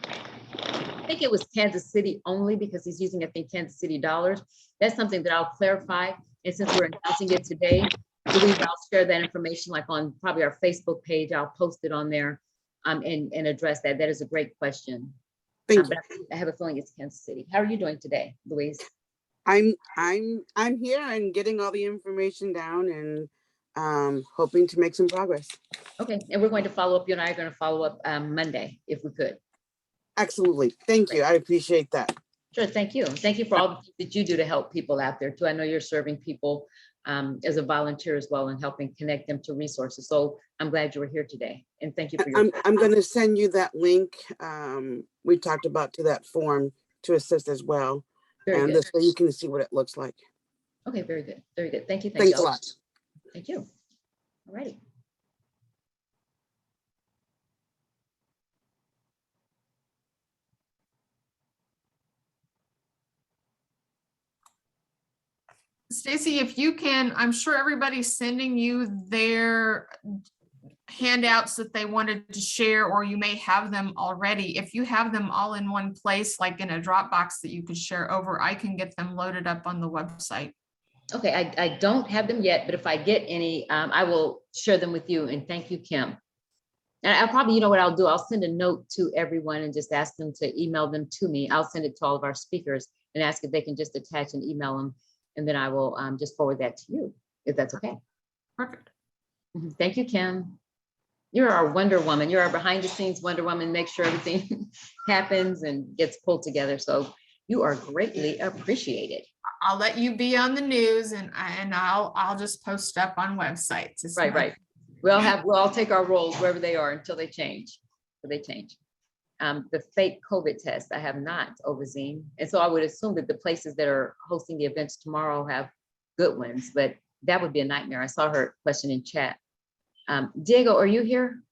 I think it was Kansas City only because he's using, I think, Kansas City dollars. That's something that I'll clarify. And since we're announcing it today, Louise, I'll share that information like on probably our Facebook page. I'll post it on there and address that. That is a great question. Thank you. I have a feeling it's Kansas City. How are you doing today, Louise? I'm here and getting all the information down and hoping to make some progress. Okay, and we're going to follow up. You and I are going to follow up Monday if we could. Absolutely. Thank you. I appreciate that. Sure, thank you. Thank you for all the things that you do to help people out there too. I know you're serving people as a volunteer as well and helping connect them to resources. So I'm glad you were here today and thank you for your I'm going to send you that link we talked about to that form to assist as well. Very and good. this way you can see what it looks like. Okay, very good. Very good. Thank you. Thanks you. a lot. Thank you. All righty. Stacy, if you can, I'm sure everybody's sending you their handouts that they wanted to share, or you may have them already. If you have them all in one place, like in a Dropbox that you could share over, I can get them loaded up on the website. Okay, I don't have them yet, but if I get any, I will share them with you and thank you, Kim. And I'll probably, you know what I'll do? I'll send a note to everyone and just ask them to email them to me. I'll send it to all of our speakers and ask if they can just attach and email them. And then I will just forward that to you, if that's okay. Perfect. Thank you, Kim. You're our Wonder Woman. You're our behind the scenes Wonder Woman. Make sure everything happens and gets pulled together. So you are greatly appreciated. I'll let you be on the news and I'll just post up on websites. It's Right, not- right. We'll all take our roles wherever they are until they change. The fake COVID test, I have not, Ovazine. And so I would assume that the places that are hosting the events tomorrow have good ones, but that would be a nightmare. I saw her question in chat. Diego, are you here?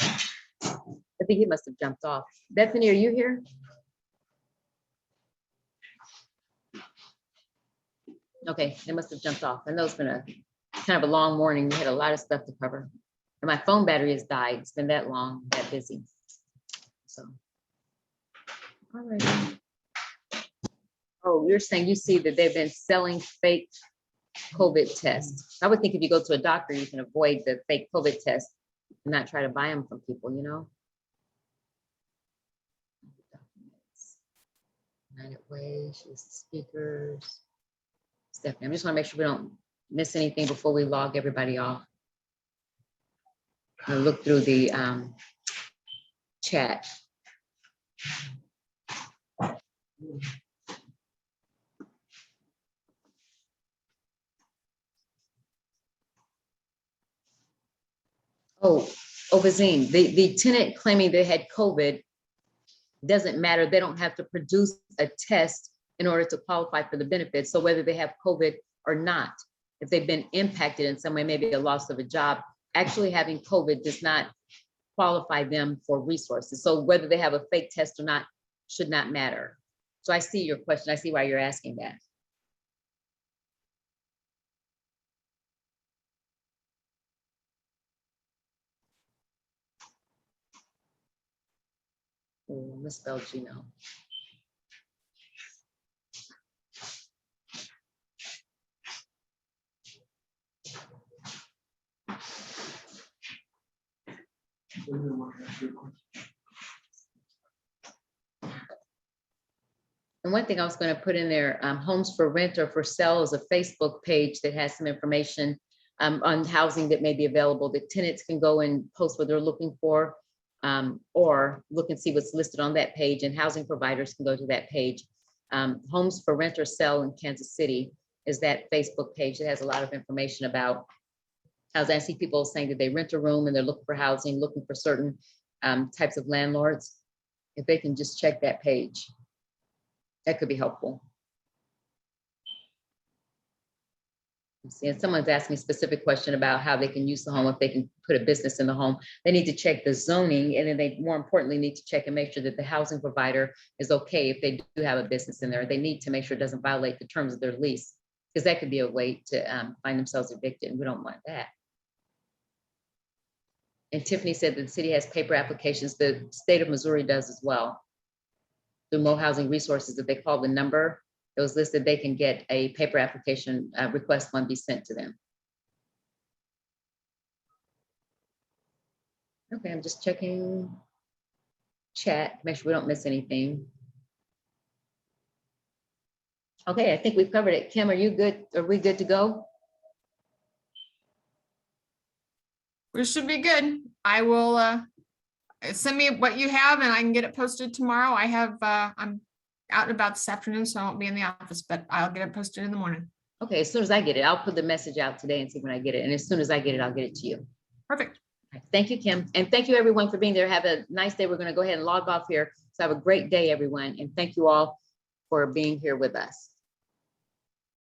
I think he must have jumped off. Bethany, are you here? Okay, it must have jumped off. I know it's been a kind of a long morning. We had a lot of stuff to cover. And my phone battery has died. It's been that long, that busy. So, all right. Oh, you're saying you see that they've been selling fake COVID tests. I would think if you go to a doctor, you can avoid the fake COVID test. and not try to buy them from people, you know? United Way, she's the speakers. Stephanie, I just want to make sure we don't miss anything before we log everybody off. I'll look through the chat. Oh, Bazine, the tenant claiming they had COVID doesn't matter. They don't have to produce a test in order to qualify for the benefits. So whether they have COVID or not, if they've been impacted in some way, maybe a loss of a job, actually having COVID does not qualify them for resources. So whether they have a fake test or not should not matter. So I see your question. I see why you're asking that. Oh, misspelled Gino. And one thing I was going to put in there, Homes for Rent or for Sale is a Facebook page that has some information on housing that may be available. The tenants can go and post what they're looking for, or look and see what's listed on that page, and housing providers can go to that page. Homes for Rent or Sell in Kansas City is that Facebook page that has a lot of information about housing. I see people saying that they rent a room and they're looking for housing, looking for certain types of landlords. If they can just check that page, that could be helpful. See, and someone's asked me a specific question about how they can use the home, if they can put a business in the home. They need to check the zoning, and then they more importantly need to check and make sure that the housing provider is okay if they do have a business in there. They need to make sure it doesn't violate the terms of their lease, because that could be a way to find themselves evicted, and we don't want that. And Tiffany said that the city has paper applications. The state of Missouri does as well. Through Mo Housing Resources, if they call the number that was listed, they can get a paper application request one be sent to them. Okay, I'm just checking chat, make sure we don't miss anything. Okay, I think we've covered it. Kim, are you good? Are we good to go? We should be good. I will send me what you have and I can get it posted tomorrow. I have I'm out and about this afternoon, so I won't be in the office, but I'll get it posted in the morning. Okay, as soon as I get it, I'll put the message out today and see when I get it. And as soon as I get it, I'll get it to you. Perfect. Thank you, Kim. And thank you everyone for being there. Have a nice day. We're going to go ahead and log off here. So have a great day, everyone. And thank you all for being here with us.